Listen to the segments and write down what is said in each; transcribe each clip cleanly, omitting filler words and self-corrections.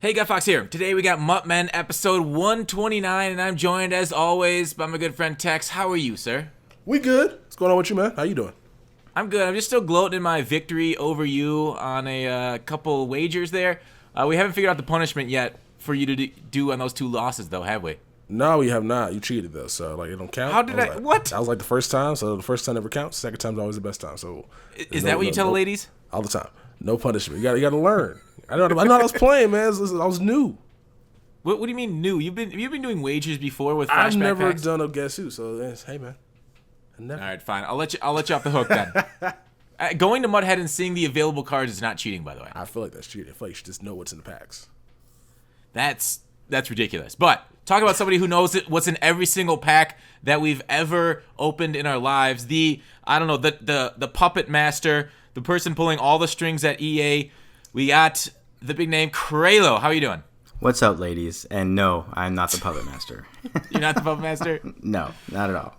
Hey, Guy Fox here. Today we got MUT Men episode 129, and I'm joined as always by my good friend Tex. How are you, sir? We good. What's going on with you, man? How you doing? I'm good. I'm just still gloating in my victory over you on a couple wagers there. We haven't figured out the punishment yet for you to do on those two losses, though, have we? No, we have not. You cheated though, so it don't count. How did I? What? That was like the first time, so the first time never counts. Second time's always the best time. So Is that what you tell the ladies? All the time. No punishment. You got to learn. I know I was playing, man. I was new. What do you mean new? You've been doing wagers before with flashback I've never packs? done a guess who. So hey, man. All right, fine. I'll let you off the hook then. Going to Mudhead and seeing the available cards is not cheating, by the way. I feel like that's cheating. I feel like you should just know what's in the packs. That's ridiculous. But talk about somebody who knows what's in every single pack that we've ever opened in our lives. The puppet master, the person pulling all the strings at EA. We got the big name Kraelo. How are you doing? What's up, ladies? And no, I'm not the puppet master. You're not the puppet master? No, not at all.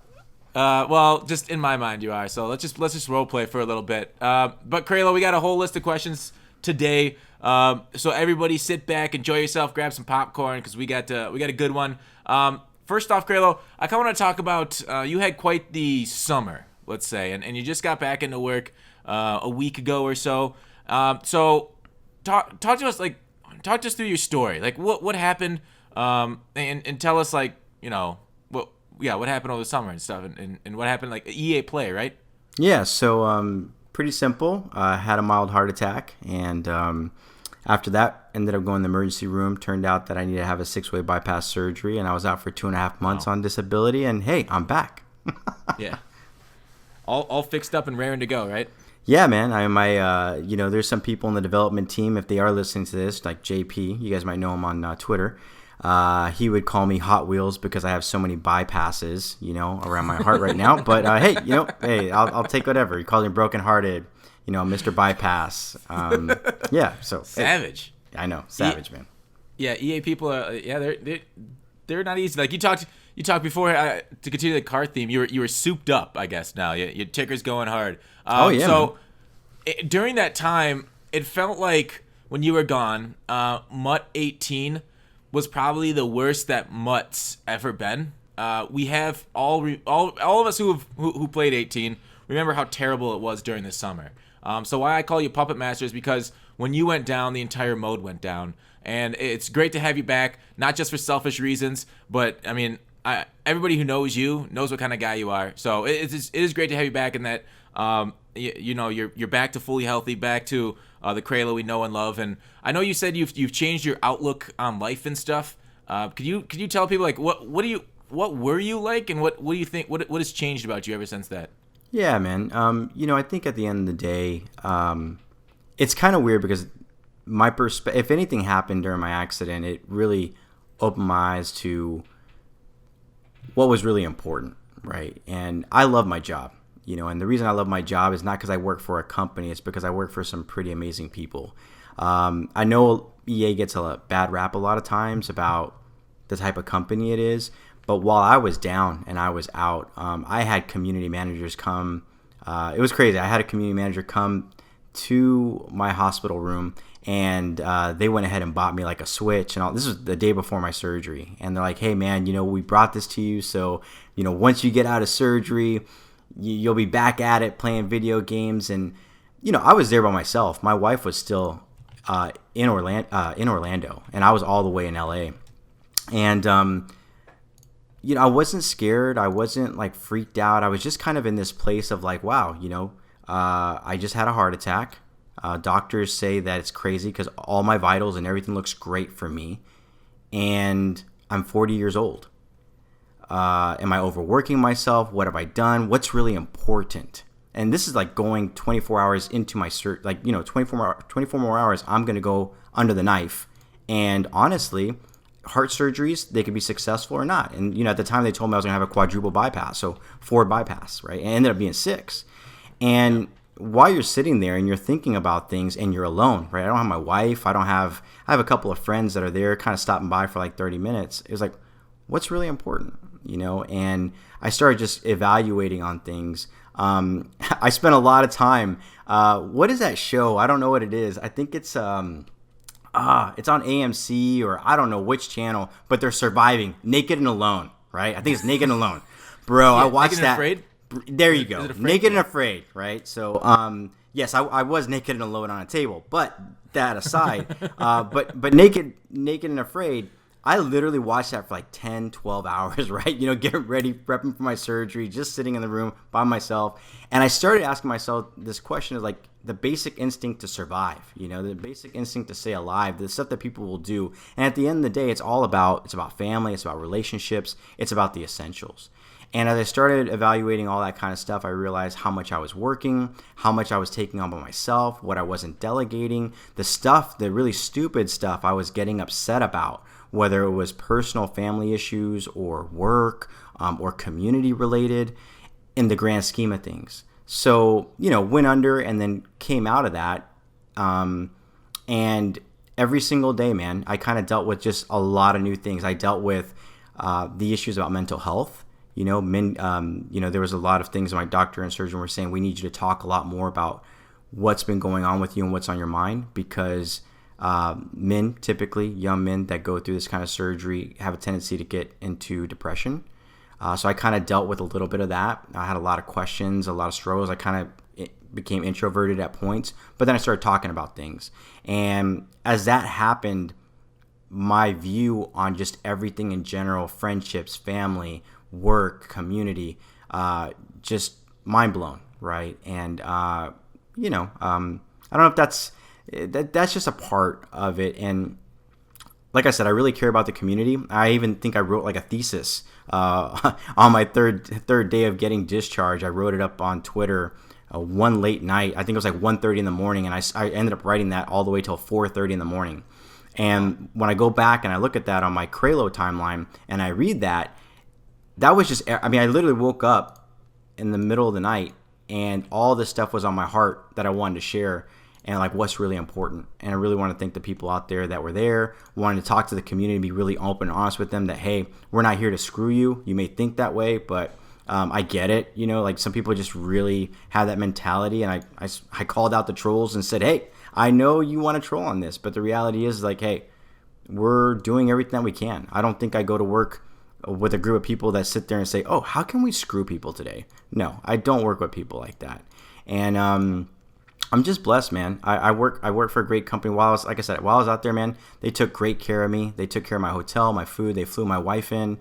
Well, just in my mind you are. So let's just role play for a little bit. But Kraelo, we got a whole list of questions today. So everybody sit back, enjoy yourself, grab some popcorn because we got a good one. First off, Kraelo, I kind of want to talk about you had quite the summer, let's say, and you just got back into work a week ago or so. So talk to us through your story. Like what happened, and tell us what happened over the summer and stuff, and what happened like EA Play, right? Yeah, so pretty simple. Had a mild heart attack, and after that, ended up going to the emergency room. Turned out that I needed to have a 6-way bypass surgery, and I was out for 2.5 months on disability. And hey, I'm back. Yeah, all fixed up and raring to go, right? Yeah, man. There's some people in the development team, if they are listening to this, like JP, you guys might know him on Twitter. He would call me Hot Wheels because I have so many bypasses, around my heart right now. But I'll take whatever. He calls me brokenhearted, Mr. Bypass. Yeah, so savage. I know, savage, man. Yeah, EA people are. Yeah, they're not easy. Like you talked before to continue the car theme. You were souped up, I guess. Now your ticker's going hard. So during that time, it felt like when you were gone, MUT 18 was probably the worst that MUT's ever been. We have all of us who played 18 remember how terrible it was during the summer. So why I call you Puppet Master is because when you went down, the entire mode went down, and it's great to have you back. Not just for selfish reasons, but I mean, everybody who knows you knows what kind of guy you are. So it is great to have you back, in that you're back to fully healthy, back to the Kraelo we know and love. And I know you said you've changed your outlook on life and stuff. Could you tell people like what were you like, and what do you think what has changed about you ever since that? Yeah, man. I think at the end of the day, it's kind of weird because if anything happened during my accident, it really opened my eyes to what was really important, right? And I love my job, and the reason I love my job is not because I work for a company, it's because I work for some pretty amazing people. I know EA gets a bad rap a lot of times about the type of company it is, but while I was down and I was out, I had community managers come. It was crazy. I had a community manager come to my hospital room, and they went ahead and bought me like a Switch and all. This was the day before my surgery, and they're like, "Hey, man, we brought this to you, so once you get out of surgery, you'll be back at it playing video games." And I was there by myself. My wife was still in Orlando, and I was all the way in LA. And I wasn't scared. I wasn't like freaked out. I was just kind of in this place of like, wow, I just had a heart attack. Doctors say that it's crazy because all my vitals and everything looks great for me. And I'm 40 years old. Am I overworking myself? What have I done? What's really important? And this is like going 24 hours into my 24 more hours, I'm going to go under the knife. And honestly, heart surgeries, they could be successful or not. And, at the time they told me I was going to have a quadruple bypass, so 4 bypass, right? And it ended up being 6. And while you're sitting there and you're thinking about things and you're alone, right? I don't have my wife. I have a couple of friends that are there kind of stopping by for like 30 minutes. It was like, what's really important, And I started just evaluating on things. I spent a lot of time. What is that show? I don't know what it is. I think it's it's on AMC or I don't know which channel, but they're surviving Naked and Alone, right? I think it's Naked and Alone. Bro, I watched that. Afraid? There you go. Naked and Afraid, right? So, yes, I was naked and alone on a table, but that aside, but naked and Afraid, I literally watched that for like 10, 12 hours, right? Getting ready, prepping for my surgery, just sitting in the room by myself. And I started asking myself this question of like the basic instinct to survive, the basic instinct to stay alive, the stuff that people will do. And at the end of the day, it's about family, it's about relationships, it's about the essentials. And as I started evaluating all that kind of stuff, I realized how much I was working, how much I was taking on by myself, what I wasn't delegating, the really stupid stuff I was getting upset about, whether it was personal family issues or work or community related in the grand scheme of things. So, went under and then came out of that. And every single day, man, I kind of dealt with just a lot of new things. I dealt with the issues about mental health. There was a lot of things my doctor and surgeon were saying, we need you to talk a lot more about what's been going on with you and what's on your mind, because men, typically young men that go through this kind of surgery, have a tendency to get into depression. So I kind of dealt with a little bit of that. I had a lot of questions, a lot of struggles. I kind of became introverted at points, but then I started talking about things. And as that happened, my view on just everything in general, friendships, family, work, community, just mind blown, right? And I don't know if that's just a part of it. And like I said, I really care about the community. I even think I wrote like a thesis on my third day of getting discharged. I wrote it up on Twitter one late night. I think it was like 1:30 in the morning, and I ended up writing that all the way till 4:30 in the morning. And when I go back and I look at that on my Kraelo timeline and I read that was just, I literally woke up in the middle of the night and all this stuff was on my heart that I wanted to share, and like what's really important. And I really want to thank the people out there that were there, wanted to talk to the community, be really open and honest with them that, hey, we're not here to screw you. You may think that way, but I get it. Like some people just really have that mentality. And I called out the trolls and said, hey, I know you want to troll on this, but the reality is like, hey, we're doing everything that we can. I don't think I go to work with a group of people that sit there and say, oh, how can we screw people today? No, I don't work with people like that. And I'm just blessed, man. I work for a great company. While I was out there, man, they took great care of me. They took care of my hotel, my food. They flew my wife in,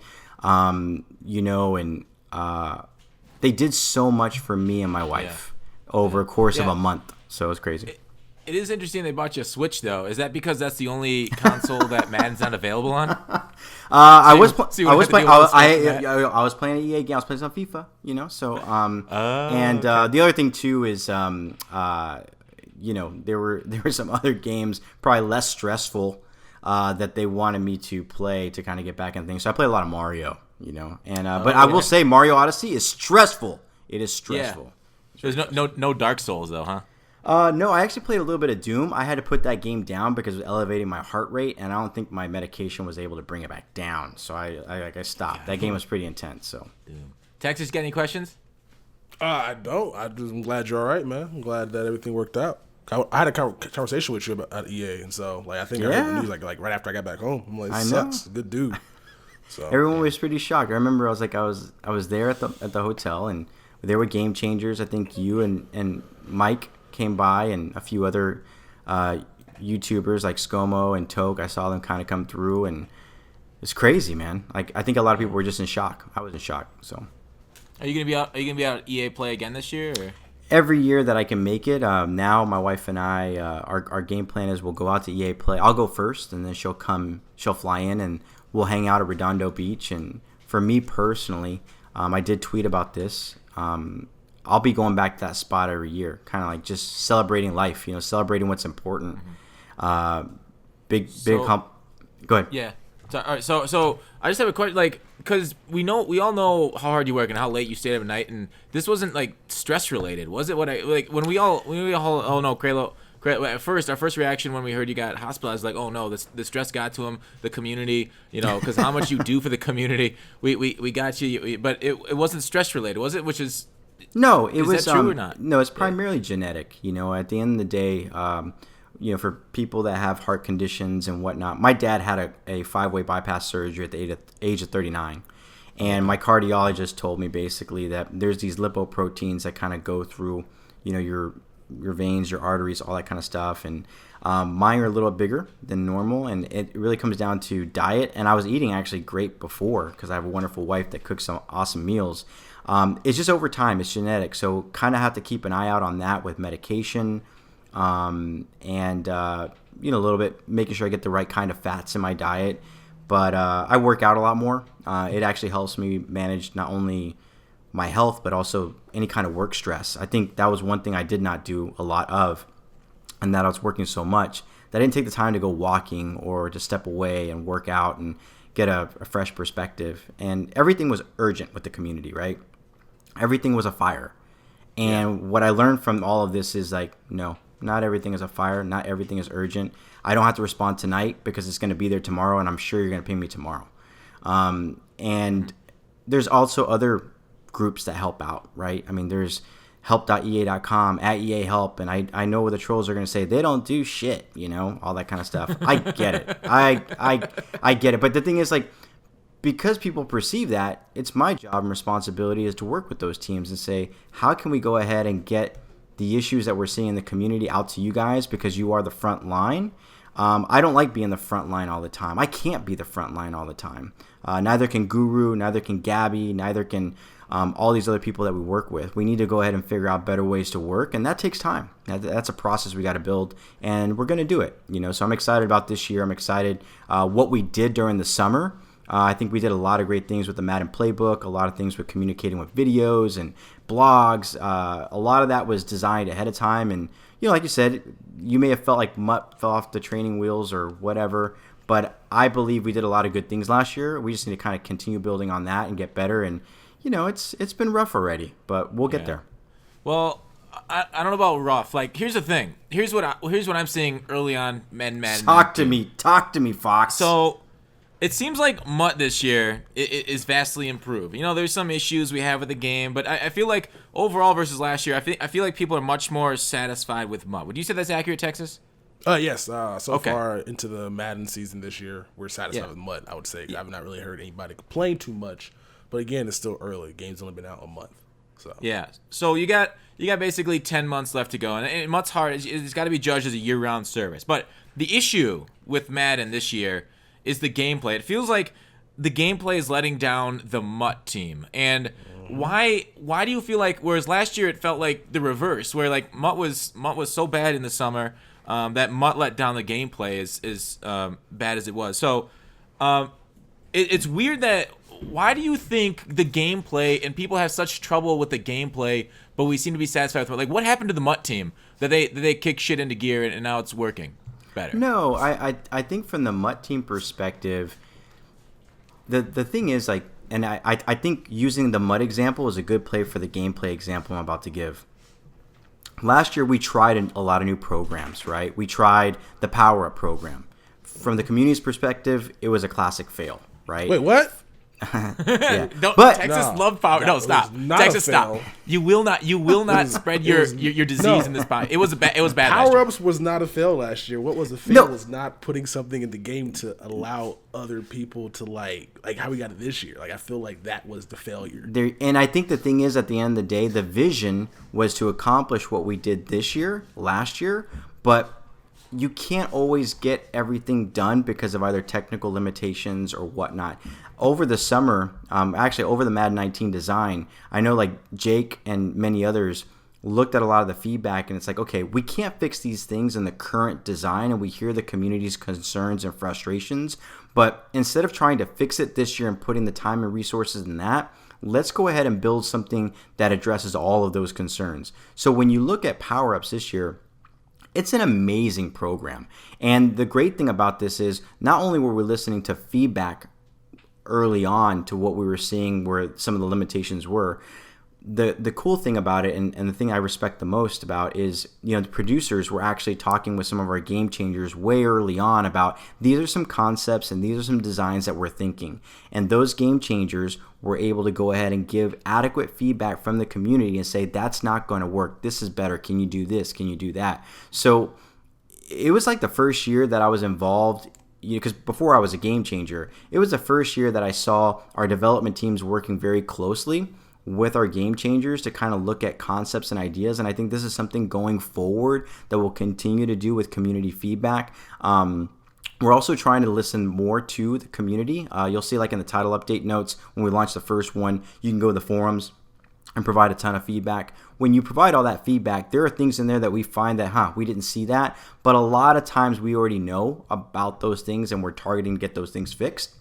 they did so much for me and my wife over a course of a month. So it was crazy. It is interesting they bought you a Switch, though. Is that because that's the only console that Madden's not available on? I was playing an EA game. I was playing some FIFA, So the other thing too is there were some other games probably less stressful that they wanted me to play to kind of get back in things. So I play a lot of Mario, but I will say Mario Odyssey is stressful. It is stressful. Yeah. There's no Dark Souls though, huh? No, I actually played a little bit of Doom. I had to put that game down because it was elevating my heart rate, and I don't think my medication was able to bring it back down. So I stopped. That game was pretty intense. So, Texas, got any questions? I don't. I'm glad you're all right, man. I'm glad that everything worked out. I had a conversation with you about EA, and so I think I heard the news like right after I got back home. I'm like, sucks. Good dude. So everyone was pretty shocked. I remember I was there at the hotel, and there were game changers. I think you and Mike came by, and a few other YouTubers like ScoMo and Toke. I saw them kind of come through, and it's crazy, man. Like I think a lot of people were just in shock. I was in shock. So, are you gonna be out at EA Play again this year? Or? Every year that I can make it. Now my wife and I, our game plan is we'll go out to EA Play. I'll go first, and then she'll fly in, and we'll hang out at Redondo Beach. And for me personally, I did tweet about this. I'll be going back to that spot every year, kind of like just celebrating life, celebrating what's important. Go ahead. Yeah. So, all right. So I just have a question, like, because we all know how hard you work and how late you stayed up at night, and this wasn't like stress related, was it? When we all oh no, Kraelo. At first, our first reaction when we heard you got hospitalized, like, oh no, the stress got to him, the community, because how much you do for the community, we got you, but it wasn't stress related, was it? Which is. No, it was that true or not? No, it's primarily genetic. At the end of the day, for people that have heart conditions and whatnot. My dad had a 5-way bypass surgery at the age of 39. And my cardiologist told me basically that there's these lipoproteins that kind of go through, your veins, your arteries, all that kind of stuff. And mine are a little bigger than normal, and it really comes down to diet. And I was eating actually great before because I have a wonderful wife that cooks some awesome meals. It's just over time. It's genetic. So kind of have to keep an eye out on that with medication, and a little bit making sure I get the right kind of fats in my diet. But I work out a lot more. It actually helps me manage not only my health, but also any kind of work stress. I think that was one thing I did not do a lot of, and that I was working so much that I didn't take the time to go walking or to step away and work out and get a fresh perspective. And everything was urgent with the community, right? Everything was a fire. And what I learned from all of this is like, no, not everything is a fire. Not everything is urgent. I don't have to respond tonight because it's going to be there tomorrow, and I'm sure you're going to ping me tomorrow. And there's also other groups that help out, right? I mean, there's help.ea.com, at EA Help, and I know what the trolls are going to say. They don't do shit, all that kind of stuff. I get it. I get it. But the thing is, like, because people perceive that, it's my job and responsibility is to work with those teams and say, how can we go ahead and get the issues that we're seeing in the community out to you guys because you are the front line. I don't like being the front line all the time. I can't be the front line all the time. Neither can Guru, neither can Gabby, neither can all these other people that we work with. We need to go ahead and figure out better ways to work, and that takes time. That's a process we got to build, and we're going to do it. So I'm excited about this year. I'm excited what we did during the summer. I think we did a lot of great things with the Madden playbook, a lot of things with communicating with videos and blogs. A lot of that was designed ahead of time. And, like you said, you may have felt like MUT fell off the training wheels or whatever, but I believe we did a lot of good things last year. We just need to kind of continue building on that and get better. And, it's been rough already, but we'll get there. Well, I don't know about rough. Like, here's the thing. Here's what I'm seeing early on. Madden. Talk to me, Fox. So it seems like MUT this year is vastly improved. There's some issues we have with the game, but I feel like overall versus last year, I feel like people are much more satisfied with MUT. Would you say that's accurate, Texas? Yes. Far into the Madden season this year, we're satisfied with MUT, I would say. I've not really heard anybody complain too much, but again, it's still early. The game's only been out a month. So you got basically 10 months left to go, and MUT's hard. It's got to be judged as a year-round service. But the issue with Madden this year is the gameplay. It feels like the gameplay is letting down the MUT team. And why do you feel like, whereas last year it felt like the reverse, where like MUT was so bad in the summer that MUT let down the gameplay as bad as it was. So it's weird that, why do you think the gameplay, and people have such trouble with the gameplay, but we seem to be satisfied with it? Like, what happened to the MUT team that they kick shit into gear and now it's working better? No, I think from the MUT team perspective, the thing is, like, and I think using the MUT example is a good play for the gameplay example I'm about to give. Last year we tried a lot of new programs, right? We tried the Power Up program. From the community's perspective, it was a classic fail, right? Wait, what? Yeah. Texas love Power. No, stop. Texas, stop. You will not spread your disease in this pod. It was bad. Power Ups was not a fail last year. What was a fail was not putting something in the game to allow other people to like how we got it this year. Like, I feel like that was the failure. And I think the thing is, at the end of the day, the vision was to accomplish what we did last year, but you can't always get everything done because of either technical limitations or whatnot. Over the summer, actually over the Madden 19 design, I know like Jake and many others looked at a lot of the feedback, and it's like, okay, we can't fix these things in the current design, and we hear the community's concerns and frustrations, but instead of trying to fix it this year and putting the time and resources in that, let's go ahead and build something that addresses all of those concerns. So when you look at Power Ups this year, it's an amazing program. And the great thing about this is not only were we listening to feedback early on to what we were seeing where some of the limitations were, the cool thing about it, and the thing I respect the most about is, the producers were actually talking with some of our game changers way early on about these are some concepts and these are some designs that we're thinking. And those game changers were able to go ahead and give adequate feedback from the community and say, that's not going to work. This is better. Can you do this? Can you do that? So it was like the first year that I was involved, because before I was a game changer, it was the first year that I saw our development teams working very closely with our game changers to kind of look at concepts and ideas. And I think this is something going forward that we'll continue to do with community feedback. We're also trying to listen more to the community. You'll see like in the title update notes, when we launch the first one, you can go to the forums and provide a ton of feedback. When you provide all that feedback, there are things in there that we find that, we didn't see that. But a lot of times we already know about those things and we're targeting to get those things fixed.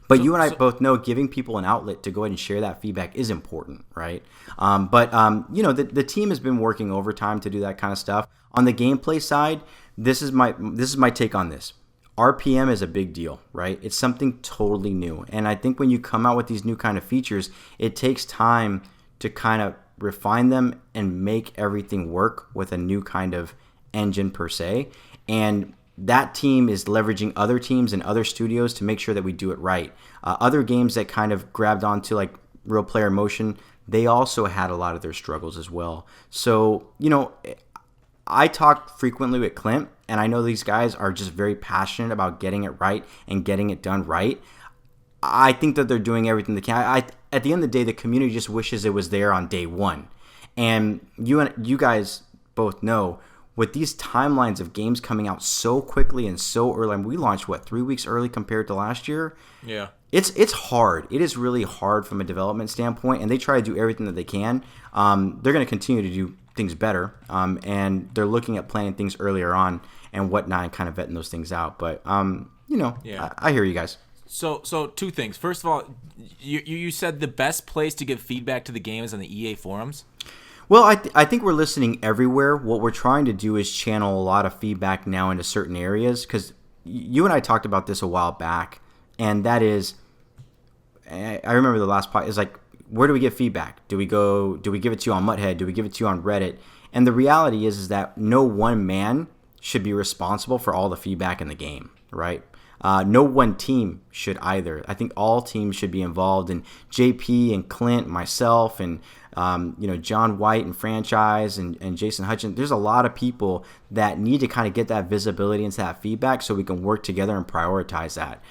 But you and I both know giving people an outlet to go ahead and share that feedback is important, right? The team has been working overtime to do that kind of stuff. On the gameplay side, this is my take on this. RPM is a big deal, right? It's something totally new. And I think when you come out with these new kind of features, it takes time to kind of refine them and make everything work with a new kind of engine per se. And that team is leveraging other teams and other studios to make sure that we do it right. Other games that kind of grabbed onto like real player motion, they also had a lot of their struggles as well. So, I talk frequently with Clint, and I know these guys are just very passionate about getting it right and getting it done right. I think that they're doing everything they can. At the end of the day, the community just wishes it was there on day one. And you guys both know, with these timelines of games coming out so quickly and so early, we launched 3 weeks early compared to last year. Yeah, it's hard. It is really hard from a development standpoint, and they try to do everything that they can. They're going to continue to do things better, and they're looking at planning things earlier on and whatnot, and kind of vetting those things out. But yeah. I hear you guys. So two things. First of all, you said the best place to give feedback to the game is on the EA forums. Well, I think we're listening everywhere. What we're trying to do is channel a lot of feedback now into certain areas, because you and I talked about this a while back, and that is, I remember the last part is like, where do we get feedback? Do we give it to you on Muthead? Do we give it to you on Reddit? And the reality is that no one man should be responsible for all the feedback in the game, right? No one team should either. I think all teams should be involved, and JP and Clint, myself, and John White and Franchise and Jason Hutchins. There's a lot of people that need to kind of get that visibility into that feedback so we can work together and prioritize that.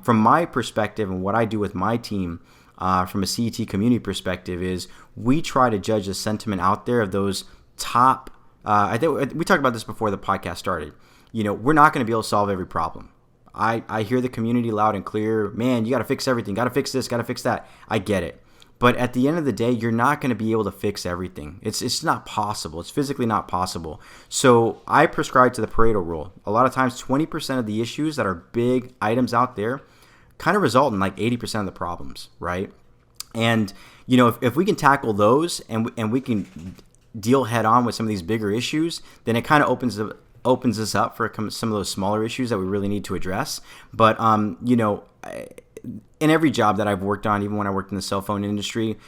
From my perspective and what I do with my team, from a CET community perspective, is we try to judge the sentiment out there of those top. I think we talked about this before the podcast started. We're not going to be able to solve every problem. I hear the community loud and clear. Man, you got to fix everything. Got to fix this. Got to fix that. I get it. But at the end of the day, you're not going to be able to fix everything. It's not possible. It's physically not possible. So I prescribe to the Pareto rule. A lot of times, 20% of the issues that are big items out there kind of result in like 80% of the problems, right? And if we can tackle those and we can deal head on with some of these bigger issues, then it kind of opens us up for some of those smaller issues that we really need to address. But in every job that I've worked on, even when I worked in the cell phone industry,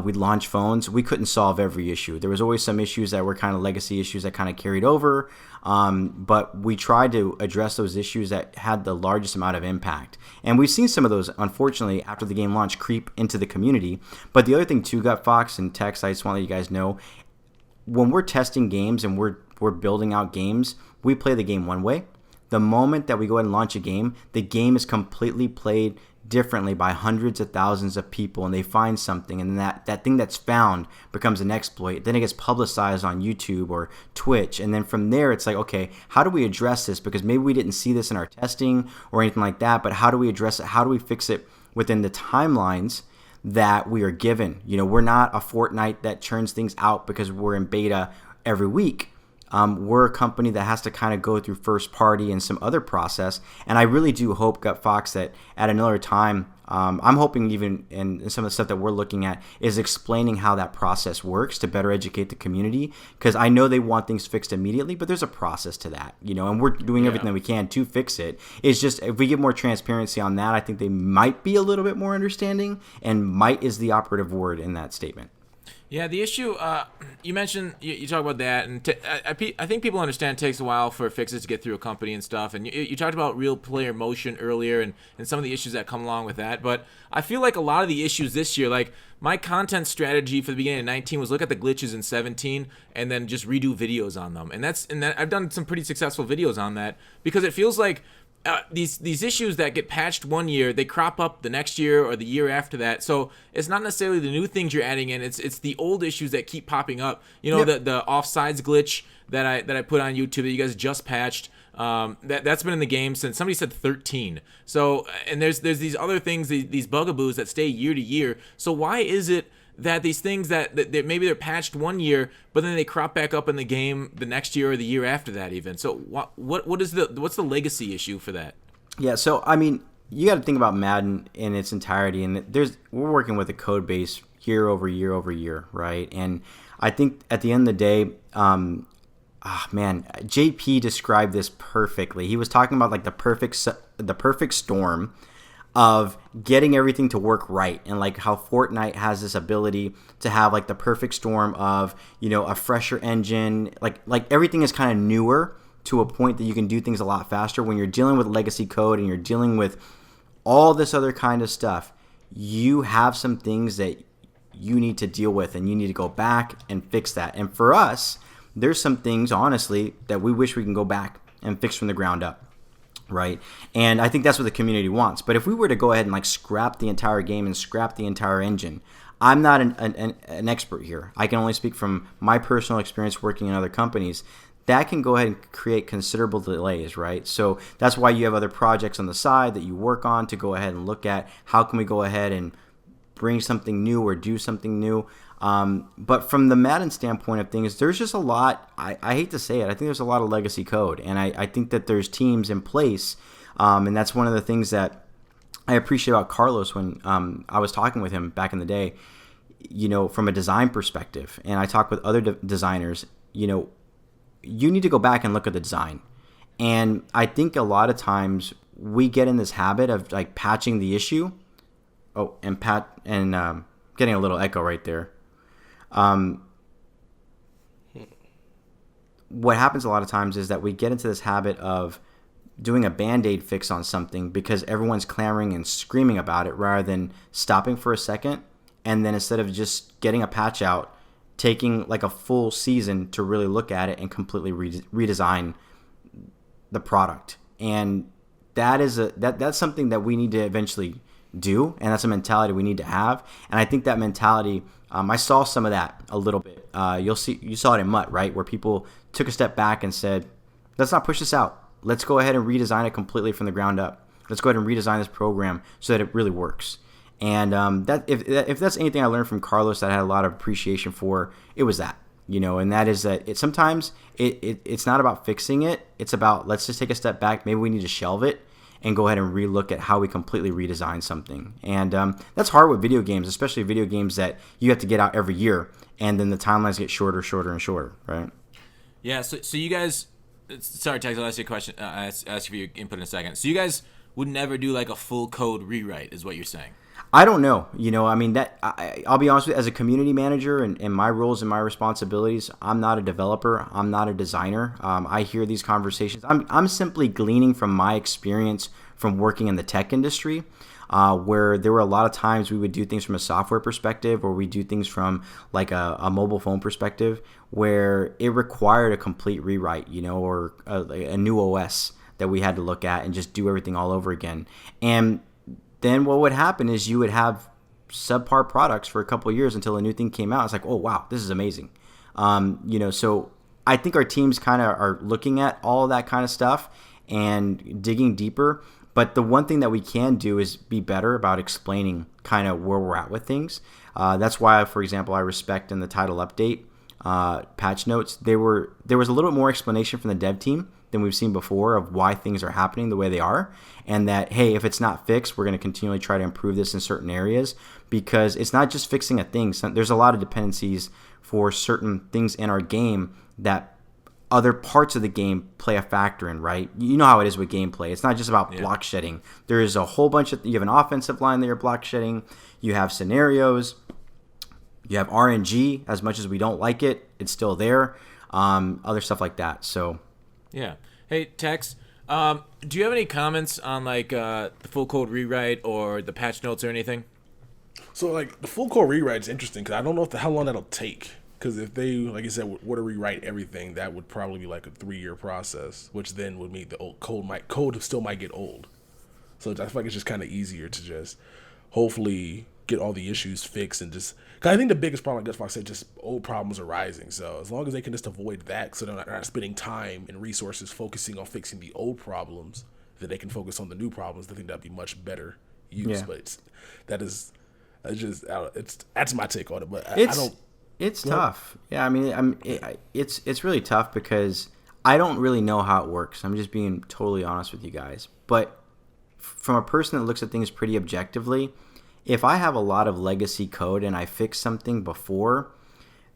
we'd launch phones. We couldn't solve every issue. There was always some issues that were kind of legacy issues that kind of carried over. But we tried to address those issues that had the largest amount of impact. And we've seen some of those, unfortunately, after the game launch creep into the community. But the other thing too, Gut Fox and Tex, I just want to let you guys know, when we're testing games and we're building out games, we play the game one way. The moment that we go ahead and launch a game, the game is completely played differently by hundreds of thousands of people, and they find something, and that thing that's found becomes an exploit. Then it gets publicized on YouTube or Twitch, and then from there it's like, okay, how do we address this? Because maybe we didn't see this in our testing or anything like that, but how do we address it? How do we fix it within the timelines that we are given? We're not a Fortnite that churns things out because we're in beta every week. We're a company that has to kind of go through first party and some other process. And I really do hope, Gut Fox, that at another time, I'm hoping even in some of the stuff that we're looking at is explaining how that process works to better educate the community. Because I know they want things fixed immediately, but there's a process to that, and we're doing everything that we can to fix it. It's just, if we get more transparency on that, I think they might be a little bit more understanding, and might is the operative word in that statement. Yeah, the issue you mentioned, you talk about that, and I think people understand it takes a while for fixes to get through a company and stuff. And you talked about real player motion earlier, and some of the issues that come along with that. But I feel like a lot of the issues this year, like my content strategy for the beginning of 19 was look at the glitches in 17 and then just redo videos on them. And I've done some pretty successful videos on that because it feels like these issues that get patched one year, they crop up the next year or the year after that. So it's not necessarily the new things you're adding in; it's the old issues that keep popping up. You know, the offsides glitch that I put on YouTube that you guys just patched. That's been in the game since somebody said 13. So and there's these other things, these bugaboos that stay year to year. So why is it that these things that maybe they're patched one year, but then they crop back up in the game the next year or the year after that even? So what's the legacy issue for that? Yeah, so I mean, you got to think about Madden in its entirety, and we're working with a code base year over year over year, right? And I think at the end of the day, JP described this perfectly. He was talking about like the perfect storm of getting everything to work right, and like how Fortnite has this ability to have like the perfect storm of, you know, a fresher engine, like everything is kind of newer to a point that you can do things a lot faster. When you're dealing with legacy code and you're dealing with all this other kind of stuff, you have some things that you need to deal with, and you need to go back and fix that. And for us, there's some things honestly that we wish we can go back and fix from the ground up. Right, and I think that's what the community wants. But if we were to go ahead and like scrap the entire game and scrap the entire engine, I'm not an expert here. I can only speak from my personal experience working in other companies. That can go ahead and create considerable delays, right? So that's why you have other projects on the side that you work on to go ahead and look at how can we go ahead and bring something new or do something new. But from the Madden standpoint of things, there's just a lot, I hate to say it, I think there's a lot of legacy code. And I think that there's teams in place, and that's one of the things that I appreciate about Carlos when I was talking with him back in the day, you know, from a design perspective. And I talk with other designers, you know, you need to go back and look at the design. And I think a lot of times we get in this habit of like patching the issue. Oh, and getting a little echo right there. What happens a lot of times is that we get into this habit of doing a Band-Aid fix on something because everyone's clamoring and screaming about it, rather than stopping for a second and then, instead of just getting a patch out, taking like a full season to really look at it and completely redesign the product. And that's something that we need to eventually do, and that's a mentality we need to have. And I think that mentality, I saw some of that a little bit. You saw it in MUT, right, where people took a step back and said, let's not push this out. Let's go ahead and redesign it completely from the ground up. Let's go ahead and redesign this program so that it really works. And that if that's anything I learned from Carlos that I had a lot of appreciation for, it was that, you know, and that is that sometimes it's not about fixing it. It's about, let's just take a step back. Maybe we need to shelve it and go ahead and relook at how we completely redesign something. And that's hard with video games, especially video games that you have to get out every year, and then the timelines get shorter, and shorter, right? Yeah, so you guys, sorry, Tex, I'll ask you a question, ask you for your input in a second. So you guys would never do like a full code rewrite, is what you're saying? I don't know. You know, I mean, I'll be honest with you, as a community manager and my roles and my responsibilities, I'm not a developer. I'm not a designer. I hear these conversations. I'm simply gleaning from my experience from working in the tech industry, where there were a lot of times we would do things from a software perspective, or we do things from like a mobile phone perspective, where it required a complete rewrite, you know, or a new OS that we had to look at and just do everything all over again. And then what would happen is you would have subpar products for a couple of years until a new thing came out. It's like, oh, wow, this is amazing. You know, so I think our teams kind of are looking at all of that kind of stuff and digging deeper. But the one thing that we can do is be better about explaining kind of where we're at with things. That's why, for example, I respect in the title update patch notes, there was a little bit more explanation from the dev team than we've seen before of why things are happening the way they are, and that, hey, if it's not fixed, we're going to continually try to improve this in certain areas, because it's not just fixing a thing. There's a lot of dependencies for certain things in our game that other parts of the game play a factor in, right? You know how it is with gameplay. It's not just about block shedding. There is a whole bunch of, you have an offensive line that you're block shedding, you have scenarios, You have RNG. As much as we don't like it, it's still there. Other stuff like that. So, yeah. Hey, Tex, do you have any comments on like the full code rewrite or the patch notes or anything? So like the full code rewrite is interesting because I don't know how long that'll take. Because if they, like you said, were to rewrite everything, that would probably be like a 3-year process, which then would mean the old code still might get old. So I feel like it's just kind of easier to just hopefully get all the issues fixed and just. Cause I think the biggest problem, like I said, just old problems arising. So as long as they can just avoid that, so they're not spending time and resources focusing on fixing the old problems, then they can focus on the new problems. I think that'd be much better use. Yeah. But that's my take on it. But I don't. It's tough. Yeah, I mean, it's really tough because I don't really know how it works. I'm just being totally honest with you guys. But from a person that looks at things pretty objectively, if I have a lot of legacy code and I fix something before,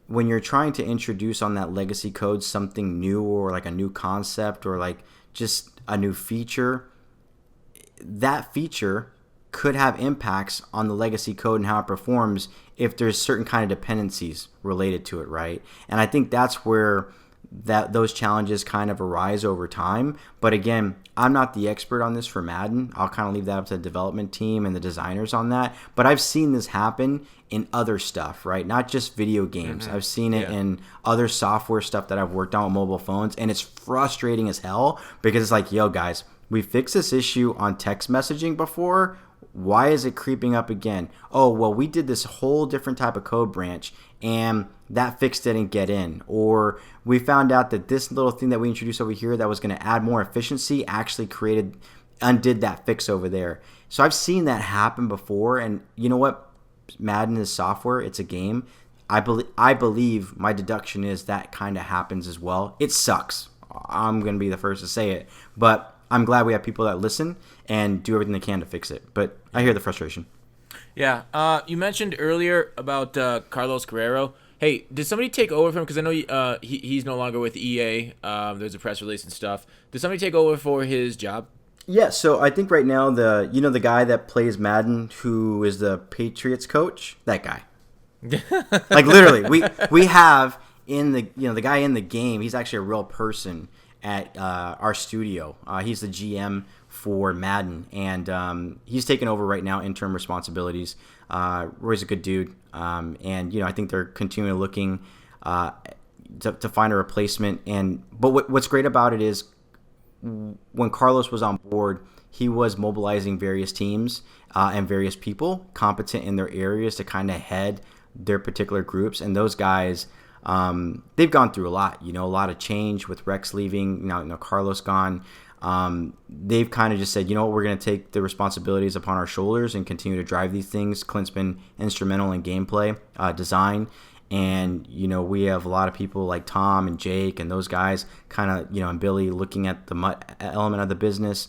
when you're trying to introduce on that legacy code something new or like a new concept or like just a new feature, that feature could have impacts on the legacy code and how it performs if there's certain kind of dependencies related to it, right? And I think that's where those challenges kind of arise over time. But again, I'm not the expert on this for Madden. I'll kind of leave that up to the development team and the designers on that. But I've seen this happen in other stuff, right? Not just video games. I've seen it in other software stuff that I've worked on with mobile phones, and it's frustrating as hell because it's like, yo, guys, we fixed this issue on text messaging before. Why is it creeping up again? Oh, well, we did this whole different type of code branch, and that fix didn't get in. Or we found out that this little thing that we introduced over here that was going to add more efficiency actually undid that fix over there. So I've seen that happen before, and you know what? Madden is software. It's a game. I believe my deduction is that kind of happens as well. It sucks. I'm going to be the first to say it. But I'm glad we have people that listen and do everything they can to fix it. But I hear the frustration. Yeah. You mentioned earlier about Carlos Kraelo. Hey, did somebody take over for him? Because I know he's no longer with EA. There's a press release and stuff. Did somebody take over for his job? Yeah, so I think right now the guy that plays Madden, who is the Patriots coach, that guy. Like literally, we have in the guy in the game. He's actually a real person at our studio. He's the GM for Madden, and he's taking over right now interim responsibilities. Roy's a good dude, and I think they're continually looking to find a replacement. But what's great about it is when Carlos was on board, he was mobilizing various teams and various people competent in their areas to kind of head their particular groups, and those guys. They've gone through a lot, a lot of change with Rex leaving, now Carlos gone. They've kind of just said, we're going to take the responsibilities upon our shoulders and continue to drive these things. Clint's been instrumental in gameplay, design, and, we have a lot of people like Tom and Jake and those guys kind of, and Billy looking at the MUT element of the business.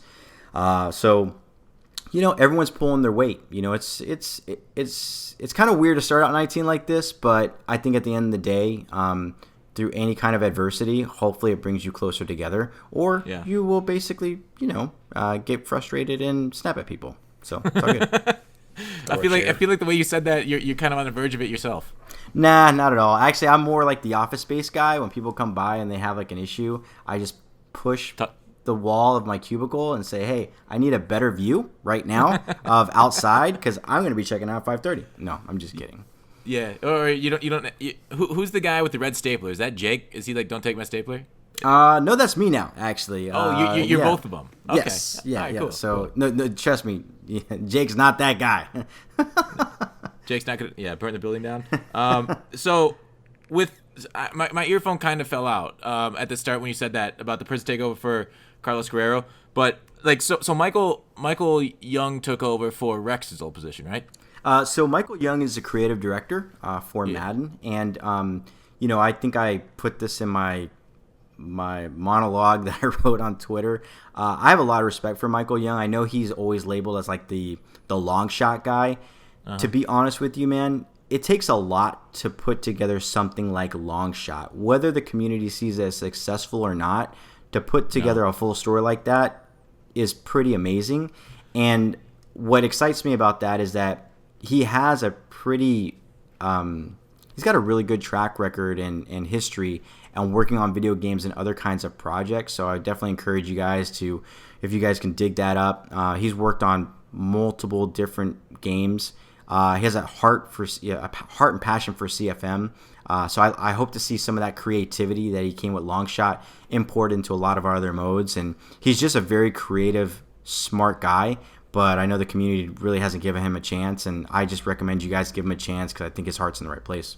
So everyone's pulling their weight. It's kind of weird to start out 19 like this, but I think at the end of the day, through any kind of adversity, hopefully it brings you closer together, or you will basically, get frustrated and snap at people. So it's all good. I feel like the way you said that, you're kind of on the verge of it yourself. Nah, not at all. Actually, I'm more like the Office Space guy. When people come by and they have like an issue, I just push the wall of my cubicle and say, hey, I need a better view right now of outside because I'm going to be checking out at 5:30. No, I'm just kidding. Yeah, or who's the guy with the red stapler? Is that Jake? Is he like, don't take my stapler? No, that's me now, actually. You're both of them. Okay. Yes, yeah, right, yeah. Cool, so, cool. No, trust me, Jake's not that guy. Jake's not gonna, burn the building down. So, with my earphone kind of fell out at the start when you said that about the person takeover for Carlos Kraelo, but like so Michael Young took over for Rex's old position, right? So Michael Young is the creative director for Madden, and I think I put this in my monologue that I wrote on Twitter. I have a lot of respect for Michael Young. I know he's always labeled as like the long shot guy. To be honest with you, man, it takes a lot to put together something like long shot. Whether the community sees it as successful or not, to put together a full story like that is pretty amazing. And what excites me about that is that he has a pretty he's got a really good track record and history and working on video games and other kinds of projects. So I definitely encourage you guys to, if you guys can dig that up. He's worked on multiple different games. He has a heart and passion for CFM. So I hope to see some of that creativity that he came with Longshot import into a lot of our other modes. And he's just a very creative, smart guy. But I know the community really hasn't given him a chance, and I just recommend you guys give him a chance because I think his heart's in the right place.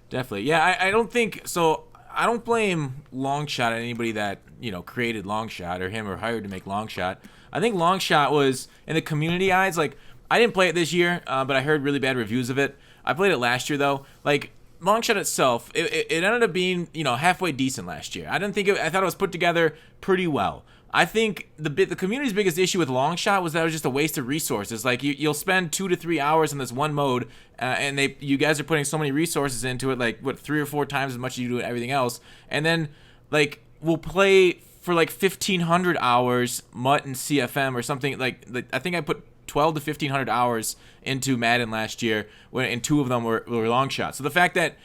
Definitely. Yeah, I don't think so. I don't blame Longshot on anybody that, created Longshot or him or hired to make Longshot. I think Longshot was, in the community eyes, like, I didn't play it this year, but I heard really bad reviews of it. I played it last year, though. Like, Longshot itself, it ended up being, halfway decent last year. I thought it was put together pretty well. I think the community's biggest issue with Longshot was that it was just a waste of resources. Like, you'll spend 2 to 3 hours in this one mode, and you guys are putting so many resources into it, like, 3 or 4 times as much as you do in everything else. And then, like, we'll play for, like, 1,500 hours MUT and CFM or something. Like I think I put 12 to 1,500 hours into Madden last year, and 2 of them were Longshot. So the fact that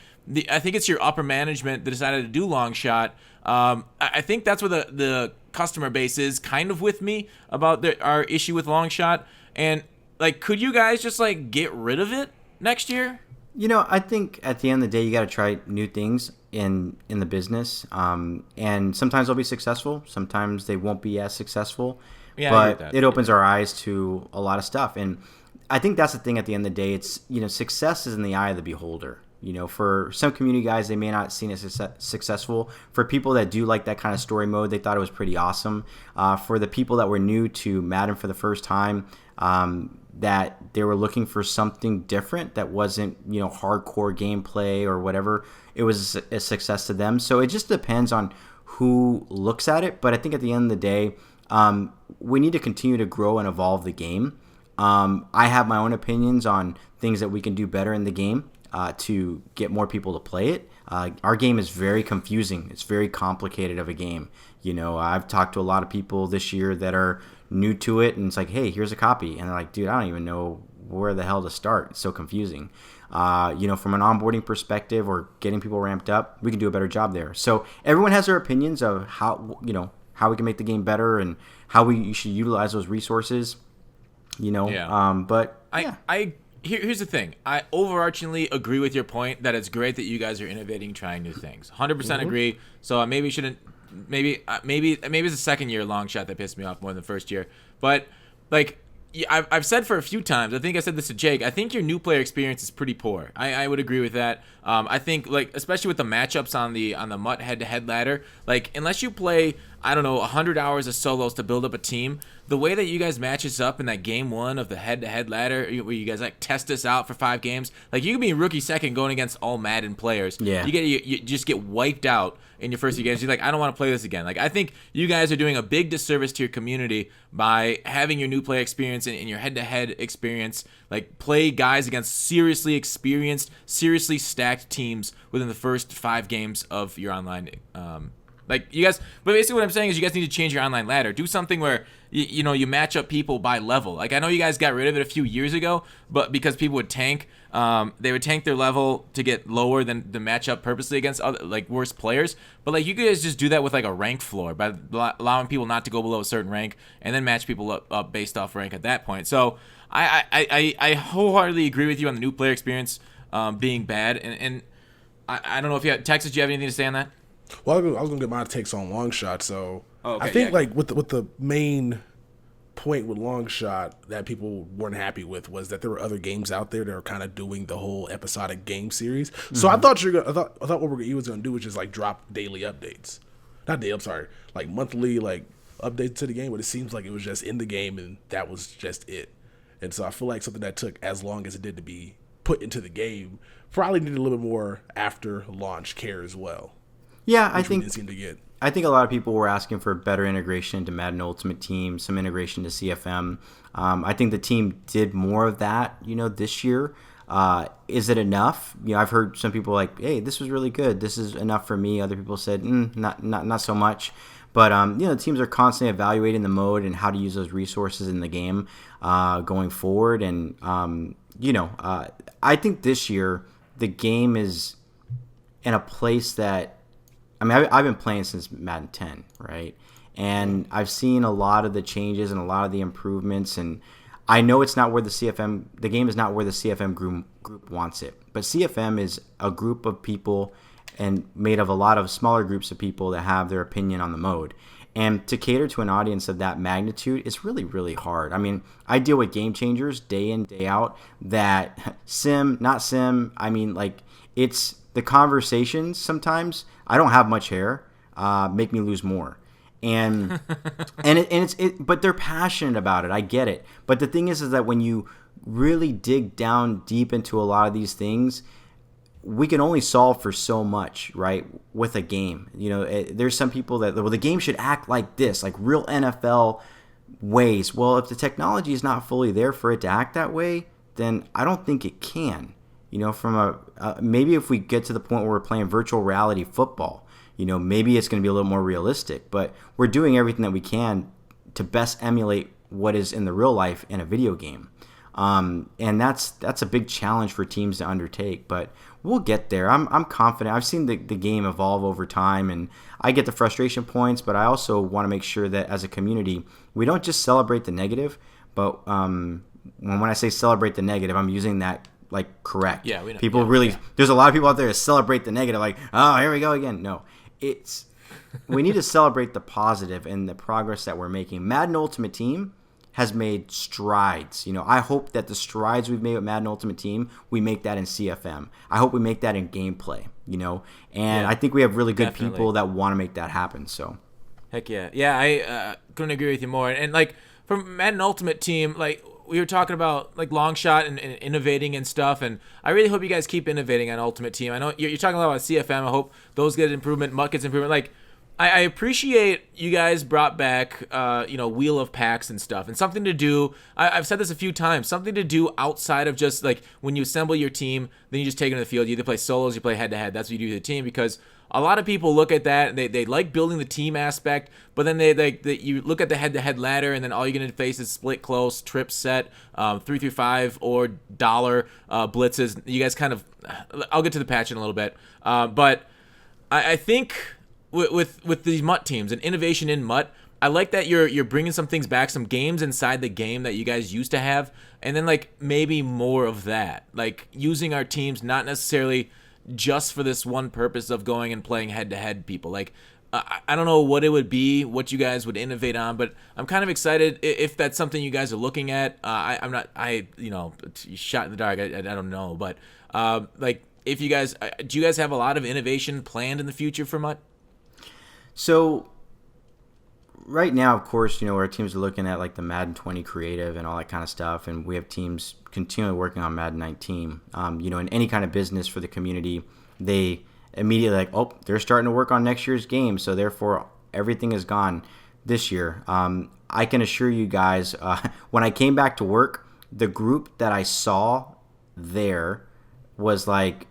I think it's your upper management that decided to do Longshot, I think that's where the customer base is kind of with me about our issue with Longshot. And, like, could you guys just, like, get rid of it next year? I think at the end of the day, you got to try new things in the business. And sometimes they'll be successful. Sometimes they won't be as successful. Yeah, but it opens our eyes to a lot of stuff. And I think that's the thing at the end of the day. It's, success is in the eye of the beholder. For some community guys, they may not see it as successful. For people that do like that kind of story mode, they thought it was pretty awesome. For the people that were new to Madden for the first time, that they were looking for something different that wasn't, hardcore gameplay or whatever, it was a success to them. So it just depends on who looks at it. But I think at the end of the day, we need to continue to grow and evolve the game. I have my own opinions on things that we can do better in the game. To get more people to play it. Our game is very confusing. It's very complicated of a game. I've talked to a lot of people this year that are new to it, and it's like, hey, here's a copy. And they're like, dude, I don't even know where the hell to start. It's so confusing. From an onboarding perspective or getting people ramped up, we can do a better job there. So everyone has their opinions of how we can make the game better and how we should utilize those resources. But yeah. Here's the thing. I overarchingly agree with your point that it's great that you guys are innovating, trying new things. 100% agree. So maybe it's the second year Longshot that pissed me off more than the first year. But, like, I've said for a few times, I think I said this to Jake, I think your new player experience is pretty poor. I would agree with that. I think, like, especially with the matchups on the MUT head-to-head ladder, like, unless you play, 100 hours of solos to build up a team, the way that you guys match us up in that game 1 of the head-to-head ladder, where you guys, like, test us out for 5 games, like, you can be rookie second going against all Madden players. Yeah. You just get wiped out in your first few games. You're like, I don't want to play this again. Like, I think you guys are doing a big disservice to your community by having your new player experience and your head-to-head experience, like, play guys against seriously experienced, seriously stacked teams within the first 5 games of your online. Like, you guys, but basically what I'm saying is you guys need to change your online ladder. Do something where you match up people by level. Like, I know you guys got rid of it a few years ago, but because people would tank, they would tank their level to get lower than the matchup purposely against other, like, worse players. But, like, you guys just do that with, like, a rank floor by allowing people not to go below a certain rank and then match people up based off rank at that point. So I wholeheartedly agree with you on the new player experience being bad. And I don't know if you have, Texas, do you have anything to say on that? Well, I was gonna get my takes on Longshot. So I think like with the main point with Longshot that people weren't happy with was that there were other games out there that are kind of doing the whole episodic game series. Mm-hmm. So I thought what he was gonna do was just like drop daily updates, like monthly like updates to the game. But it seems like it was just in the game and that was just it. And so I feel like something that took as long as it did to be put into the game probably needed a little bit more after launch care as well. Yeah, I think a lot of people were asking for better integration to Madden Ultimate Team, some integration to CFM. I think the team did more of that, this year. Is it enough? I've heard some people like, hey, this was really good. This is enough for me. Other people said, not so much. But, the teams are constantly evaluating the mode and how to use those resources in the game going forward. And, I think this year the game is in a place that, I mean, I've been playing since Madden 10, right? And I've seen a lot of the changes and a lot of the improvements, and I know it's not where the game is not where the CFM group wants it. But CFM is a group of people and made of a lot of smaller groups of people that have their opinion on the mode. And to cater to an audience of that magnitude is really, really hard. I mean, I deal with game changers day in, day out that sim, not sim. I mean, like, it's the conversations sometimes. I don't have much hair, make me lose more. And but they're passionate about it. I get it. But the thing is that when you really dig down deep into a lot of these things, we can only solve for so much, right? With a game, there's some people that, well, the game should act like this, like real NFL ways. Well, if the technology is not fully there for it to act that way, then I don't think it can. From maybe if we get to the point where we're playing virtual reality football, maybe it's going to be a little more realistic, but we're doing everything that we can to best emulate what is in the real life in a video game. And that's a big challenge for teams to undertake, but we'll get there. I'm confident. I've seen the game evolve over time, and I get the frustration points, but I also want to make sure that as a community, we don't just celebrate the negative, but when I say celebrate the negative, I'm using that like correct. Yeah, we know. People really, there's a lot of people out there that celebrate the negative, like, oh, here we go again. No, we need to celebrate the positive and the progress that we're making. Madden Ultimate Team has made strides. I hope that the strides we've made with Madden Ultimate Team, we make that in CFM. I hope we make that in gameplay, and I think we have really good people that want to make that happen. So, heck yeah. Yeah, I couldn't agree with you more. And like, from Madden Ultimate Team, like, we were talking about like long shot and innovating and stuff, and I really hope you guys keep innovating on Ultimate Team. I know you're talking a lot about CFM. I hope those get improvement, MUT gets improvement. Like, I appreciate you guys brought back, Wheel of Packs and stuff, and something to do. I've said this a few times. Something to do outside of just like when you assemble your team, then you just take it to the field. You either play solos, you play head to head. That's what you do with the team, because a lot of people look at that and they like building the team aspect, but then you look at the head to head ladder, and then all you're gonna face is split close, trip set, 3-5 or dollar blitzes. You guys kind of, I'll get to the patch in a little bit, but I think. With these MUT teams and innovation in MUT, I like that you're bringing some things back, some games inside the game that you guys used to have, and then like maybe more of that, like using our teams not necessarily just for this one purpose of going and playing head-to-head people. Like, I don't know what it would be, what you guys would innovate on, but I'm kind of excited if that's something you guys are looking at. I'm not, shot in the dark. I don't know, but like, if you guys, do you guys have a lot of innovation planned in the future for MUT? So right now, of course, our teams are looking at like the Madden 20 creative and all that kind of stuff, and we have teams continually working on Madden 19. In any kind of business for the community, they immediately like, oh, they're starting to work on next year's game, so therefore everything is gone this year. I can assure you guys, when I came back to work, the group that I saw there was like,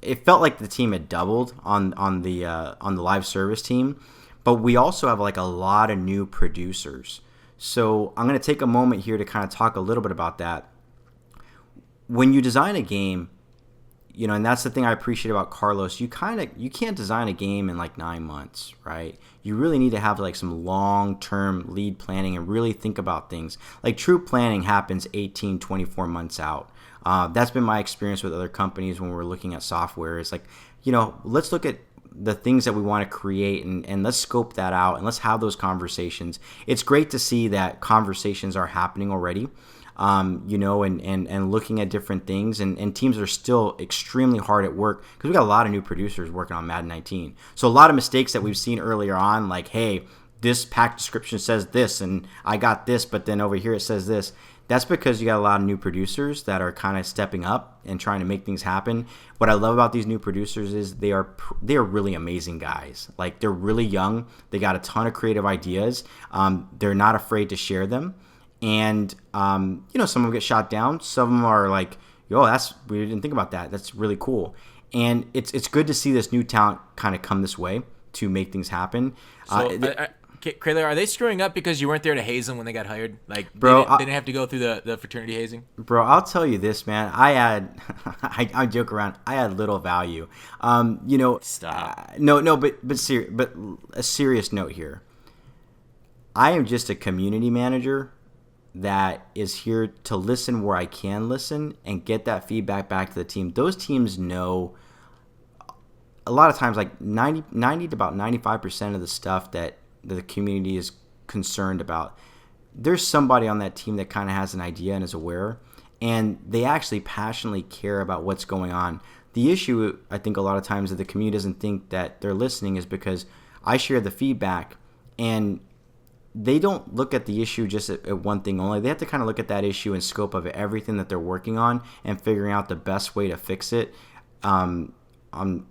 it felt like the team had doubled on the live service team, but we also have like a lot of new producers. So I'm going to take a moment here to kind of talk a little bit about that. When you design a game, and that's the thing I appreciate about Carlos, you can't design a game in like 9 months, right? You really need to have like some long-term lead planning and really think about things. Like, true planning happens 18, 24 months out. That's been my experience with other companies when we're looking at software. It's like, let's look at the things that we want to create and let's scope that out and let's have those conversations. It's great to see that conversations are happening already, and looking at different things. And teams are still extremely hard at work because we got a lot of new producers working on Madden 19. So a lot of mistakes that we've seen earlier on, like, hey, this pack description says this and I got this, but then over here it says this. That's because you got a lot of new producers that are kind of stepping up and trying to make things happen. What I love about these new producers is they are really amazing guys. Like, they're really young. They got a ton of creative ideas. They're not afraid to share them. And, some of them get shot down. Some of them are like, yo, we didn't think about that. That's really cool. And it's good to see this new talent kind of come this way to make things happen. So Kraelo, are they screwing up because you weren't there to haze them when they got hired? Like, bro, they didn't have to go through the fraternity hazing? Bro, I'll tell you this, man. I joke around. I had little value. Stop. No, but a serious note here. I am just a community manager that is here to listen where I can listen and get that feedback back to the team. Those teams know a lot of times, like 90 to about 95% of the stuff that the community is concerned about. There's somebody on that team that kind of has an idea and is aware, and they actually passionately care about what's going on. The issue, I think, a lot of times that the community doesn't think that they're listening is because I share the feedback, and they don't look at the issue just at one thing only. They have to kind of look at that issue and scope of everything that they're working on and figuring out the best way to fix it on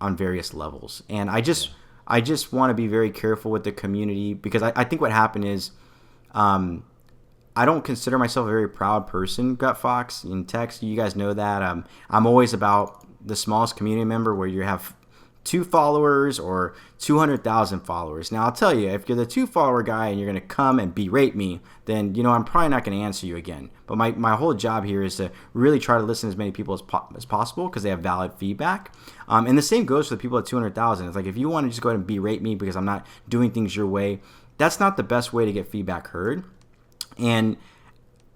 various levels. And I just want to be very careful with the community, because I think what happened is I don't consider myself a very proud person, Gut Fox. In text, you guys know that. I'm always about the smallest community member where you have 2 followers or 200,000 followers. Now, I'll tell you, if you're the 2-follower guy and you're going to come and berate me, then, I'm probably not going to answer you again. But my whole job here is to really try to listen to as many people as possible, because they have valid feedback. And the same goes for the people at 200,000. It's like, if you want to just go ahead and berate me because I'm not doing things your way, that's not the best way to get feedback heard. And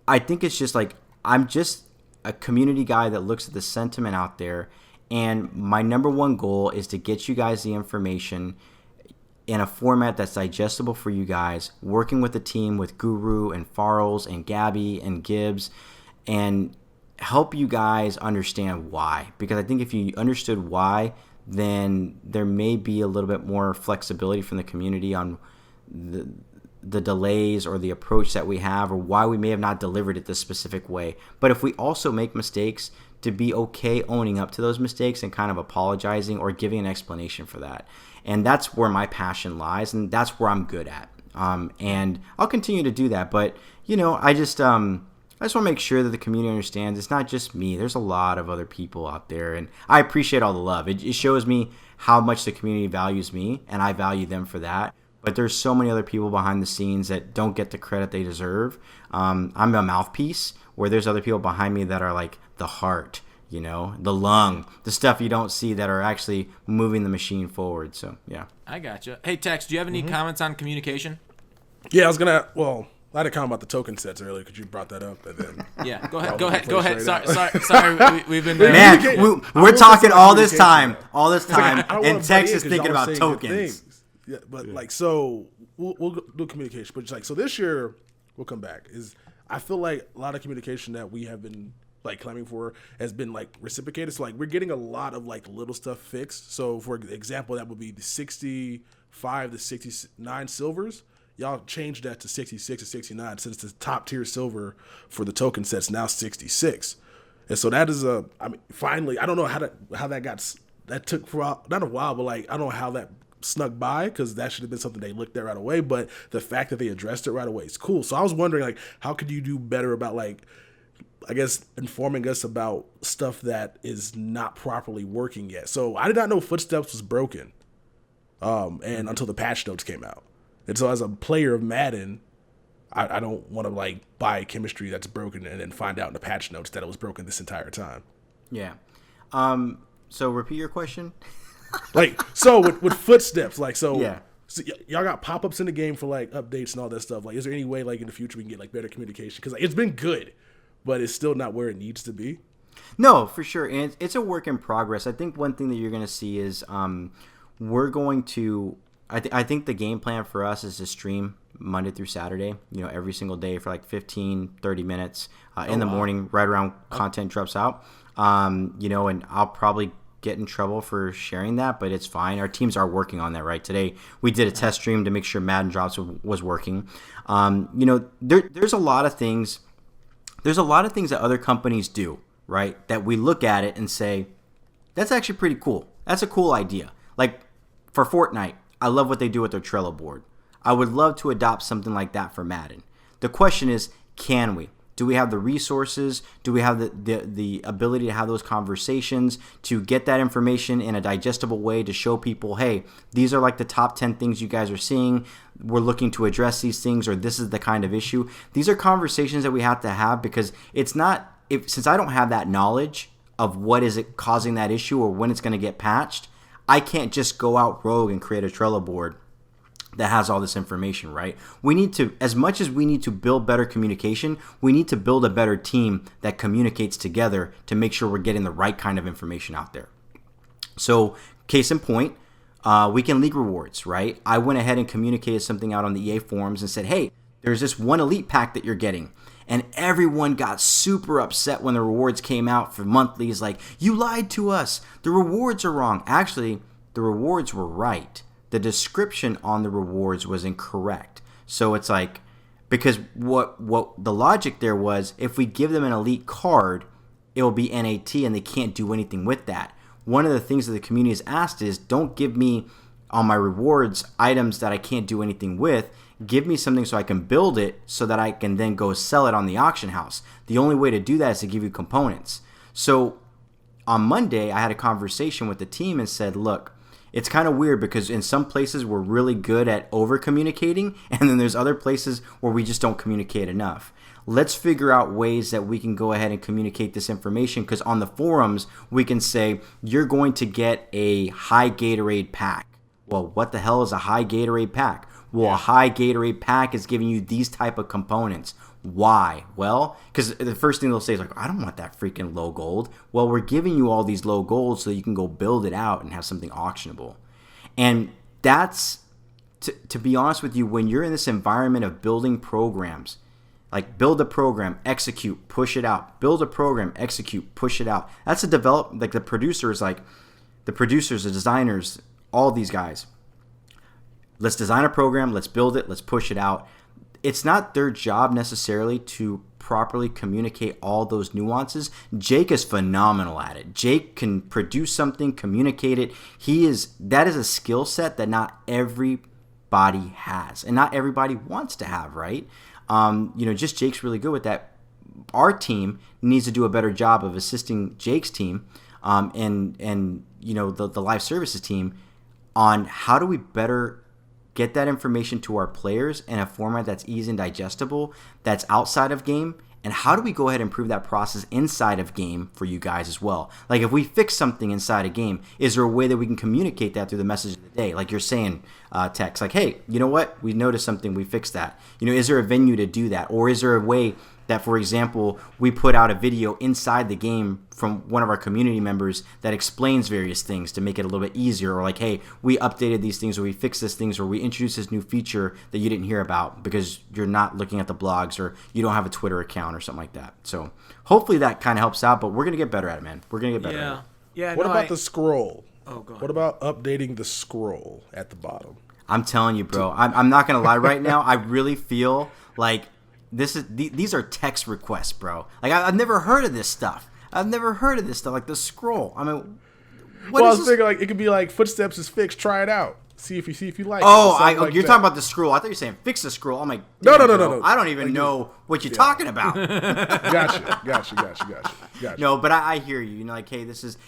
I think it's just like, I'm just a community guy that looks at the sentiment out there. And my number one goal is to get you guys the information in a format that's digestible for you guys, working with the team, with Guru and Farrells and Gabby and Gibbs, and help you guys understand why. Because I think if you understood why, then there may be a little bit more flexibility from the community on the delays or the approach that we have, or why we may have not delivered it this specific way. But if we also make mistakes, to be okay owning up to those mistakes and kind of apologizing or giving an explanation for that. And that's where my passion lies, and that's where I'm good at. And I'll continue to do that. But, I just want to make sure that the community understands it's not just me. There's a lot of other people out there, and I appreciate all the love. It shows me how much the community values me, and I value them for that. But there's so many other people behind the scenes that don't get the credit they deserve. I'm a mouthpiece, where there's other people behind me that are like the heart, the lung, the stuff you don't see that are actually moving the machine forward. So, yeah. I gotcha. Hey, Tex, do you have any comments on communication? Yeah, I was going to, I had a comment about the token sets earlier because you brought that up. And then yeah, go ahead. Sorry, we've been... Man, we're talking all this time, and Tex is thinking about tokens. Yeah, but so we'll do communication. But so this year, we'll come back. I feel like a lot of communication that we have been claiming for has been reciprocated. So we're getting a lot of little stuff fixed. So for example, that would be the 65 to 69 silvers. Y'all changed that to 66 to 69 since the top tier silver for the token set's now 66. And so that is finally, I don't know how that took for not a while, but I don't know how that snuck by, because that should have been something they looked at right away. But the fact that they addressed it right away is cool. So I was wondering how could you do better about informing us about stuff that is not properly working yet. So I did not know Footsteps was broken and until the patch notes came out. And so as a player of Madden, I don't want to buy chemistry that's broken and then find out in the patch notes that it was broken this entire time. Yeah. So repeat your question. So with Footsteps, yeah. So y'all got pop-ups in the game for updates and all that stuff. Is there any way in the future we can get better communication? Because it's been good, but it's still not where it needs to be. No, for sure, and it's a work in progress. I think one thing that you're going to see is we're going to. I think the game plan for us is to stream Monday through Saturday. Every single day for 15, 30 minutes in the morning, right around content drops out. And I'll probably get in trouble for sharing that, but it's fine. Our teams are working on that right today. We did a test stream to make sure Madden drops was working. There's a lot of things. There's a lot of things that other companies do, right? That we look at it and say, that's actually pretty cool. That's a cool idea. For Fortnite, I love what they do with their Trello board. I would love to adopt something like that for Madden. The question is, can we? Do we have the resources? Do we have the ability to have those conversations, to get that information in a digestible way, to show people, hey, these are like the top 10 things you guys are seeing. We're looking to address these things, or this is the kind of issue. These are conversations that we have to have, because it's not, since I don't have that knowledge of what is it causing that issue or when it's going to get patched, I can't just go out rogue and create a Trello board that has all this information, right? We need to, as much as we need to build better communication, we need to build a better team that communicates together to make sure we're getting the right kind of information out there. So, case in point, weekend league rewards, right? I went ahead and communicated something out on the EA forums and said, hey, there's this one elite pack that you're getting. And everyone got super upset when the rewards came out for monthlies, like, you lied to us. The rewards are wrong. Actually, the rewards were right. The description on the rewards was incorrect. So it's like, because what the logic there was, if we give them an elite card, it will be NAT and they can't do anything with that. One of the things that the community has asked is, don't give me on my rewards items that I can't do anything with. Give me something so I can build it so that I can then go sell it on the auction house. The only way to do that is to give you components. So on Monday, I had a conversation with the team and said, look, it's kind of weird because in some places we're really good at over communicating, and then there's other places where we just don't communicate enough. Let's figure out ways that we can go ahead and communicate this information, because on the forums we can say, you're going to get a high Gatorade pack. Well, what the hell is a high Gatorade pack? Well, a high Gatorade pack is giving you these type of components. Why? Well, because the first thing they'll say is like, I don't want that freaking low gold. Well, we're giving you all these low golds so you can go build it out and have something auctionable. And that's, to be honest with you, when you're in this environment of building programs, like build a program, execute, push it out. Build a program, execute, push it out. That's a like the producers, the designers, all these guys. Let's design a program, let's build it, let's push it out. It's not their job necessarily to properly communicate all those nuances. Jake is phenomenal at it. Jake can produce something, communicate it. That is a skill set that not everybody has and not everybody wants to have, right? Just Jake's really good with that. Our team needs to do a better job of assisting Jake's team and the live services team on how do we better get that information to our players in a format that's easy and digestible, that's outside of game, and how do we go ahead and improve that process inside of game for you guys as well? Like, if we fix something inside a game, is there a way that we can communicate that through the message of the day? Like you're saying, text, like, hey, you know what? We noticed something, we fixed that. Is there a venue to do that? Or is there a way that, for example, we put out a video inside the game from one of our community members that explains various things to make it a little bit easier, or like, hey, we updated these things, or we fixed these things, or we introduced this new feature that you didn't hear about because you're not looking at the blogs, or you don't have a Twitter account or something like that. So hopefully that kind of helps out, but we're going to get better at it, man. We're going to get better at it. Yeah. What about the scroll? Oh, go ahead. What about updating the scroll at the bottom? I'm telling you, bro, I'm not going to lie right now. I really feel like these are text requests, bro. Like, I've never heard of this stuff. Like the scroll. I mean, I was thinking like it could be like footsteps is fixed. Try it out. See if you like. Oh, you're talking about the scroll. I thought you were saying fix the scroll. I'm like, no. I don't even know what you're talking about. Gotcha. No, but I hear you. Like, hey, this is,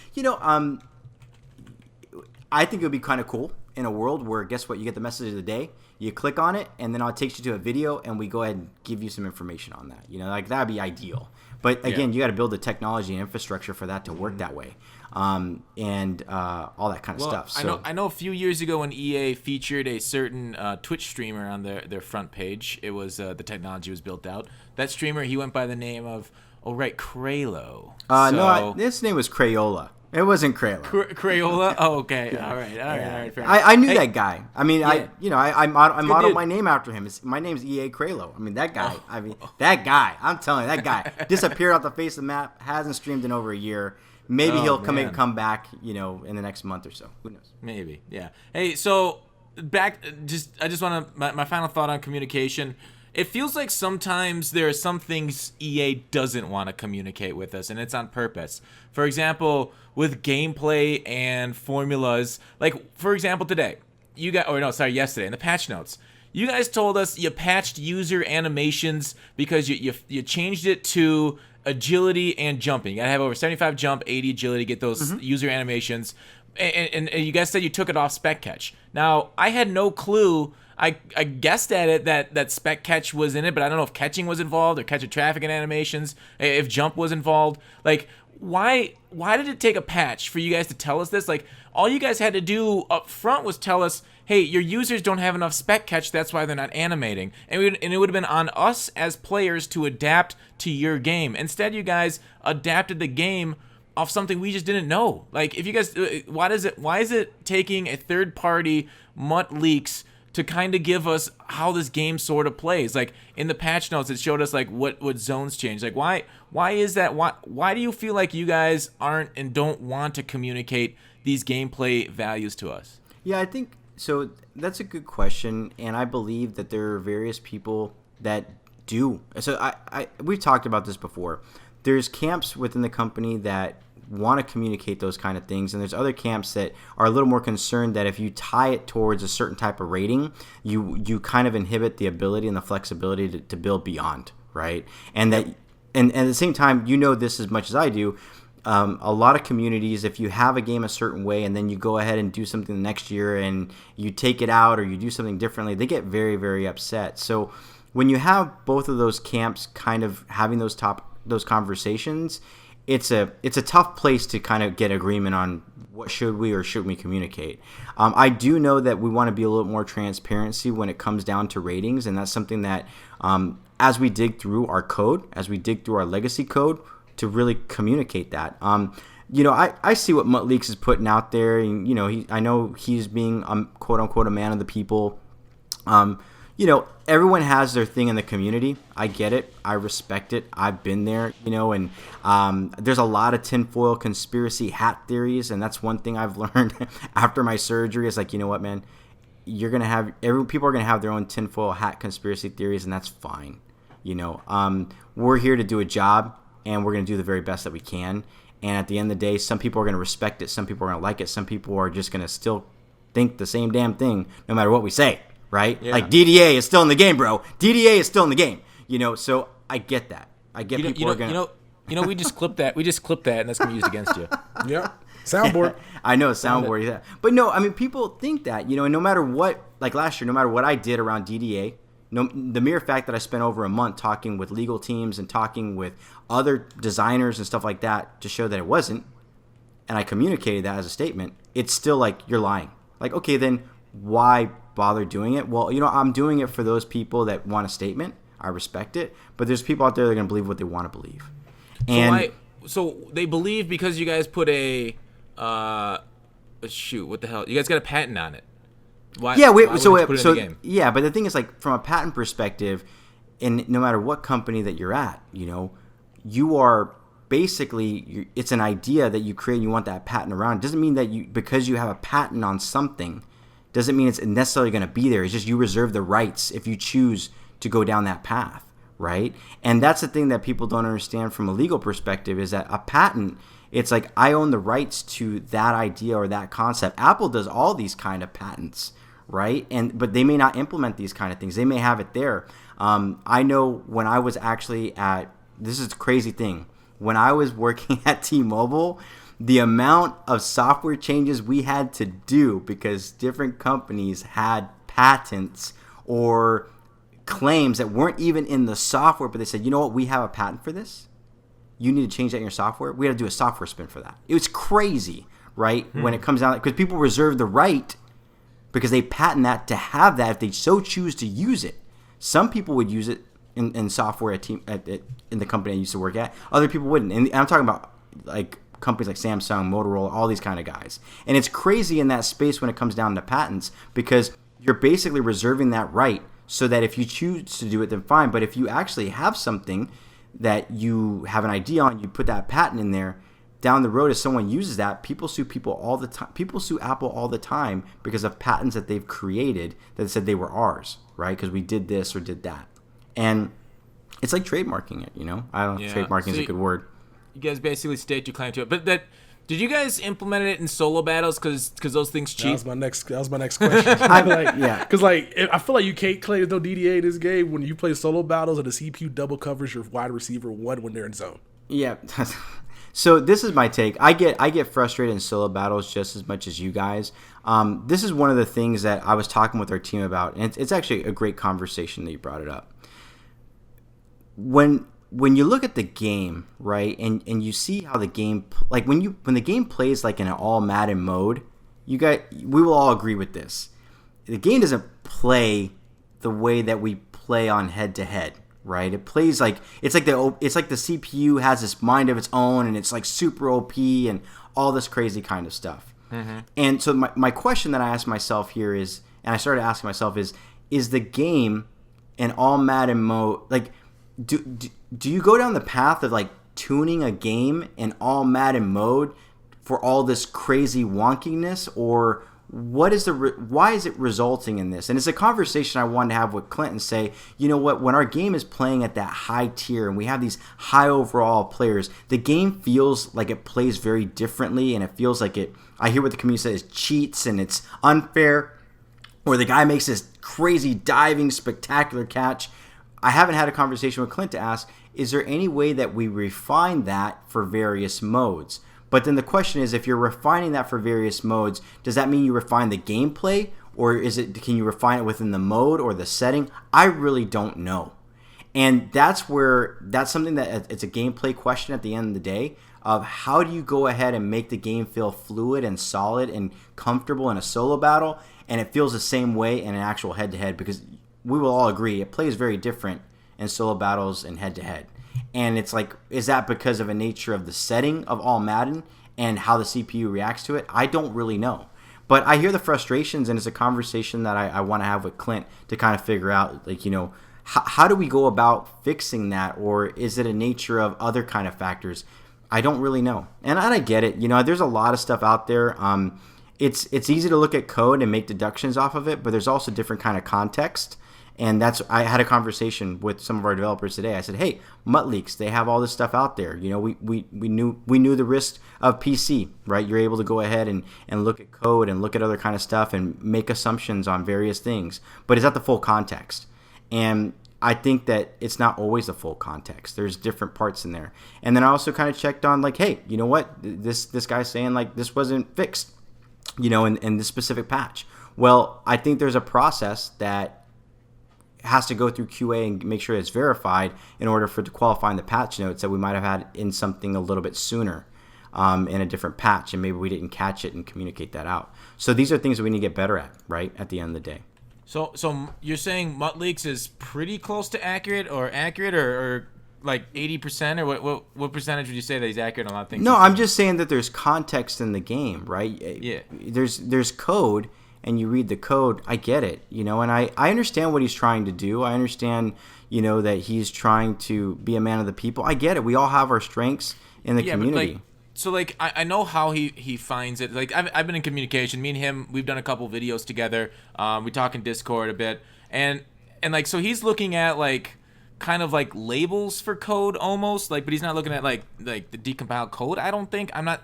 I think it would be kind of cool in a world where, guess what, you get the message of the day, you click on it, and then it takes you to a video, and we go ahead and give you some information on that. Like, that'd be ideal. But again, you got to build the technology and infrastructure for that to work that way, and all that kind of stuff. So I know a few years ago when EA featured a certain Twitch streamer on their front page, it was the technology was built out. That streamer, he went by the name of Kraelo. No, his name was Kraelo. It wasn't Kraelo. Crayola? Oh, okay. Yeah. All right. I knew that guy. I mean, I modeled my name after him. My name's EA Kraelo. I mean, that guy. That guy. I'm telling you, that guy disappeared off the face of the map. Hasn't streamed in over a year. Maybe he'll come back. In the next month or so. Who knows? Maybe. Yeah. Hey, so I just want to my final thought on communication. It feels like sometimes there are some things EA doesn't want to communicate with us, and it's on purpose. For example, with gameplay and formulas, like, for example, yesterday, in the patch notes, you guys told us you patched user animations because you changed it to agility and jumping. You gotta have over 75 jump, 80 agility to get those user animations. And you guys said you took it off spec catch. Now, I had no clue. I guessed at it that spec catch was in it, but I don't know if catching was involved or catching traffic and animations, if jump was involved. Like, why did it take a patch for you guys to tell us this? Like, all you guys had to do up front was tell us, hey, your users don't have enough spec catch, that's why they're not animating. And it would have been on us as players to adapt to your game. Instead, you guys adapted the game off something we just didn't know. Like, if you guys, why is it taking a third-party MUT leaks to kind of give us how this game sort of plays? Like, in the patch notes, it showed us like what zones change. Like, why is that? Why do you feel like you guys aren't and don't want to communicate these gameplay values to us? Yeah, I think so. That's a good question, and I believe that there are various people that do. So we've talked about this before. There's camps within the company that want to communicate those kind of things, and there's other camps that are a little more concerned that if you tie it towards a certain type of rating, you kind of inhibit the ability and the flexibility to build beyond, right? And that, and at the same time, you know this as much as I do. A lot of communities, if you have a game a certain way and then you go ahead and do something the next year and you take it out or you do something differently, they get very, very upset. So when you have both of those camps kind of having those conversations, it's a tough place to kind of get agreement on what should we or shouldn't we communicate. I do know that we want to be a little more transparency when it comes down to ratings, and that's something that as we dig through our code, as we dig through our legacy code, to really communicate that. I see what MUT Leaks is putting out there, and I know he's being quote unquote a man of the people. Everyone has their thing in the community. I get it. I respect it. I've been there, and there's a lot of tinfoil conspiracy hat theories, and that's one thing I've learned after my surgery. Is like, you know what, man, people are gonna have their own tinfoil hat conspiracy theories, and that's fine. We're here to do a job, and we're going to do the very best that we can. And at the end of the day, some people are going to respect it. Some people are going to like it. Some people are just going to still think the same damn thing no matter what we say, right? Yeah. Like, DDA is still in the game, bro. DDA is still in the game. So I get that. I get people are going to... we just clipped that. We just clipped that, and that's going to be used against you. Yeah. Soundboard. I know, soundboard. Yeah. But no, I mean, people think that, and no matter what, like last year, no matter what I did around DDA, the mere fact that I spent over a month talking with legal teams and talking with other designers and stuff like that to show that it wasn't, and I communicated that as a statement, it's still like, you're lying. Like, okay, then why bother doing it? Well, I'm doing it for those people that want a statement. I respect it. But there's people out there that are going to believe what they want to believe. And so they believe because you guys put what the hell? You guys got a patent on it. Why would you put it in the game? Yeah, but the thing is, like, from a patent perspective, and no matter what company that you're at, you are basically, it's an idea that you create and you want that patent around. It doesn't mean that because you have a patent on something, doesn't mean it's necessarily going to be there. It's just you reserve the rights if you choose to go down that path, right? And that's the thing that people don't understand from a legal perspective, is that a patent, it's like, I own the rights to that idea or that concept. Apple does all these kind of patents, right? But they may not implement these kind of things. They may have it there. I know when I was actually this is a crazy thing. When I was working at T-Mobile, the amount of software changes we had to do because different companies had patents or claims that weren't even in the software, but they said, you know what, we have a patent for this. You need to change that in your software. We had to do a software spin for that. It was crazy, right? When it comes down, because people reserve the right because they patent that to have that if they so choose to use it. Some people would use it in software in the company I used to work at. Other people wouldn't. And I'm talking about like companies like Samsung, Motorola, all these kind of guys. And it's crazy in that space when it comes down to patents, because you're basically reserving that right so that if you choose to do it, then fine. But if you actually have something that you have an idea on, you put that patent in there, down the road, if someone uses that, people sue people all the time. People sue Apple all the time because of patents that they've created that said they were ours, right? Because we did this or did that. And it's like trademarking it, I don't know if trademarking is a good word. You guys basically state your claim to it. But that Did you guys implement it in solo battles because those things cheat? That was my next question. Because I feel like you can't play with no DDA in this game when you play solo battles and the CPU double covers your wide receiver one when they're in zone. Yeah. So this is my take. I get frustrated in solo battles just as much as you guys. This is one of the things that I was talking with our team about, and it's actually a great conversation that you brought it up. When you look at the game, right, and you see how the game, like when the game plays like in an all Madden mode, we will all agree with this. The game doesn't play the way that we play on head to head, right? It plays like it's like the CPU has this mind of its own, and it's like super OP and all this crazy kind of stuff. Mm-hmm. And so my question that I asked myself here is, and I started asking myself is the game in all Madden mode, like do you go down the path of like tuning a game in all Madden mode for all this crazy wonkiness, or why is it resulting in this? And it's a conversation I wanted to have with Clint and say, you know what, when our game is playing at that high tier and we have these high overall players, the game feels like it plays very differently, and it feels like I hear what the community says, cheats and it's unfair, or the guy makes this crazy diving spectacular catch. I haven't had a conversation with Clint to ask, is there any way that we refine that for various modes? But then the question is, if you're refining that for various modes, does that mean you refine the gameplay, or can you refine it within the mode or the setting? I really don't know. And that's something that it's a gameplay question at the end of the day of how do you go ahead and make the game feel fluid and solid and comfortable in a solo battle, and it feels the same way in an actual head-to-head, because we will all agree it plays very different in solo battles and head-to-head. And it's like, is that because of a nature of the setting of all Madden and how the CPU reacts to it? I don't really know. But I hear the frustrations, and it's a conversation that I want to have with Clint to kind of figure out, like, you know, how do we go about fixing that? Or is it a nature of other kind of factors? I don't really know. And I get it. You know, there's a lot of stuff out there. It's easy to look at code and make deductions off of it, but there's also different kind of context. And I had a conversation with some of our developers today. I said, hey, MUT leaks, they have all this stuff out there. You know, we knew the risk of PC, right? You're able to go ahead and look at code and look at other kind of stuff and make assumptions on various things. But is that the full context? And I think that it's not always the full context. There's different parts in there. And then I also kind of checked on, like, hey, you know what? This guy's saying, like, this wasn't fixed, you know, in this specific patch. Well, I think there's a process that has to go through QA and make sure it's verified in order for it to qualify in the patch notes that we might have had in something a little bit sooner in a different patch, and maybe we didn't catch it and communicate that out. So these are things that we need to get better at, right, at the end of the day. So you're saying MUT leaks is pretty close to accurate or like 80%, or what percentage would you say that he's accurate on a lot of things? No, I'm just saying that there's context in the game, right? Yeah. There's code, and you read the code. I get it, you know, and I understand what he's trying to do. I understand, you know, that he's trying to be a man of the people. I get it. We all have our strengths in the community. I know how he finds it. Like, I've been in communication. Me and him, we've done a couple videos together. We talk in Discord a bit, and like, so he's looking at like kind of like labels for code almost, like, but he's not looking at like the decompiled code. I don't think. I'm not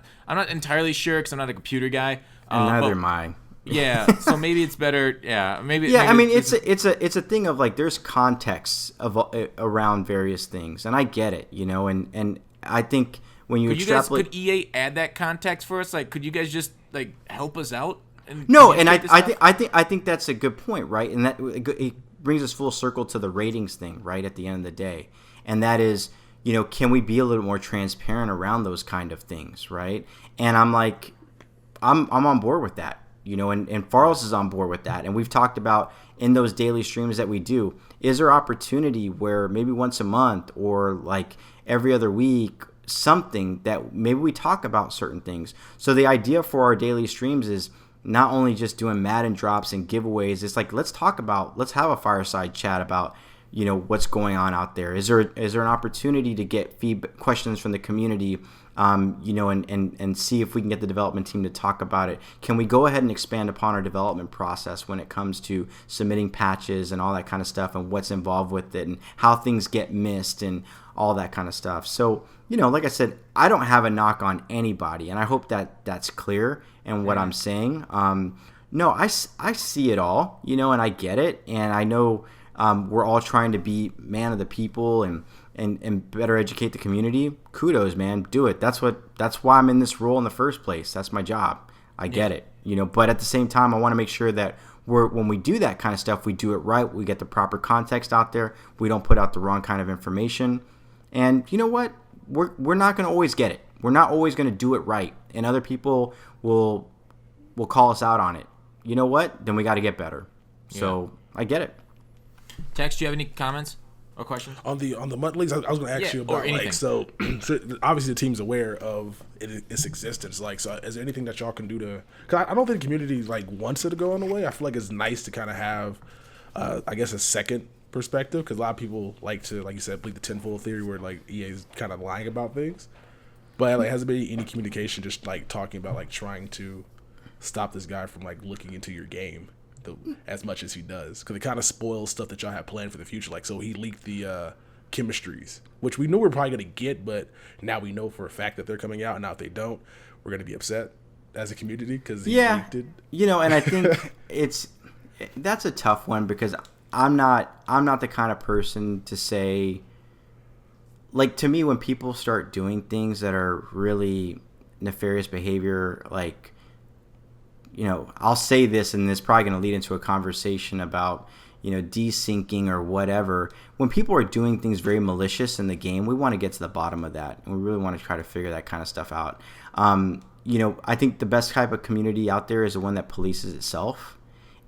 entirely sure because I'm not a computer guy. And neither am I. Yeah, so maybe it's better. Yeah, maybe. Yeah, I mean, it's a thing of like there's context around various things, and I get it, you know, and I think when you extrapolate, could EA add that context for us? Like, could you guys just like help us out? No, and I think that's a good point, right? And that it brings us full circle to the ratings thing, right? At the end of the day, and that is, you know, can we be a little more transparent around those kind of things, right? And I'm like, I'm on board with that. You know, and Farles is on board with that. And we've talked about in those daily streams that we do, is there opportunity where maybe once a month or like every other week, something that maybe we talk about certain things. So the idea for our daily streams is not only just doing Madden drops and giveaways. It's like, let's have a fireside chat about what's going on out there. Is there an opportunity to get questions from the community, and see if we can get the development team to talk about it? Can we go ahead and expand upon our development process when it comes to submitting patches and all that kind of stuff, and what's involved with it, and how things get missed and all that kind of stuff? So, like I said, I don't have a knock on anybody, and I hope that that's clear in what I'm saying. No, I see it all, and I get it, and I know we're all trying to be man of the people and better educate the community. Kudos, man, do it. That's why I'm in this role in the first place. That's my job. I get it, but at the same time, I want to make sure that when we do that kind of stuff, we do it right. We get the proper context out there. We don't put out the wrong kind of information. And you know what? We're not going to always get it. We're not always going to do it right. And other people will call us out on it. You know what? Then we got to get better. So I get it. Tex, do you have any comments or questions on the MUT leagues? I was going to ask you about so obviously the team's aware of its existence. So is there anything that y'all can do to? Because I don't think the community wants it to go on the way. I feel like it's nice to kind of have, I guess, a second perspective, because a lot of people like to, like you said, believe the tinfoil theory where EA is kind of lying about things. But has there been any communication just talking about trying to stop this guy from looking into your game as much as he does, because it kind of spoils stuff that y'all have planned for the future. So he leaked the chemistries, which we knew we were probably going to get, but now we know for a fact that they're coming out, and now if they don't, we're going to be upset as a community because he leaked it. And I think that's a tough one, because I'm not the kind of person to say, to me, when people start doing things that are really nefarious behavior, I'll say this, and it's probably going to lead into a conversation about, desyncing or whatever. When people are doing things very malicious in the game, we want to get to the bottom of that, and we really want to try to figure that kind of stuff out. I think the best type of community out there is the one that polices itself.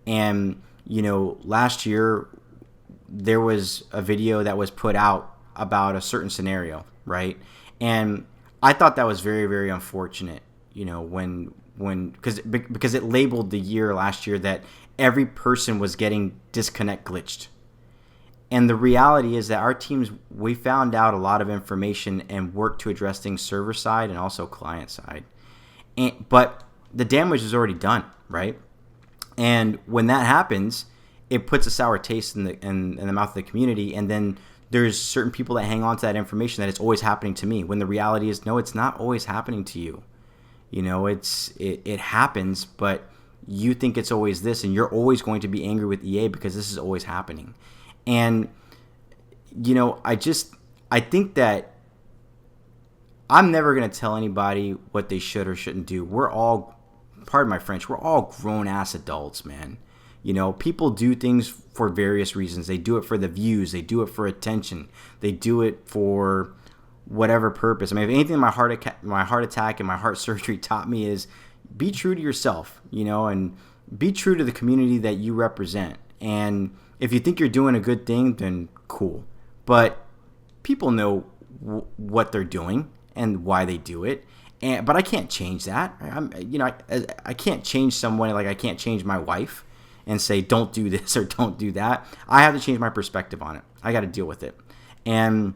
And, last year there was a video that was put out about a certain scenario, right? And I thought that was very, very unfortunate, because it labeled the year last year that every person was getting disconnect glitched. And the reality is that our teams, we found out a lot of information and worked to address things server side and also client side. But the damage is already done, right? And when that happens, it puts a sour taste in the mouth of the community. And then there's certain people that hang on to that information that it's always happening to me, when the reality is, no, it's not always happening to you. It happens, but you think it's always this, and you're always going to be angry with EA because this is always happening. And, I think that I'm never going to tell anybody what they should or shouldn't do. We're all, pardon my French, we're all grown-ass adults, man. People do things for various reasons. They do it for the views. They do it for attention. They do it for whatever purpose. I mean, if anything my heart attack and my heart surgery taught me is be true to yourself, and be true to the community that you represent. And if you think you're doing a good thing, then cool. But people know what they're doing and why they do it. But I can't change that. I can't change someone, I can't change my wife and say, don't do this or don't do that. I have to change my perspective on it. I got to deal with it. And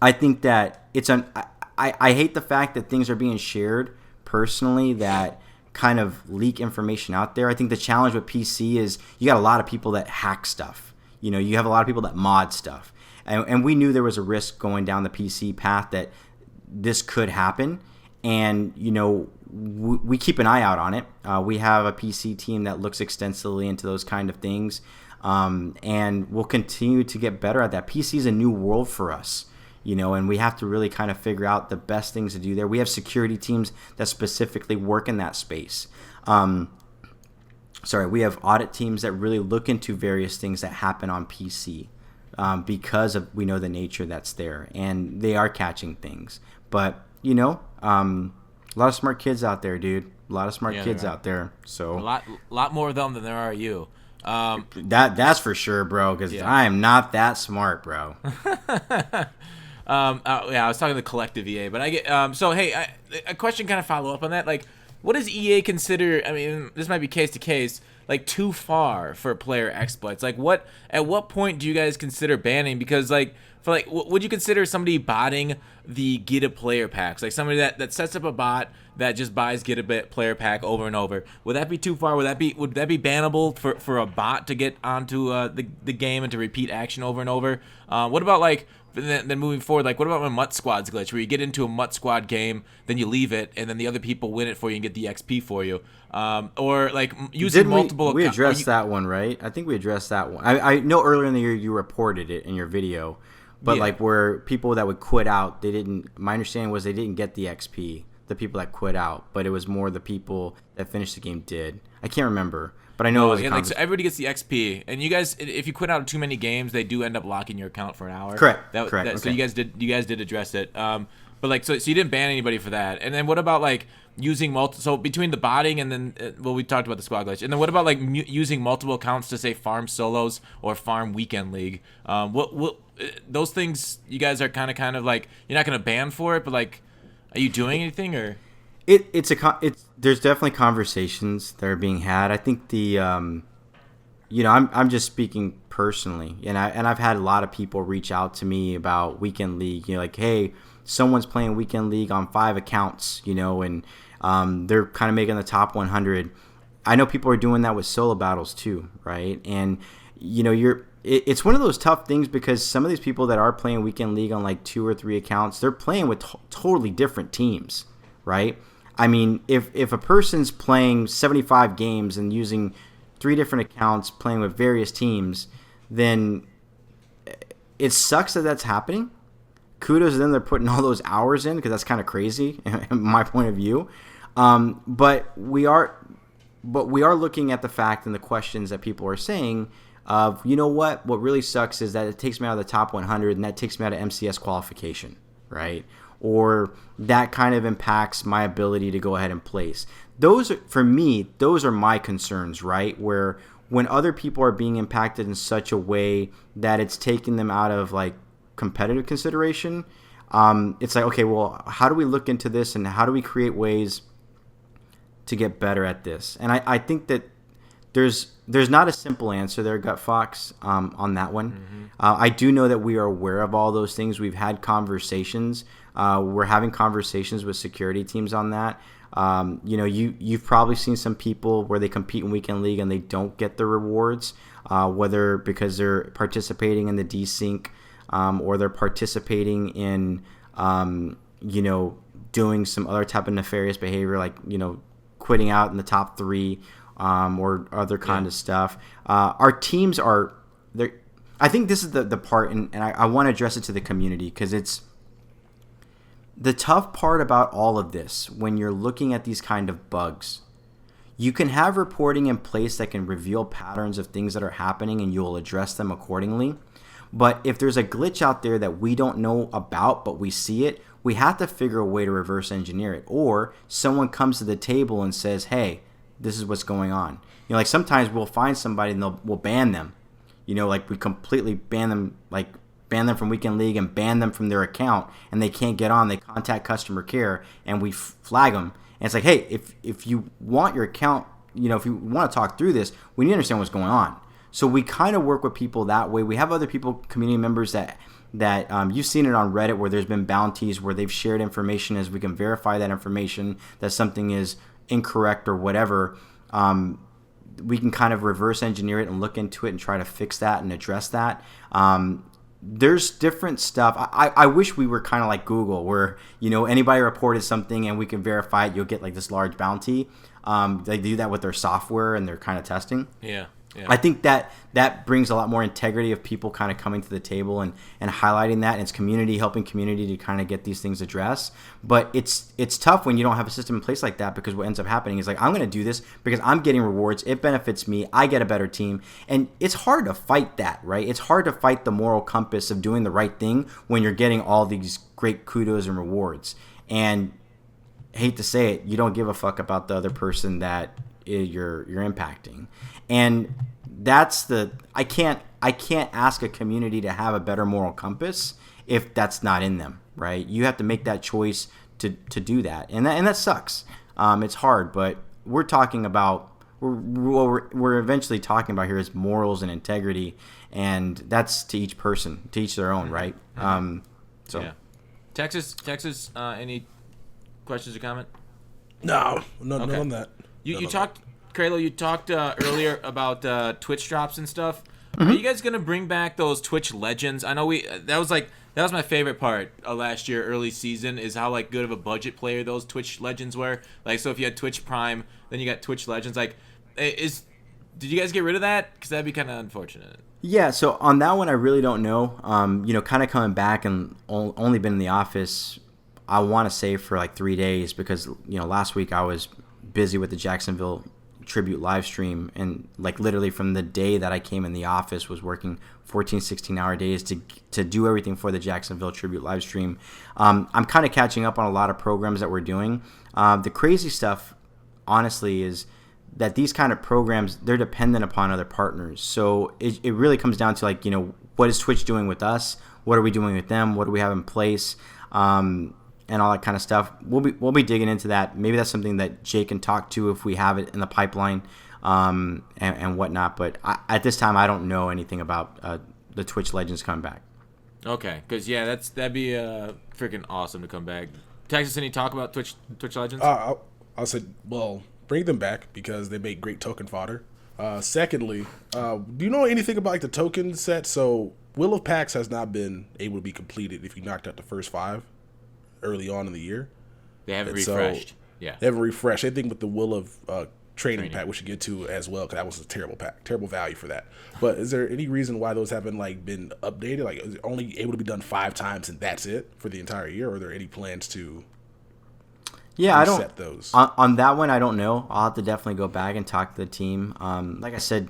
I think that I hate the fact that things are being shared personally that kind of leak information out there. I think the challenge with PC is you got a lot of people that hack stuff. You have a lot of people that mod stuff. And we knew there was a risk going down the PC path that this could happen. And, we keep an eye out on it. We have a PC team that looks extensively into those kind of things. And we'll continue to get better at that. PC is a new world for us. And we have to really kind of figure out the best things to do there. We have security teams that specifically work in that space. We have audit teams that really look into various things that happen on PC because we know the nature that's there, and they are catching things. But, a lot of smart kids out there, dude. A lot of smart kids out there. So a lot more of them than there are you. That's for sure, bro, because I am not that smart, bro. I was talking to the collective EA, but I get so hey, a question kind of follow up on that. what does EA consider? I mean, this might be case to case, like too far for player exploits. Like, at what point do you guys consider banning? Because like, for like, would you consider somebody botting the get a player packs? Like somebody that sets up a bot that just buys get a player pack over and over. Would that be too far? Would that be bannable for a bot to get onto the game and to repeat action over and over? What about like? Then moving forward, like what about a MUT squads glitch where you get into a MUT squad game, then you leave it, and then the other people win it for you and get the XP for you, or like using multiple. We addressed that one, right? I think we addressed that one. I know earlier in the year you reported it in your video, but like where people that would quit out, they didn't. My understanding was they didn't get the XP. The people that quit out, but it was more the people that finished the game did. I can't remember. But I know it was like so everybody gets the XP, and you guys, if you quit out of too many games, they do end up locking your account for an hour. Correct. Correct. Okay. So you guys did address it. But like so you didn't ban anybody for that. And then what about like using so between the botting and then we talked about the squad glitch, and then what about like using multiple accounts to say farm solos or farm weekend league? What those things you guys are kind of like you're not gonna ban for it, but like are you doing anything or? There's definitely conversations that are being had. I think I'm just speaking personally, and I've had a lot of people reach out to me about weekend league. Like, hey, someone's playing weekend league on 5 accounts, and they're kind of making the top 100. I know people are doing that with solo battles too, right? And it's one of those tough things because some of these people that are playing weekend league on like 2 or 3 accounts, they're playing with totally different teams, right? I mean, if a person's playing 75 games and using 3 different accounts, playing with various teams, then it sucks that that's happening. Kudos to them, they're putting all those hours in because that's kind of crazy, in my point of view. But we are looking at the fact and the questions that people are saying of, what really sucks is that it takes me out of the top 100 and that takes me out of MCS qualification, right? Or that kind of impacts my ability to go ahead and place. Those are my concerns, right? Where when other people are being impacted in such a way that it's taking them out of like competitive consideration, it's like, okay, well, how do we look into this and how do we create ways to get better at this? And I think that there's not a simple answer there, Gut Fox, on that one. Mm-hmm. I do know that we are aware of all those things. We've had conversations. We're having conversations with security teams on that. You've probably seen some people where they compete in weekend league and they don't get the rewards, whether because they're participating in the desync or they're participating in doing some other type of nefarious behavior like quitting out in the top 3 or other kind of stuff. Our teams are there. I think this is the part, and I want to address it to the community because it's the tough part about all of this. When you're looking at these kind of bugs, you can have reporting in place that can reveal patterns of things that are happening and you'll address them accordingly. But if there's a glitch out there that we don't know about but we see it, we have to figure a way to reverse engineer it. Or someone comes to the table and says, hey, this is what's going on. Like sometimes we'll find somebody and we'll ban them. Like we completely ban them from weekend league and ban them from their account and they can't get on. They contact customer care and we flag them. And it's like, hey, if you want your account, if you want to talk through this, we need to understand what's going on. So we kind of work with people that way. We have other people, community members that you've seen it on Reddit where there's been bounties where they've shared information as we can verify that information that something is incorrect or whatever. We can kind of reverse engineer it and look into it and try to fix that and address that. There's different stuff. I wish we were kind of like Google where, anybody reported something and we can verify it, you'll get like this large bounty. They do that with their software and their kind of testing. Yeah. I think that brings a lot more integrity of people kind of coming to the table and highlighting that, and it's helping community to kind of get these things addressed. But it's tough when you don't have a system in place like that, because what ends up happening is like, I'm going to do this because I'm getting rewards. It benefits me. I get a better team. And it's hard to fight that, right? It's hard to fight the moral compass of doing the right thing when you're getting all these great kudos and rewards. And I hate to say it, you don't give a fuck about the other person that you're impacting. And that's I can't ask a community to have a better moral compass if that's not in them, right? You have to make that choice to do that, and that sucks. it's hard. But we're talking about what we're eventually talking about here is morals and integrity, and that's to each person, to each their own, right? So, yeah. Texas, any questions or comment? No, none on that. You talked, Kraelo, you talked earlier about Twitch drops and stuff. Are you guys gonna bring back those Twitch legends? I know that was my favorite part of last year, early season, is how like good of a budget player those Twitch legends were. Like, so if you had Twitch Prime, then you got Twitch Legends. Like, did you guys get rid of that? Because that'd be kind of unfortunate. Yeah, so on that one, I really don't know. Kind of coming back and only been in the office, I want to say for like 3 days because, last week I was busy with the Jacksonville tribute live stream, and like literally from the day that I came in the office was working 14, 16-hour days to do everything for the Jacksonville tribute live stream. I'm kind of catching up on a lot of programs that we're doing. The crazy stuff, honestly, is that these kind of programs, they're dependent upon other partners. So it really comes down to like, what is Twitch doing with us? What are we doing with them? What do we have in place? And all that kind of stuff. We'll be digging into that. Maybe that's something that Jay can talk to if we have it in the pipeline and whatnot. But at this time, I don't know anything about the Twitch Legends coming back. Okay, because that'd be freaking awesome to come back. Texas, any talk about Twitch Legends? I'll say, well, bring them back because they make great token fodder. Secondly, do you know anything about like the token set? So Will of Packs has not been able to be completed if you knocked out the first 5 early on in the year. They haven't refreshed. They haven't refreshed. Same thing with the Will of training pack, which we get to as well, because that was a terrible pack, terrible value for that. But is there any reason why those haven't like been updated? Like, is it only able to be done 5 times and that's it for the entire year? Or are there any plans to reset those? On that one, I don't know. I'll have to definitely go back and talk to the team. Like I said,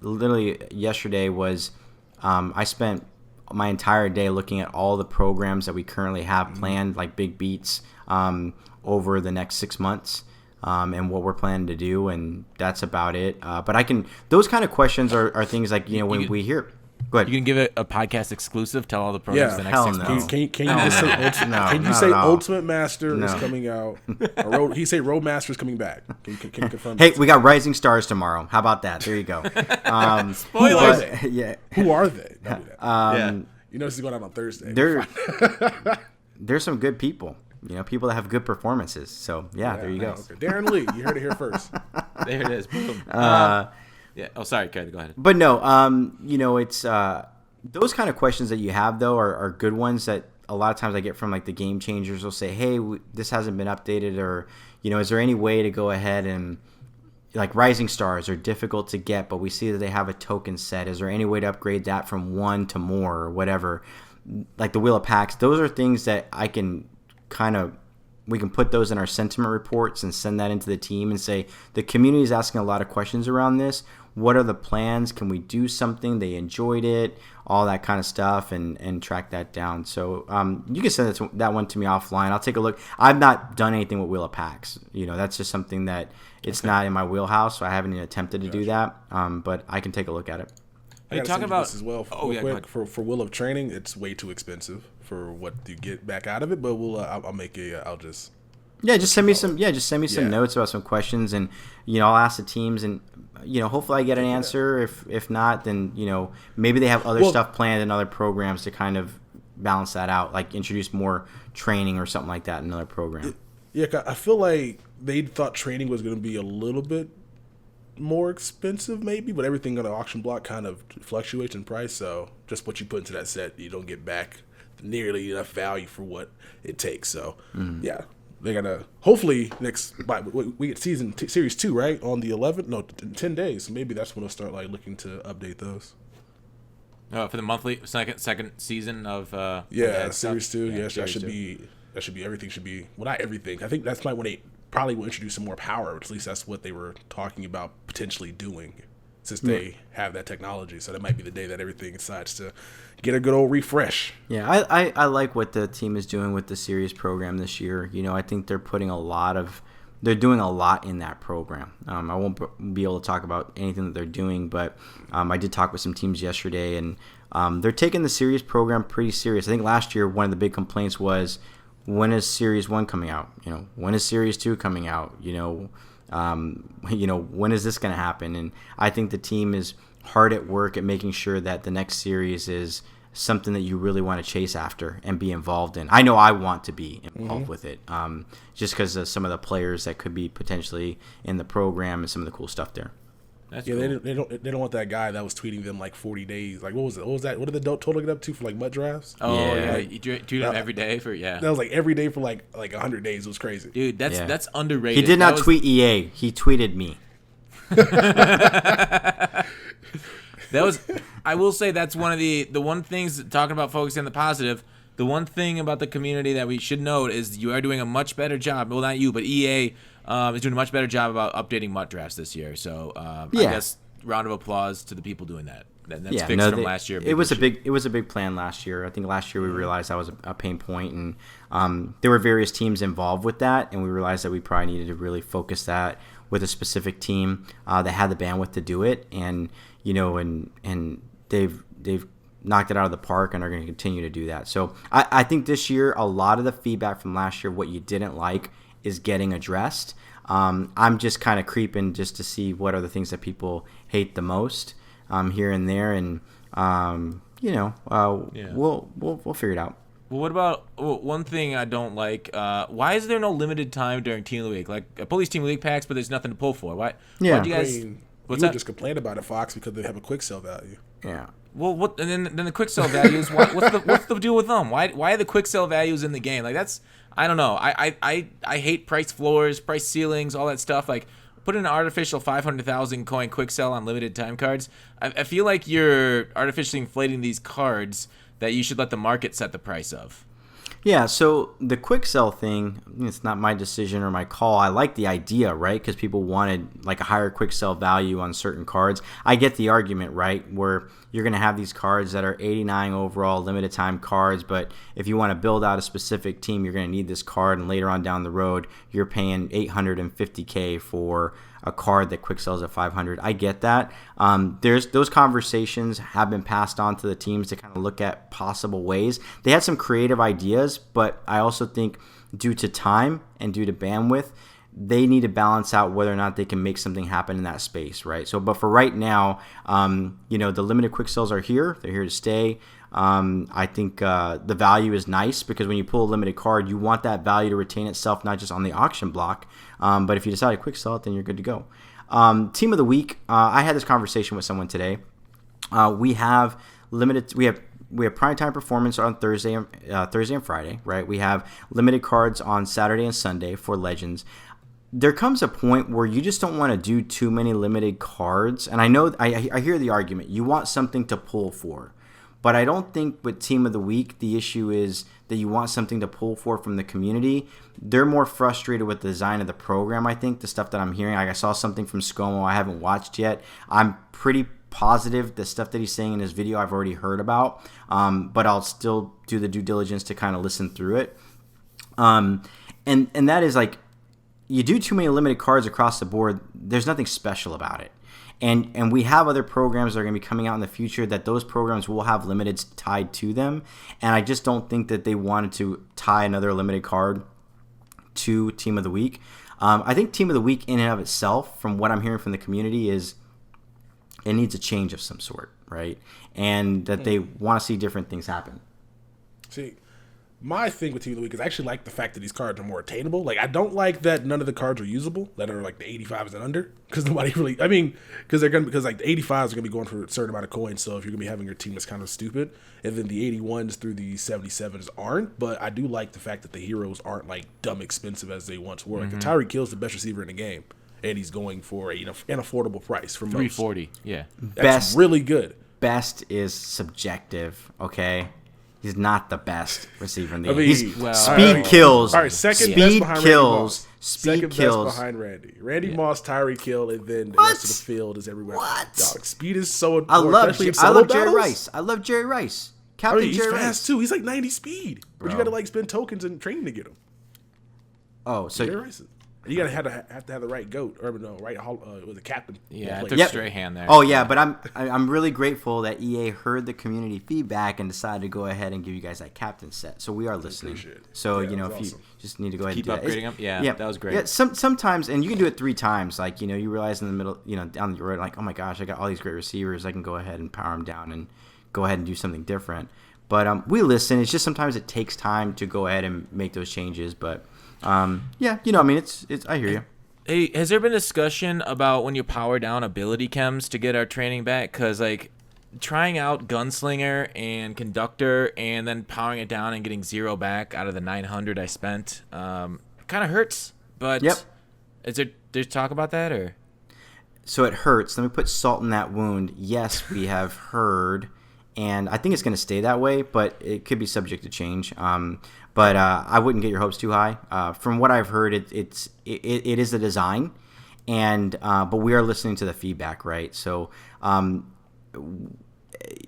literally yesterday was I spent my entire day looking at all the programs that we currently have planned, like big beats, over the next 6 months, and what we're planning to do, and that's about it. But those kind of questions are things like, when we hear. Go ahead. You can give it a podcast exclusive, tell all the programs the next 6 months. Can you say Ultimate Master is coming out? Or he say Road Master is coming back. Can you confirm Hey, we got Rising Stars tomorrow. How about that? There you go. Spoilers. Yeah. Who are they? Don't do that. This is going out on Thursday. There's some good people. People that have good performances. So, there you go. Okay. Darren Lee, you heard it here first. There it is. Boom. Yeah. Oh, sorry, Kevin. Go ahead. But no, it's those kind of questions that you have though are good ones that a lot of times I get from like the game changers. Will say, "Hey, this hasn't been updated," or is there any way to go ahead and like Rising Stars are difficult to get, but we see that they have a token set. Is there any way to upgrade that from 1 to more or whatever? Like the Wheel of Packs, those are things that I can we can put those in our sentiment reports and send that into the team and say, the community is asking a lot of questions around this. What are the plans? Can we do something? They enjoyed it, all that kind of stuff, and track that down. So you can send that one to me offline. I'll take a look. I've not done anything with Wheel of Packs. That's just something that it's not in my wheelhouse, so I haven't even attempted to do that. But I can take a look at it. I gotta talk about this as well. For Will of Training, it's way too expensive for what you get back out of it. But I'll make I'll just just send me some notes about some questions, and I'll ask the teams, and hopefully I get an answer. If not, then maybe they have other stuff planned in other programs to kind of balance that out, like introduce more training or something like that in another program. Yeah, I feel like they thought training was going to be a little bit more expensive maybe, but everything on the auction block kind of fluctuates in price, so just what you put into that set, you don't get back nearly enough value for what it takes. So they're gonna hopefully we get series 2 right on the 11th, no, in 10 days, so maybe that's when we'll start like looking to update those. For the monthly second season of series 2. That should be everything should be, well, not everything. I think that's when they probably will introduce some more power. At least that's what they were talking about potentially doing, since they have that technology. So that might be the day that everything decides to get a good old refresh. Yeah, I like what the team is doing with the series program this year. I think they're doing a lot in that program. I won't be able to talk about anything that they're doing, but I did talk with some teams yesterday, and they're taking the series program pretty serious. I think last year one of the big complaints was when is Series 1 coming out? When is Series 2 coming out? When is this going to happen? And I think the team is hard at work at making sure that the next series is something that you really want to chase after and be involved in. I know I want to be involved with it, just because of some of the players that could be potentially in the program and some of the cool stuff there. That's cool. They don't want that guy that was tweeting them like 40 days. Like, what was it? What was that? What did the total get up to for like MUT drafts? Oh yeah, you tweet him every day for That was like every day for like 100 days. It was crazy, dude. That's underrated. He did not tweet EA. He tweeted me. I will say that's one of the one things, talking about focusing on the positive. The one thing about the community that we should note is you are doing a much better job. Well, not you, but EA is doing a much better job about updating MUT drafts this year. So I guess round of applause to the people doing that. That's fixed from last year. It was a big plan last year. I think last year we realized that was a pain point, and there were various teams involved with that, and we realized that we probably needed to really focus that with a specific team that had the bandwidth to do it, and they've knocked it out of the park and are going to continue to do that. So I think this year a lot of the feedback from last year, what you didn't like, is getting addressed. I'm just kind of creeping just to see what are the things that people hate the most here and there, and we'll figure it out. Well, what about one thing I don't like? Why is there no limited time during Team of the Week? Like, I pull these Team of the Week packs, but there's nothing to pull for. Why do you guys? What's that? Just complain about it, Fox, because they have a quick sell value. Yeah. Well, what? And then the quick sell values. What's the deal with them? Why are the quick sell values in the game? Like, that's, I don't know. I hate price floors, price ceilings, all that stuff. Like, put an artificial 500,000 coin quick sell on limited time cards. I feel like you're artificially inflating these cards that you should let the market set the price of. Yeah, so the quick sell thing, it's not my decision or my call. I like the idea, right? Because people wanted like a higher quick sell value on certain cards. I get the argument, right? Where you're going to have these cards that are 89 overall, limited time cards, but if you want to build out a specific team, you're going to need this card, and later on down the road, you're paying $850K for a card that quick sells at 500. I get that. Those conversations have been passed on to the teams to kind of look at possible ways. They had some creative ideas, but I also think due to time and due to bandwidth, they need to balance out whether or not they can make something happen in that space, right? So, but for right now, the limited quick sells are here. They're here to stay. I think the value is nice because when you pull a limited card, you want that value to retain itself, not just on the auction block. But if you decide to quick sell it, then you're good to go. Team of the week. I had this conversation with someone today. We have primetime performance on Thursday and Friday, right? We have limited cards on Saturday and Sunday for Legends. There comes a point where you just don't want to do too many limited cards. And I know I hear the argument. You want something to pull for. But I don't think with Team of the Week, the issue is that you want something to pull for from the community. They're more frustrated with the design of the program, I think, the stuff that I'm hearing. Like I saw something from ScoMo I haven't watched yet. I'm pretty positive the stuff that he's saying in his video I've already heard about. But I'll still do the due diligence to kind of listen through it. And that is like, you do too many limited cards across the board, there's nothing special about it. And we have other programs that are going to be coming out in the future that those programs will have limiteds tied to them. And I just don't think that they wanted to tie another limited card to Team of the Week. I think Team of the Week in and of itself, from what I'm hearing from the community, is it needs a change of some sort, right? And that they want to see different things happen. See, my thing with Team of the Week is I actually like the fact that these cards are more attainable. Like, I don't like that none of the cards are usable that are like the 85s and under, because nobody really, because like the 85s are gonna be going for a certain amount of coins. So if you're gonna be having your team that's kind of stupid, and then the 81s through the 77s aren't. But I do like the fact that the heroes aren't like dumb expensive as they once were. Like the Tyreek Hill's the best receiver in the game, and he's going for an affordable price for most. 340, yeah, that's really good. Best is subjective, okay. He's not the best receiver in the game. Speed kills. All right, second best behind Randy Moss. Second best behind Randy. Randy Moss, Tyreek Hill, and then the rest of the field is everywhere. What? Dog, speed is so important. I love Jerry Rice. I love Jerry Rice. Captain he's Jerry fast Rice. too. He's like 90 speed. But you got to like spend tokens and training to get him. Oh, so Jerry Rice. You gotta have to have the right goat or no right with the captain. Yeah, took Strahan there. Oh yeah, but I'm really grateful that EA heard the community feedback and decided to go ahead and give you guys that captain set. So we are listening. So if awesome. You just need to go ahead keep and do upgrading them. Yeah, that was great. Yeah, sometimes, and you can do it 3 times. Like you realize in the middle, down the road, like oh my gosh, I got all these great receivers. I can go ahead and power them down and go ahead and do something different. But we listen. It's just sometimes it takes time to go ahead and make those changes. But it's I hear you. Hey, has there been discussion about when you power down ability chems to get our training back? Because, like, trying out Gunslinger and Conductor and then powering it down and getting 0 back out of the 900 I spent kind of hurts. But is there's talk about that? Or So it hurts. Let me put salt in that wound. Yes, we have heard, and I think it's going to stay that way, but it could be subject to change. But I wouldn't get your hopes too high. From what I've heard, it is a design, and but we are listening to the feedback, right? So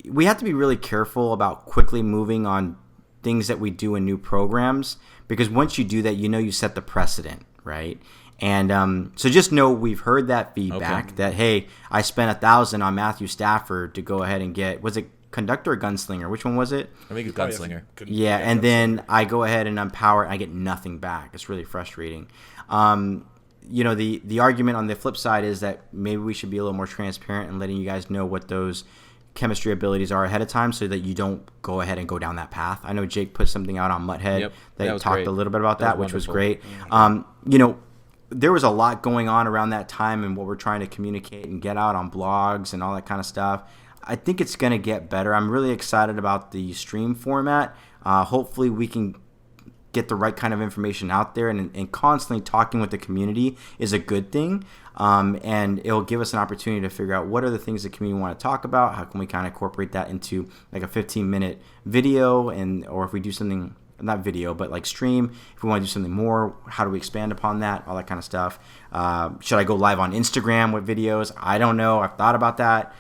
we have to be really careful about quickly moving on things that we do in new programs, because once you do that, you set the precedent, right? And so just know we've heard that feedback that, hey, I spent $1,000 on Matthew Stafford to go ahead and get, was it Conductor or Gunslinger? Which one was it? I think it's Gunslinger. Yeah, and then I go ahead and unpower it, and I get nothing back. It's really frustrating. The argument on the flip side is that maybe we should be a little more transparent and letting you guys know what those chemistry abilities are ahead of time, so that you don't go ahead and go down that path. I know Jake put something out on MUT that talked great. A little bit about that which was great. There was a lot going on around that time and what we're trying to communicate and get out on blogs and all that kind of stuff. I think it's going to get better. I'm really excited about the stream format. Hopefully we can get the right kind of information out there, and constantly talking with the community is a good thing. And it'll give us an opportunity to figure out what are the things the community want to talk about. How can we kind of incorporate that into like a 15-minute video, or if we do something, not video, but like stream, if we want to do something more, how do we expand upon that, all that kind of stuff. Should I go live on Instagram with videos? I don't know. I've thought about that.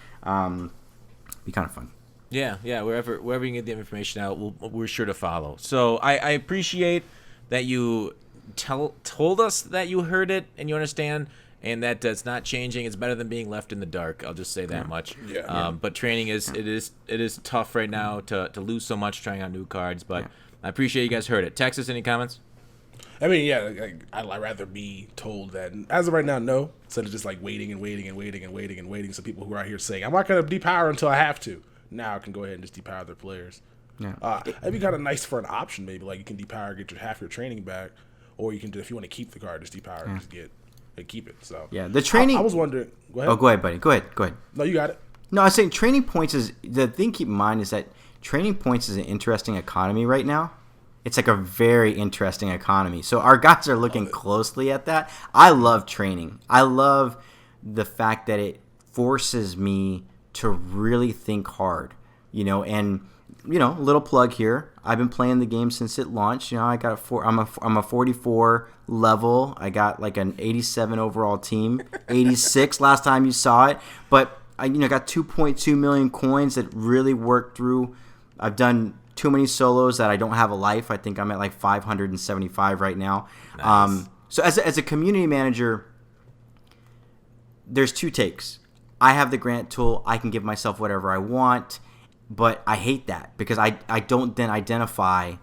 Be kind of fun. Yeah. Wherever you can get the information out, we're sure to follow. So I appreciate that you told us that you heard it and you understand, and that it's not changing. It's better than being left in the dark. I'll just say that much. Yeah. But training it is tough right now to lose so much trying out new cards. But I appreciate you guys heard it. Texas, any comments? I mean, I'd rather be told that as of right now, no, instead of just like waiting. So people who are out here saying, I'm not going to depower until I have to. Now I can go ahead and just depower their players. Yeah. It'd be kind of nice for an option, maybe. Like you can depower, get half your training back, or you can, if you want to keep the card, just depower and just keep it. So the training. I was wondering. Go ahead. Oh, go ahead, buddy. Go ahead. No, you got it. No, I was saying training points is the thing. Keep in mind is that training points is an interesting economy right now. It's like a very interesting economy. So our guys are looking closely at that. I love training. I love the fact that it forces me to really think hard, and little plug here. I've been playing the game since it launched. I got I'm a 44 level. I got like an 87 overall team, 86 last time you saw it. But I got 2.2 million coins that really worked through. I've done too many solos that I don't have a life. I think I'm at like 575 right now. Nice. So as a community manager, there's 2 takes. I have the grant tool. I can give myself whatever I want, but I hate that because I don't then identify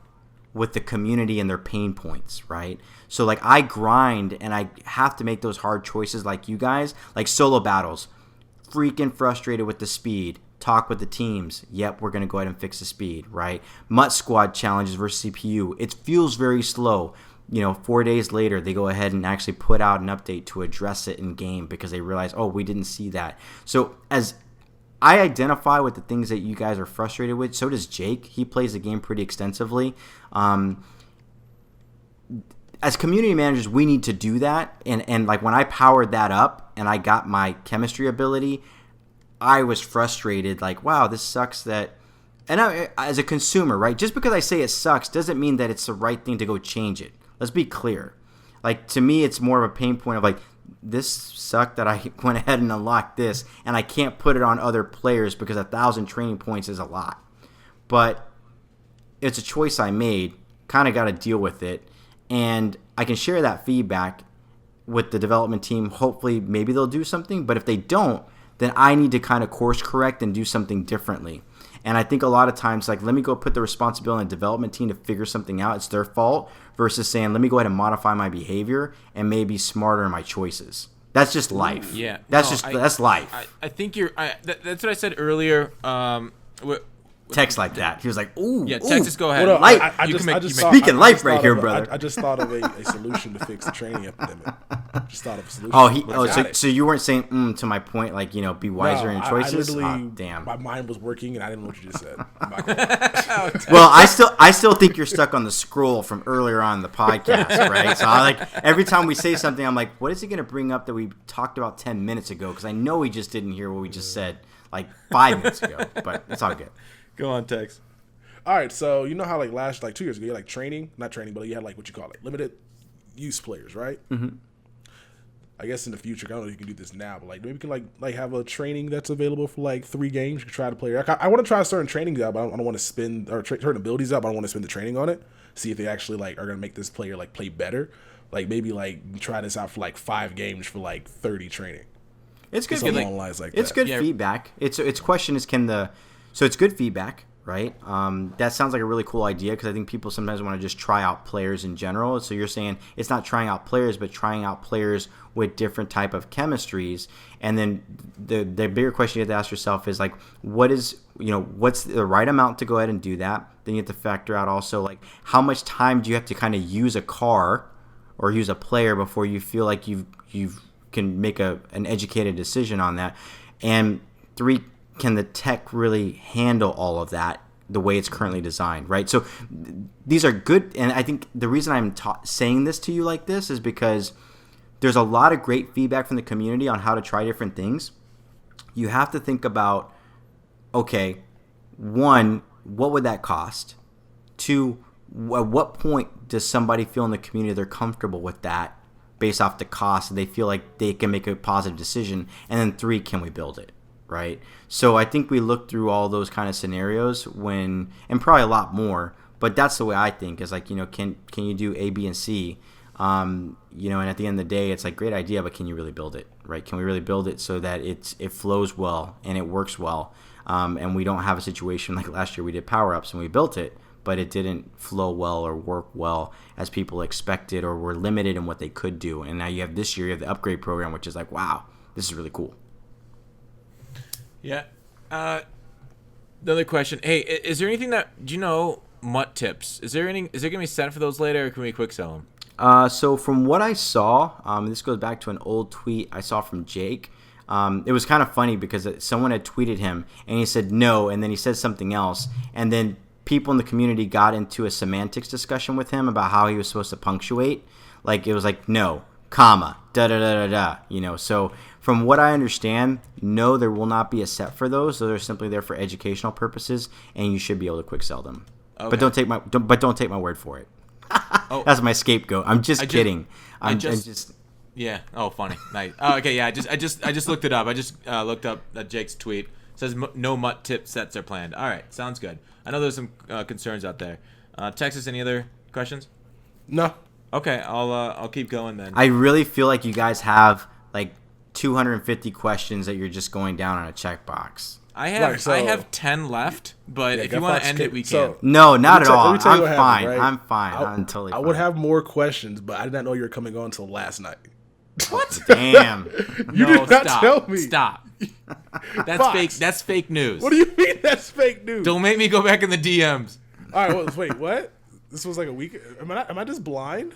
with the community and their pain points, right? So like I grind and I have to make those hard choices like you guys, like solo battles, freaking frustrated with the speed. Talk with the teams. Yep, we're going to go ahead and fix the speed, right? MUT squad challenges versus CPU. It feels very slow. 4 days later, they go ahead and actually put out an update to address it in game because they realize, oh, we didn't see that. So as I identify with the things that you guys are frustrated with, so does Jake. He plays the game pretty extensively. As community managers, we need to do that. And like when I powered that up and I got my chemistry ability, I was frustrated, like, wow, this sucks that, and as a consumer, right, just because I say it sucks doesn't mean that it's the right thing to go change it. Let's be clear. Like, to me, it's more of a pain point of, like, this sucked that I went ahead and unlocked this, and I can't put it on other players because 1,000 training points is a lot. But it's a choice I made, kind of got to deal with it, and I can share that feedback, with the development team. Hopefully, maybe they'll do something. But if they don't, then I need to kind of course correct and do something differently. And I think a lot of times, like, let me go put the responsibility on the development team to figure something out. It's their fault versus saying, let me go ahead and modify my behavior and maybe smarter in my choices. That's just life. Yeah. That's life. I think that's what I said earlier. Text like that. He was like, ooh. Yeah, Texas, go ahead. Speaking life right here, brother. I just thought of a solution to fix the training epidemic. Just thought of a solution. So you weren't saying to my point, like, be wiser in your choices? Damn. My mind was working and I didn't know what you just said. Well, I still think you're stuck on the scroll from earlier on in the podcast, right? So every time we say something, I'm like, what is he going to bring up that we talked about 10 minutes ago? Because I know he just didn't hear what we just said like 5 minutes ago, but it's all good. Go on, Tex. All right, so you know how 2 years ago you had not training, but you had what you call limited use players, right? Mm-hmm. I guess in the future, I don't know if you can do this now, but maybe we can have a training that's available for 3 games. You can try to play. I want to try certain trainings out, but I don't want to spend certain abilities out, but I don't want to spend the training on it. See if they actually are gonna make this player play better. Maybe try this out for 5 games for 30 training. It's good. Along lines like it's that. Good feedback. Its question is so it's good feedback, right? That sounds like a really cool idea because I think people sometimes want to just try out players in general. So you're saying it's not trying out players, but trying out players with different type of chemistries. And then the bigger question you have to ask yourself is what's the right amount to go ahead and do that? Then you have to factor out also how much time do you have to kind of use a car or use a player before you feel like you can make an educated decision on that. And 3, can the tech really handle all of that the way it's currently designed, right? So these are good, and I think the reason I'm saying this to you like this is because there's a lot of great feedback from the community on how to try different things. You have to think about, okay, 1, what would that cost? 2, at what point does somebody feel in the community they're comfortable with that based off the cost and they feel like they can make a positive decision? And then 3, can we build it? Right. So I think we look through all those kind of scenarios and probably a lot more, but that's the way I think is can you do A, B, and C? And at the end of the day, it's great idea, but can you really build it? Right. Can we really build it so that it flows well and it works well? And we don't have a situation like last year we did power-ups and we built it, but it didn't flow well or work well as people expected or were limited in what they could do. And now you have this year, you have the upgrade program, which is wow, this is really cool. Yeah. Another question. Hey, is there anything do you know MUT tips? Is there gonna be sent for those later, or can we quick sell them? So from what I saw, this goes back to an old tweet I saw from Jake. It was kind of funny because someone had tweeted him and he said no, and then he said something else, and then people in the community got into a semantics discussion with him about how he was supposed to punctuate. It was no, comma, da da da da da. So from what I understand, no, there will not be a set for those. So they're simply there for educational purposes, and you should be able to quick sell them. Okay. But don't take my word for it. Oh, that's my scapegoat. I'm just kidding. I'm just. Yeah. Oh, funny. Nice. Oh, okay. Yeah. I just looked it up. I just looked up Jake's tweet. It says no MUT tip sets are planned. All right. Sounds good. I know there's some concerns out there. Texas, any other questions? No. Okay. I'll keep going then. I really feel like you guys have 250 questions that you're just going down on a checkbox. I have 10 left, but if you want to end it, we can. No, not at all. I'm fine. Right? I'm fine. I'm totally fine. I would have more questions, but I did not know you were coming on until last night. What? Damn. You did not tell me. Stop. That's fake. That's fake news. What do you mean that's fake news? Don't make me go back in the DMs. All right. Wait. What? This was a week. Am I just blind?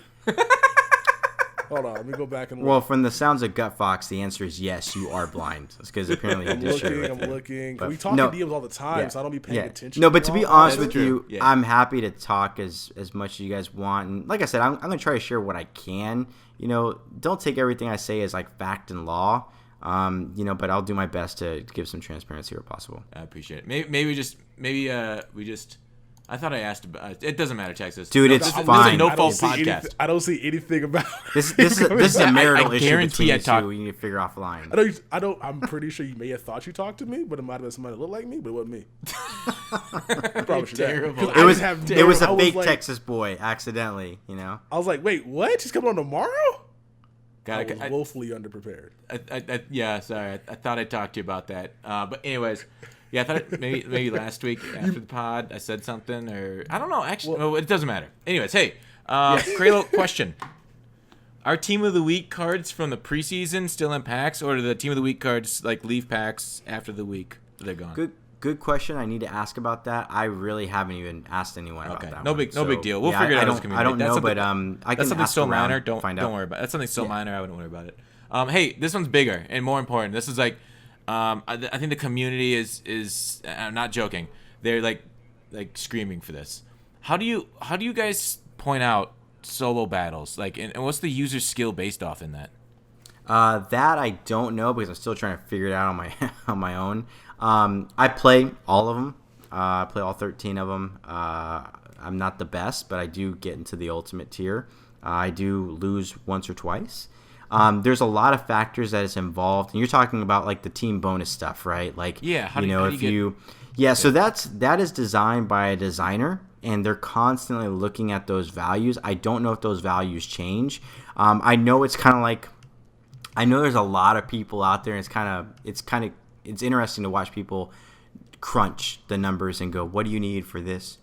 Hold on, let me go back and look. Well, from the sounds of Gut Fox, the answer is yes, you are blind. It's because apparently I'm looking. We talk in DMs all the time, so I don't be paying attention. No, but to be honest with you, I'm happy to talk as much as you guys want. And like I said, I'm going to try to share what I can. Don't take everything I say as fact and law. But I'll do my best to give some transparency where possible. I appreciate it. Maybe we just. I thought I asked about it. Doesn't matter, Texas. Dude, it's fine. This is a no-fault podcast. I don't see anything about this. This is a marital issue between you two. We need to figure offline. I'm pretty sure you may have thought you talked to me, but it might have been somebody that looked like me, but it wasn't me. Probably terrible. It was a fake Texas boy, accidentally. I was like, wait, what? She's coming on tomorrow? I was woefully underprepared. Yeah, sorry. I thought I talked to you about that. But anyways, yeah, I thought maybe last week after the pod I said something, or I don't know. Actually, no, it doesn't matter. Anyways, hey, Kraelo, question. Are Team of the Week cards from the preseason still in packs, or do the Team of the Week cards like leave packs after the week they're gone? Good question. I need to ask about that. I really haven't even asked anyone about that. No big deal. We'll figure it out as a community. I don't know, but I can that's something ask so around, minor. Don't worry about it. That's something so minor. I wouldn't worry about it. Hey, this one's bigger and more important. This is like, I think the community is. I'm not joking. They're like screaming for this. How do you guys point out solo battles? Like, and what's the user skill based off in that? That I don't know because I'm still trying to figure it out on my own. I play all of them. I play all 13 of them. I'm not the best, but I do get into the ultimate tier. I do lose once or twice. There's a lot of factors that is involved, and you're talking about like the team bonus stuff, right? Like, so that is designed by a designer, and they're constantly looking at those values. I don't know if those values change. I know it's kind of like, I know there's a lot of people out there, and it's interesting to watch people crunch the numbers and go, what do you need for this,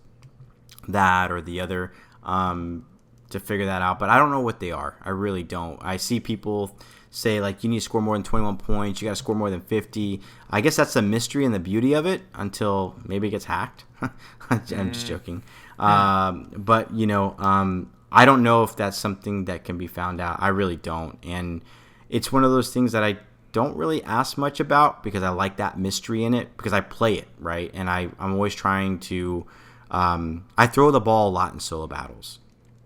that, or the other, to figure that out. But I don't know what they are. I really don't. I see people say, like, you need to score more than 21 points. You got to score more than 50. I guess that's the mystery and the beauty of it until maybe it gets hacked. I'm just joking. But, I don't know if that's something that can be found out. I really don't. And it's one of those things that I don't really ask much about because I like that mystery in it because I play it, right? And I'm always trying to I throw the ball a lot in solo battles.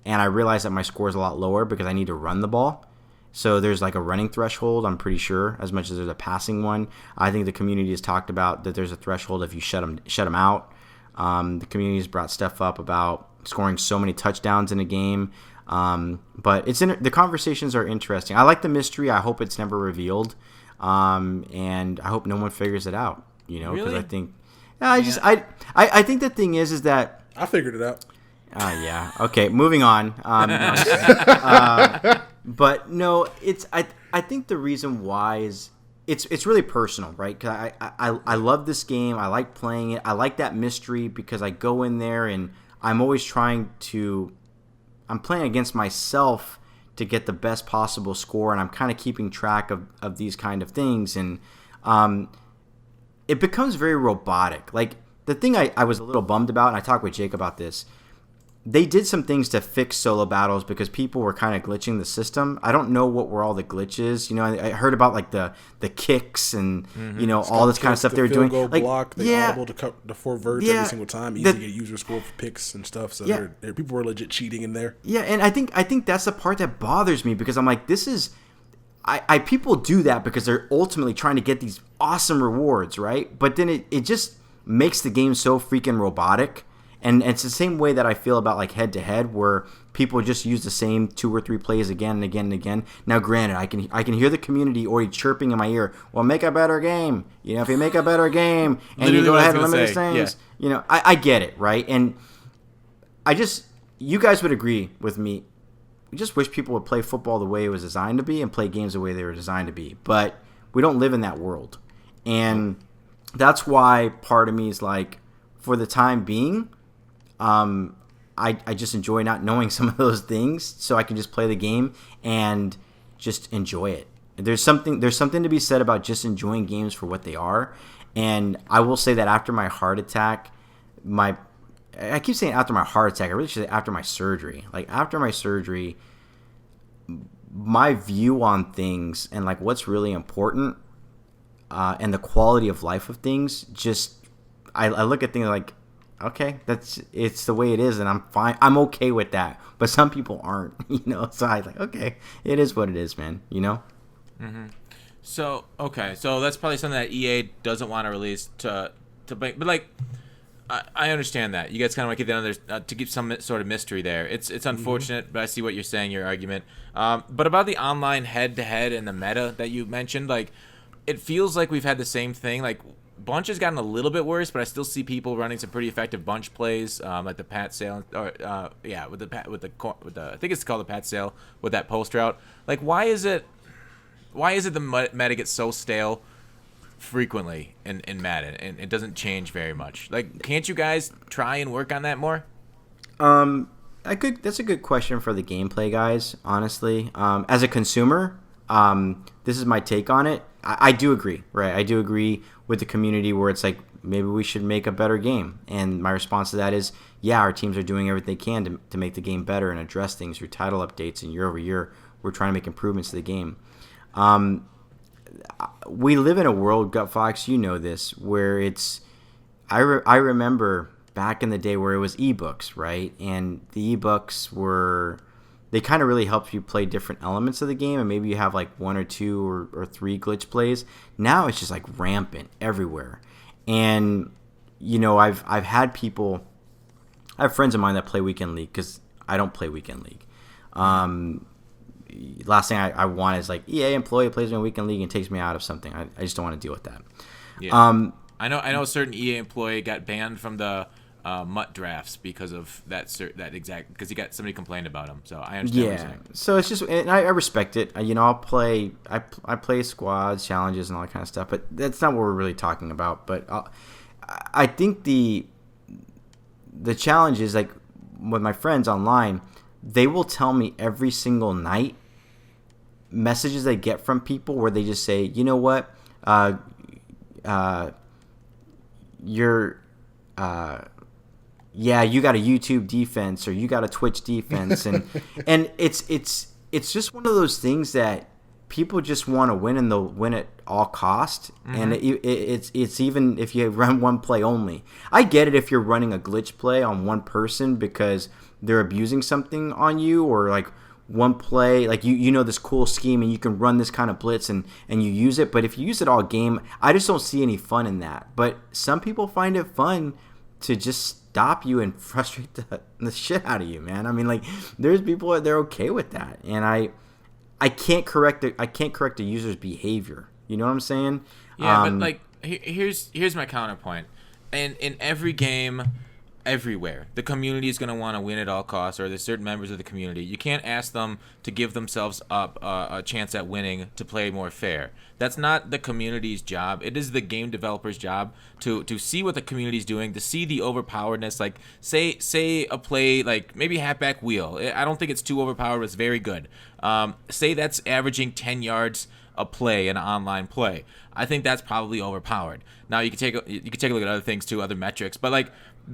And I realize that my score is a lot lower because I need to run the ball. So there's like a running threshold, I'm pretty sure, as much as there's a passing one. I think the community has talked about that there's a threshold if you shut them out. The community has brought stuff up about scoring so many touchdowns in a game. But the conversations are interesting. I like the mystery. I hope it's never revealed. And I hope no one figures it out, because really? I think I think the thing is that I figured it out. Yeah. Okay. Moving on. But no, I think the reason why is it's really personal, right? Because I love this game. I like playing it. I like that mystery because I go in there and I'm always I'm playing against myself to get the best possible score, and I'm kind of keeping track of these kind of things, and it becomes very robotic. Like, the thing I was a little bummed about, and I talked with Jake about this, they did some things to fix solo battles because people were kind of glitching the system. I don't know what were all the glitches. I heard about like the kicks and all this kind of stuff they were doing. Goal like, block, they audible to cut the 4 verts every single time. Easy to get user score for picks and stuff. So people were legit cheating in there. Yeah, and I think that's the part that bothers me because I'm like, this is. People do that because they're ultimately trying to get these awesome rewards, right? But then it just makes the game so freaking robotic. And it's the same way that I feel about like head-to-head where people just use the same 2 or 3 plays again and again and again. Now, granted, I can hear the community already chirping in my ear, well, make a better game. If you make a better game and you go ahead and limit these things, I get it, right? And you guys would agree with me. We just wish people would play football the way it was designed to be and play games the way they were designed to be. But we don't live in that world. And that's why part of me is like, for the time being, I just enjoy not knowing some of those things so I can just play the game and just enjoy it. There's something to be said about just enjoying games for what they are. And I will say that after my heart attack, I keep saying after my heart attack, I really should say after my surgery. Like, after my surgery, my view on things and like what's really important and the quality of life of things, just I look at things like, okay, it's the way it is, and I'm fine. I'm okay with that. But some people aren't, So I like, okay, it is what it is, man. Mm-hmm. So that's probably something that EA doesn't want to release to but like, I understand that you guys kind of want to get down there to keep some sort of mystery there. It's unfortunate, but I see what you're saying, your argument. But about the online head-to-head and the meta that you mentioned, like, it feels like we've had the same thing. Like, bunch has gotten a little bit worse, but I still see people running some pretty effective bunch plays, like the pat sale, or with the I think it's called the pat sale with that post route. Like, why is it the meta gets so stale frequently in Madden, and it doesn't change very much? Like, can't you guys try and work on that more? That's a good question for the gameplay guys, honestly. As a consumer, this is my take on it. I do agree, right? I do agree with the community where it's like, maybe we should make a better game. And my response to that is, yeah, our teams are doing everything they can to make the game better and address things through title updates, and year over year, we're trying to make improvements to the game. We live in a world, Gut Fox, you know this, where it's, I remember back in the day where it was ebooks, right? And the ebooks they kind of really helped you play different elements of the game, and maybe you have like 1 or 2 or 3 glitch plays. Now it's just like rampant everywhere. And, you know, I've had people, I have friends of mine that play Weekend League because I don't play Weekend League. Last thing I want is like EA employee plays me in Weekend League and takes me out of something. I just don't want to deal with that. Yeah. I know a certain EA employee got banned from the MUT drafts because of because somebody complained about him. So I understand what you're saying. So it's just, and I respect it. You know, I play squads, challenges, and all that kind of stuff. But that's not what we're really talking about. But I think the challenge is, like, with my friends online, they will tell me every single night messages they get from people where they just say, you know what, yeah, you got a YouTube defense or you got a Twitch defense, and and it's just one of those things that people just want to win, and they'll win at all cost. Mm-hmm. And it's even if you run one play only. I get it if you're running a glitch play on one person because they're abusing something on you, or like one play, like you know this cool scheme and you can run this kind of blitz and you use it. But if you use it all game, I just don't see any fun in that. But some people find it fun to just stop you and frustrate the shit out of you, man. I mean, like, there's people that they're okay with that, and I can't correct the user's behavior. You know what I'm saying? Yeah, but like, here's my counterpoint. And in every game, everywhere, the community is going to want to win at all costs, or there's certain members of the community. You can't ask them to give themselves up a chance at winning to play more fair. That's not the community's job. It is the game developer's job to see what the community's doing, to see the overpoweredness. Like, say a play like maybe halfback wheel. I don't think it's too overpowered, but it's very good. Say that's averaging 10 yards a play in an online play. I think that's probably overpowered. Now you can take a look at other things too, other metrics, but like,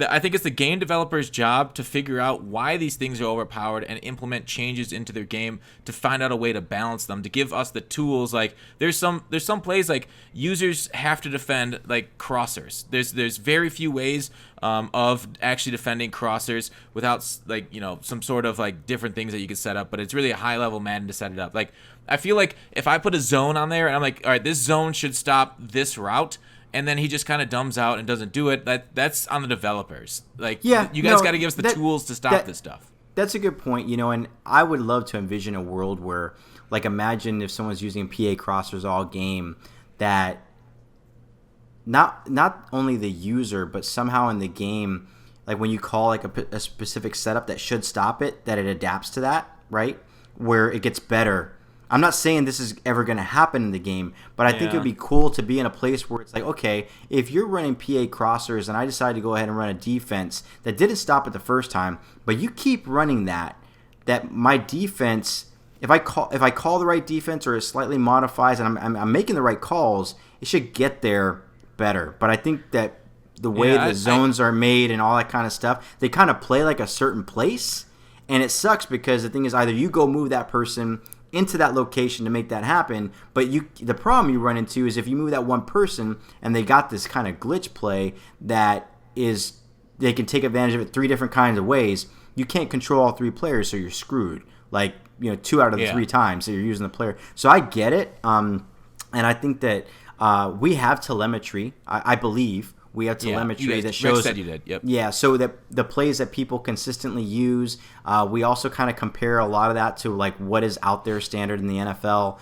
I think it's the game developer's job to figure out why these things are overpowered and implement changes into their game to find out a way to balance them, to give us the tools. Like, there's some plays like users have to defend like crossers. There's very few ways of actually defending crossers without, like, you know, some sort of like different things that you can set up, but it's really a high level Madden to set it up. Like, I feel like if I put a zone on there and I'm like, all right, this zone should stop this route, and then he just kind of dumbs out and doesn't do it, that's on the developers. Like, yeah, you guys got to give us the tools to stop this stuff. That's a good point, you know, and I would love to envision a world where, like, imagine if someone's using PA crossers all game, that not only the user, but somehow in the game, like when you call like a specific setup that should stop it, that it adapts to that, right? Where it gets better. I'm not saying this is ever going to happen in the game, but I think it would be cool to be in a place where it's like, okay, if you're running PA crossers and I decide to go ahead and run a defense that didn't stop it the first time, but you keep running that my defense, if I call the right defense or it slightly modifies and I'm making the right calls, it should get there better. But I think that the way the zones are made and all that kind of stuff, they kind of play like a certain place, and it sucks because the thing is, either you go move that person into that location to make that happen, but the problem you run into is if you move that one person and they got this kind of glitch play that is, they can take advantage of it 3 different kinds of ways, you can't control all 3 players, so you're screwed. Like, you know, 2 out of the 3 times that you're using the player. So I get it, and I think that we have telemetry. I believe we have telemetry that shows. Rick said you did. Yep. Yeah, so that the plays that people consistently use, we also kind of compare a lot of that to like what is out there standard in the NFL,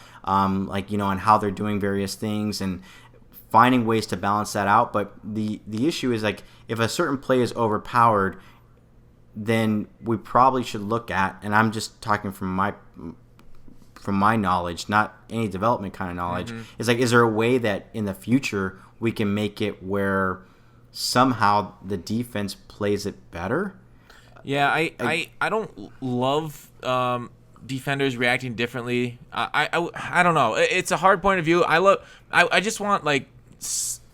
like, you know, and how they're doing various things. And finding ways to balance that out. But the issue is like if a certain play is overpowered, then we probably should look at, and I'm just talking from my knowledge, not any development kind of knowledge, is like, is there a way that in the future we can make it where somehow the defense plays it better? Yeah, I don't love defenders reacting differently. I don't know. It's a hard point of view. I just want like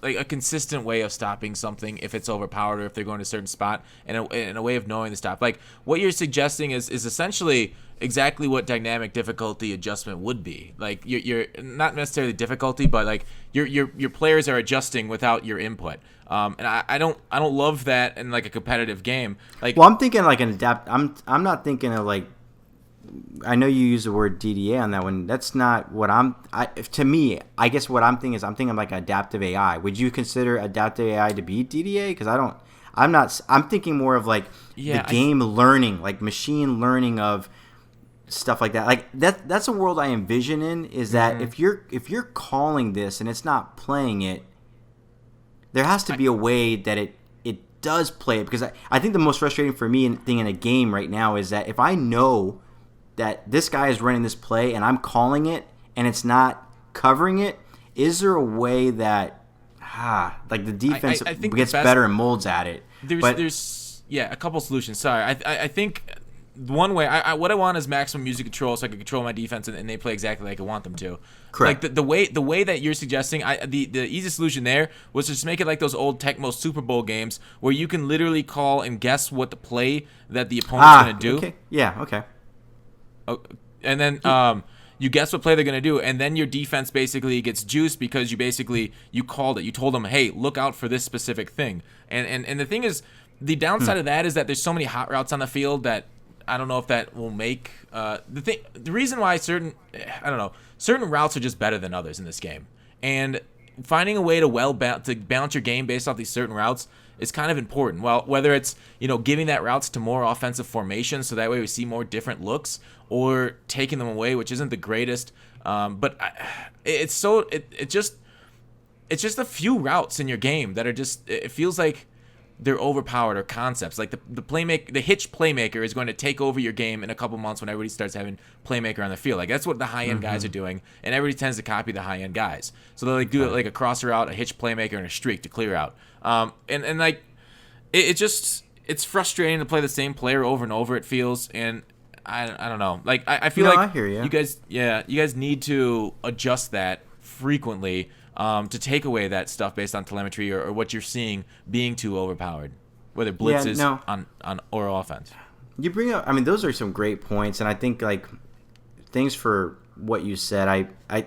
a consistent way of stopping something if it's overpowered or if they're going to a certain spot, and a way of knowing to stop. Like what you're suggesting is essentially exactly what dynamic difficulty adjustment would be. Like you're not necessarily difficulty, but like your players are adjusting without your input. And I don't love that in like a competitive game. Like, well, I'm thinking like an adapt. I'm not thinking of like. I know you use the word DDA on that one. That's not what to me, I guess what I'm thinking is I'm thinking like adaptive AI. Would you consider adaptive AI to be DDA? Because I'm thinking more of like the game learning, like machine learning of stuff like that. Like that's a world I envision in, is that if you're calling this and it's not playing it, there has to be a way that it does play it. Because I think the most frustrating for me thing in a game right now is that if I know that this guy is running this play and I'm calling it and it's not covering it, is there a way that like the defense gets better and molds at it? There's a couple solutions. Sorry, I think one way what I want is maximum user control, so I can control my defense and they play exactly like I want them to. Correct. Like the way that you're suggesting, the easiest solution there was to just make it like those old Tecmo Super Bowl games where you can literally call and guess what the play that the opponent's going to do. Okay. Yeah. Okay. And then you guess what play they're going to do, and then your defense basically gets juiced because you called it. You told them, hey, look out for this specific thing. And the thing is, the downside of that is that there's so many hot routes on the field that I don't know if that will make the reason why certain routes are just better than others in this game. And finding a way to balance your game based off these certain routes is kind of important. Well, whether it's giving that routes to more offensive formations so that way we see more different looks, or taking them away, which isn't the greatest. But it's just a few routes in your game that are just, it feels like they're overpowered, or concepts. Like the hitch playmaker is going to take over your game in a couple months when everybody starts having playmaker on the field. Like that's what the high end guys are doing, and everybody tends to copy the high end guys. So they'll like do it like a crosser route, a hitch playmaker, and a streak to clear out. And like it's frustrating to play the same player over and over. It feels, and I don't know. Like I feel like I hear you. You guys need to adjust that frequently. To take away that stuff based on telemetry or what you're seeing being too overpowered, whether blitz is on or offense. You bring up, those are some great points, and I think like things for what you said. I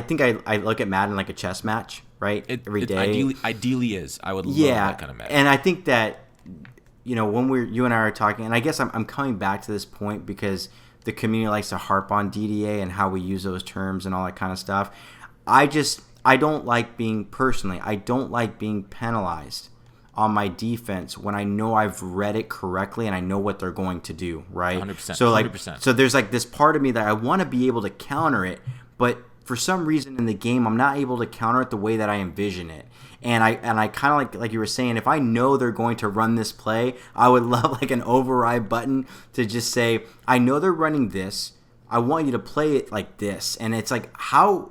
think I look at Madden like a chess match, right? Every day. Ideally is. I would love that kind of match. And I think that when you and I are talking, and I guess I'm coming back to this point because the community likes to harp on DDA and how we use those terms and all that kind of stuff. I don't like being penalized on my defense when I know I've read it correctly and I know what they're going to do, right? 100%. So like 100%. So there's like this part of me that I want to be able to counter it, but for some reason in the game I'm not able to counter it the way that I envision it. And I kind of like you were saying, if I know they're going to run this play, I would love like an override button to just say, I know they're running this. I want you to play it like this. And it's like, how...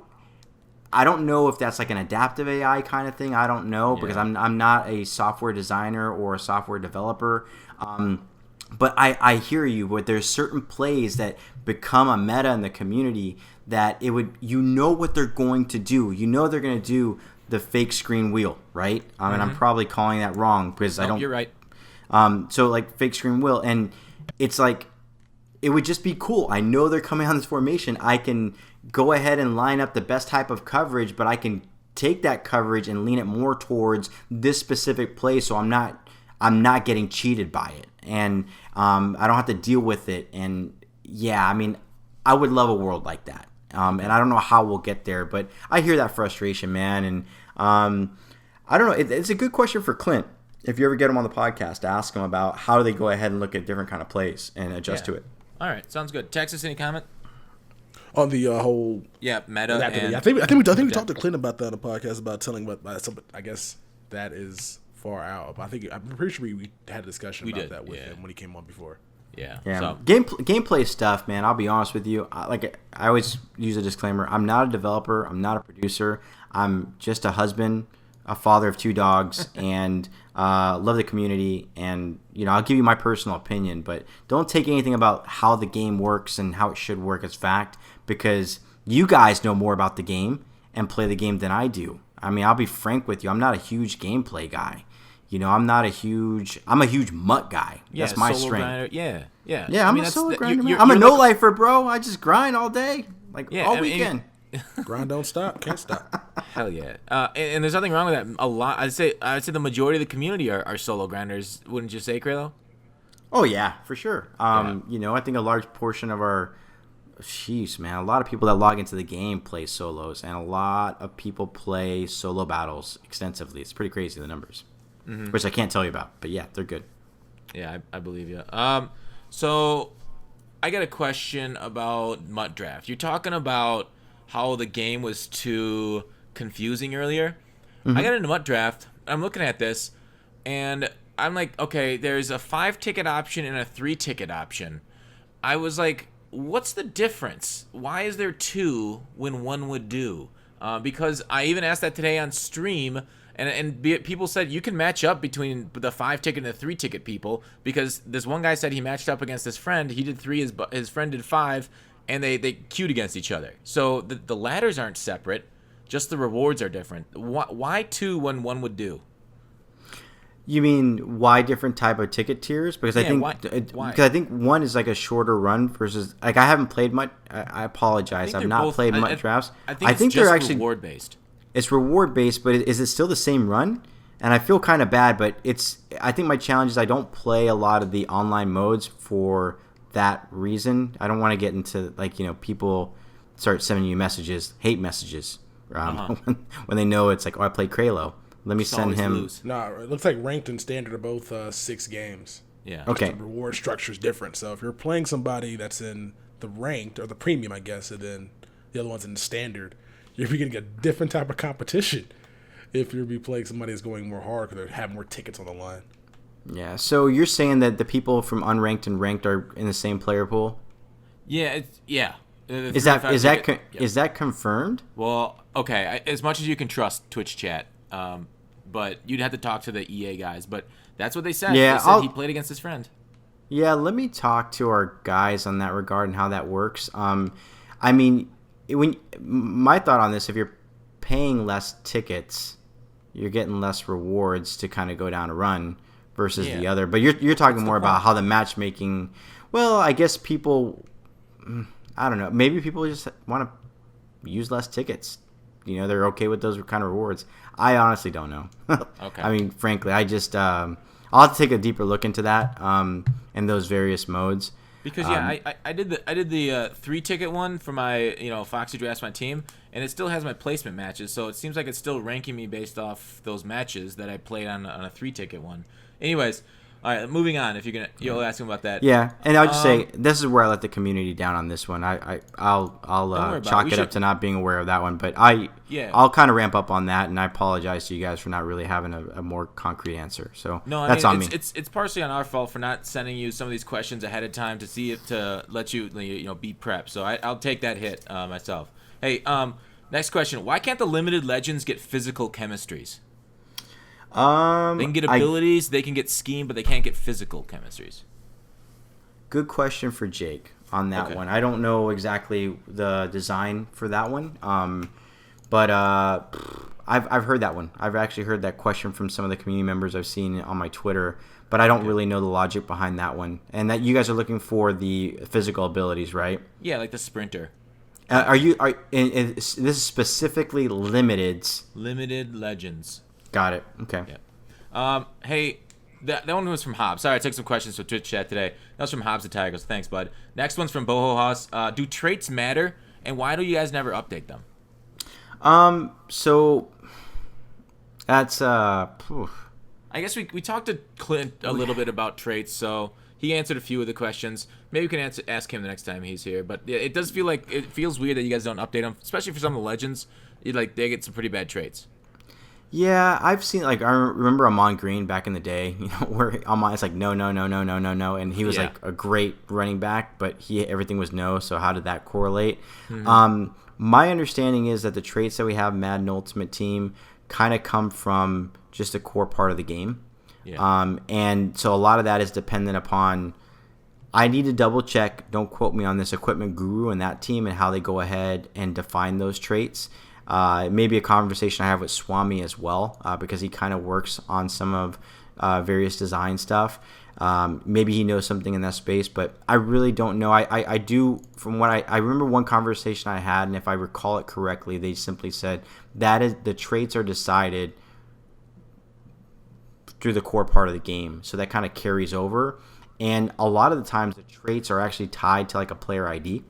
I don't know if that's like an adaptive AI kind of thing. I don't know because I'm not a software designer or a software developer. But I hear you. But there's certain plays that become a meta in the community that it would, what they're going to do. They're going to do the fake screen wheel, right? And I'm probably calling that wrong because I don't. You're right. So like fake screen wheel, and it's like it would just be cool. I know they're coming on this formation. I can go ahead and line up the best type of coverage, but I can take that coverage and lean it more towards this specific play, so I'm not getting cheated by it, and I don't have to deal with it. And I would love a world like that, and I don't know how we'll get there, but I hear that frustration, man. And I don't know. It's a good question for Clint. If you ever get him on the podcast, ask him about how they go ahead and look at different kind of plays and adjust to it. All right, sounds good. Texas, any comment? On the whole, meta. And, I think we talked to Clint about that on the podcast about telling about something. I guess that is far out. I'm pretty sure we had a discussion about that with him when he came on before. Yeah. So. Gameplay stuff, man. I'll be honest with you. I always use a disclaimer. I'm not a developer. I'm not a producer. I'm just a husband, a father of 2 dogs, and love the community. And I'll give you my personal opinion, but don't take anything about how the game works and how it should work as fact, because you guys know more about the game and play the game than I do. I mean, I'll be frank with you. I'm not a huge gameplay guy. I'm a huge MUT guy. That's my strength. Grinder. Yeah. I'm a solo grinder. I'm a no-lifer, bro. I just grind all day, all weekend. Grind don't stop, can't stop. Hell yeah. And there's nothing wrong with that. A lot. I'd say the majority of the community are solo grinders. Wouldn't you say, Kraelo? Oh yeah, for sure. I think a large portion of our a lot of people that log into the game play solos, and a lot of people play solo battles extensively. It's pretty crazy, the numbers. Mm-hmm. Which I can't tell you about, but yeah, they're good. Yeah, I believe you. So I got a question about MUT Draft. You're talking about how the game was too confusing earlier. Mm-hmm. I got into MUT Draft. I'm looking at this, and I'm like, okay, there's a 5-ticket option and a 3-ticket option. I was like, what's the difference? Why is there 2 when 1 would do? Because I even asked that today on stream. And people said you can match up between the 5-ticket and the 3-ticket people, because this one guy said he matched up against his friend. He did 3, his friend did 5, and they queued against each other. So the ladders aren't separate, just the rewards are different. Why 2 when 1 would do? You mean why different type of ticket tiers? Because I think 1 is like a shorter run versus I haven't played MUT. I apologize. I've not played MUT drafts. I think they're actually reward based. It's reward-based, but is it still the same run? And I feel kind of bad, but I think my challenge is I don't play a lot of the online modes for that reason. I don't want to get into, people start sending you hate messages, when they know it's like, I played Kraelo. Let me send him. No, it looks like ranked and standard are both 6 games. Yeah. Okay. The reward structure is different. So if you're playing somebody that's in the ranked, or the premium, I guess, and then the other one's in the standard, you're going to get a different type of competition if you're playing somebody that's going more hard because they have more tickets on the line. Yeah, so you're saying that the people from unranked and ranked are in the same player pool? Yeah, Is that confirmed? Well, okay, as much as you can trust Twitch chat, but you'd have to talk to the EA guys. But that's what they said. Yeah, they said he played against his friend. Yeah, let me talk to our guys on that regard and how that works. I mean, my thought on this, if you're paying less tickets, you're getting less rewards to kind of go down a run versus the other. But you're talking more about how the matchmaking. Well, I guess people, I don't know. Maybe people just want to use less tickets. They're okay with those kind of rewards. I honestly don't know. Okay. I mean, frankly, I just I'll have to take a deeper look into that and those various modes. Because I did the 3-ticket one for my Foxy Drafts my team, and it still has my placement matches, so it seems like it's still ranking me based off those matches that I played on a 3-ticket one. Anyways, all right, moving on. If you'll ask him about that. Yeah, and I'll just say this is where I let the community down on this one. I'll chalk it up to not being aware of that one, but I'll kind of ramp up on that, and I apologize to you guys for not really having a more concrete answer. So that's on me. It's partially on our fault for not sending you some of these questions ahead of time to let you be prepped. So I'll take that hit myself. Hey, next question: why can't the limited legends get physical chemistries? They can get abilities, they can get scheme, but they can't get physical chemistries. Good question for Jake on that one. I don't know exactly the design for that one, but I've heard that one. I've actually heard that question from some of the community members I've seen on my Twitter, but I don't really know the logic behind that one. And that you guys are looking for the physical abilities, right? Yeah, like the sprinter. This is specifically limited legends. Got it. Okay. Yeah. Hey, that one was from Hobbs. Sorry, I took some questions from Twitch chat today. That was from Hobbs the Tigers. Thanks, bud. Next one's from Boho Haas. Do traits matter, and why do you guys never update them? So that's I guess we talked to Clint a little bit about traits. So he answered a few of the questions. Maybe we can ask him the next time he's here. But yeah, it does feel like it feels weird that you guys don't update him, especially for some of the legends. They get some pretty bad traits. Yeah, I've seen, like, I remember Amon Green back in the day, where Amon is like, no, and he was like a great running back, but everything was no, so how did that correlate? Mm-hmm. My understanding is that the traits that we have Madden Ultimate Team kind of come from just a core part of the game. Yeah. And so a lot of that is dependent upon, I need to double check, don't quote me on this, Equipment Guru and that team and how they go ahead and define those traits. Maybe a conversation I have with Swami as well, because he kind of works on some of various design stuff. Maybe he knows something in that space, but I really don't know. I do, from what I remember one conversation I had, and if I recall it correctly, they simply said that is the traits are decided through the core part of the game, so that kind of carries over. And a lot of the times the traits are actually tied to like a player ID,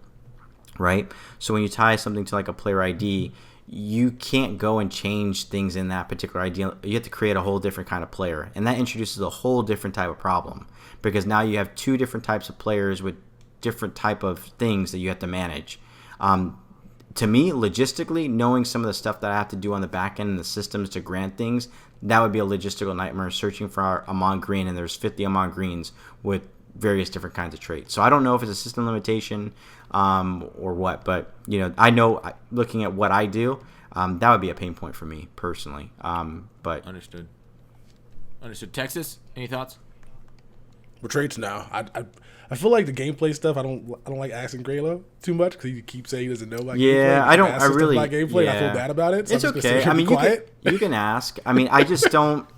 right? So when you tie something to like a player ID, you can't go and change things in that particular idea. You have to create a whole different kind of player. And that introduces a whole different type of problem, because now you have two different types of players with different type of things that you have to manage. To me, logistically, knowing some of the stuff that I have to do on the back end and the systems to grant things, that would be a logistical nightmare, searching for our Amon Green, and there's 50 Amon Greens with various different kinds of traits. So I don't know if it's a system limitation or what, but I know, looking at what I do, that would be a pain point for me personally. But understood. Texas, any thoughts? With traits now, I feel like the gameplay stuff, I don't like asking Kraelo too much, because he keeps saying he doesn't know about gameplay. Yeah, I don't. I really about gameplay. Yeah. I feel bad about it. So it's okay. I mean, you can ask. I mean, I just don't.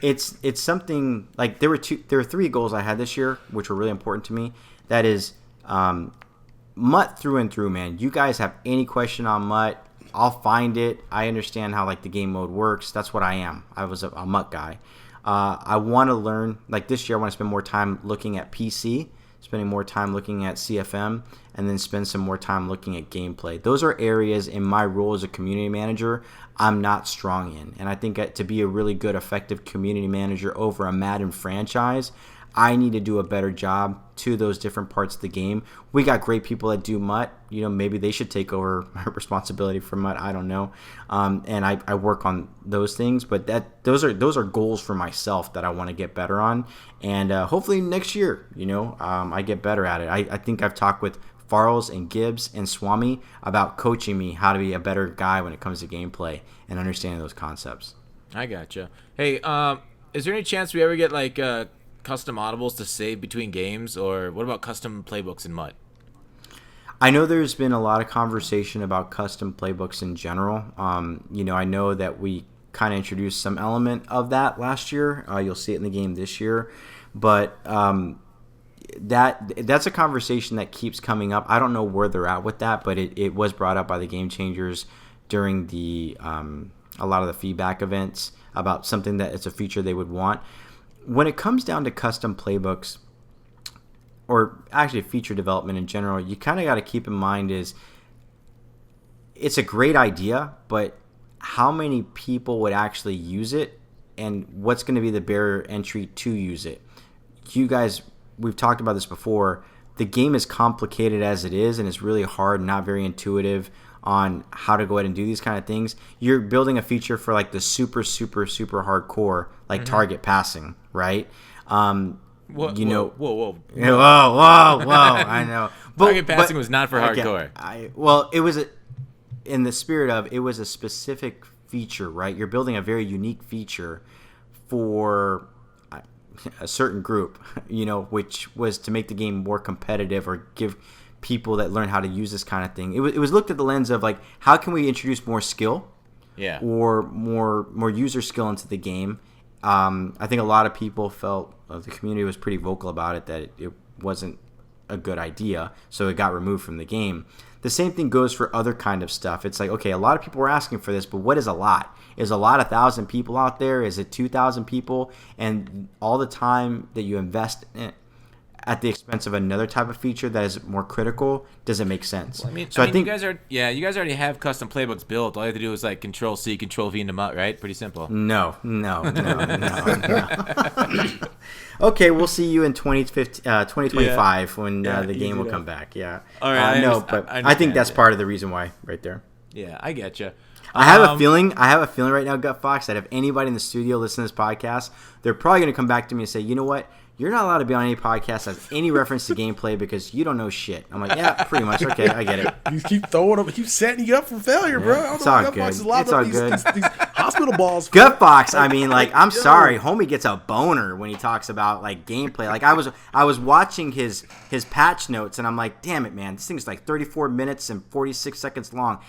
It's something like there were 3 goals I had this year, which were really important to me. That is, MUT through and through, man. You guys have any question on MUT, I'll find it. I understand how like the game mode works. That's what I am. I was a MUT guy. I want to learn, like this year I want to spend more time looking at PC, spending more time looking at CFM, and then spend some more time looking at gameplay. Those are areas in my role as a community manager I'm not strong in. And I think to be a really good, effective community manager over a Madden franchise, I need to do a better job to those different parts of the game. We got great people that do MUT. Maybe they should take over responsibility for MUT. I don't know. And I work on those things, but those are goals for myself that I want to get better on. And hopefully next year, I get better at it. I think I've talked with Farles and Gibbs and Swami about coaching me how to be a better guy when it comes to gameplay and understanding those concepts. I gotcha. Hey, is there any chance we ever get like custom audibles to save between games, or what about custom playbooks in MUT? I know there's been a lot of conversation about custom playbooks in general. I know that we kind of introduced some element of that last year. You'll see it in the game this year, but that's a conversation that keeps coming up. I don't know where they're at with that, but it was brought up by the Game Changers during the a lot of the feedback events about something that it's a feature they would want. When it comes down to custom playbooks, or actually feature development in general, you kind of got to keep in mind is it's a great idea, but how many people would actually use it, and what's going to be the barrier entry to use it? You guys, we've talked about this before. The game is complicated as it is, and it's really hard, not very intuitive on how to go ahead and do these kind of things. You're building a feature for like the super, super, super hardcore, like target passing, right? Whoa. I know. Target passing was not for hardcore. It was in the spirit of it was a specific feature, right? You're building a very unique feature for a certain group, which was to make the game more competitive or give people that learn how to use this kind of thing. It was looked at the lens of like, how can we introduce more skill, or more user skill into the game. I think a lot of people felt the community was pretty vocal about it, that it wasn't a good idea, so it got removed from the game. The same thing goes for other kind of stuff. It's like, okay, a lot of people were asking for this, but what is a lot? Is a lot 1,000 people out there? Is it 2,000 people? And all the time that you invest in it, at the expense of another type of feature that is more critical doesn't make sense. Well, I think you guys already have custom playbooks built. All you have to do is like Control C, Control V into MUT, right? Pretty simple. No. Okay, we'll see you in 2025 when the game will come back. Yeah. All right. I think that's part of the reason why, right there. Yeah, I get you. I have a feeling right now, Gut Fox, that if anybody in the studio listens to this podcast, they're probably going to come back to me and say, you know what? You're not allowed to be on any podcast that has any reference to gameplay because you don't know shit. I'm like, yeah, pretty much. Okay, I get it. You keep throwing them, keep setting you up for failure, bro. I don't it's know all Gut good. Fox is allowed It's to all these, good. These hospital balls. Gut Fox, I mean, like, I'm sorry, homie gets a boner when he talks about like gameplay. Like, I was watching his patch notes, and I'm like, damn it, man, this thing's like 34 minutes and 46 seconds long.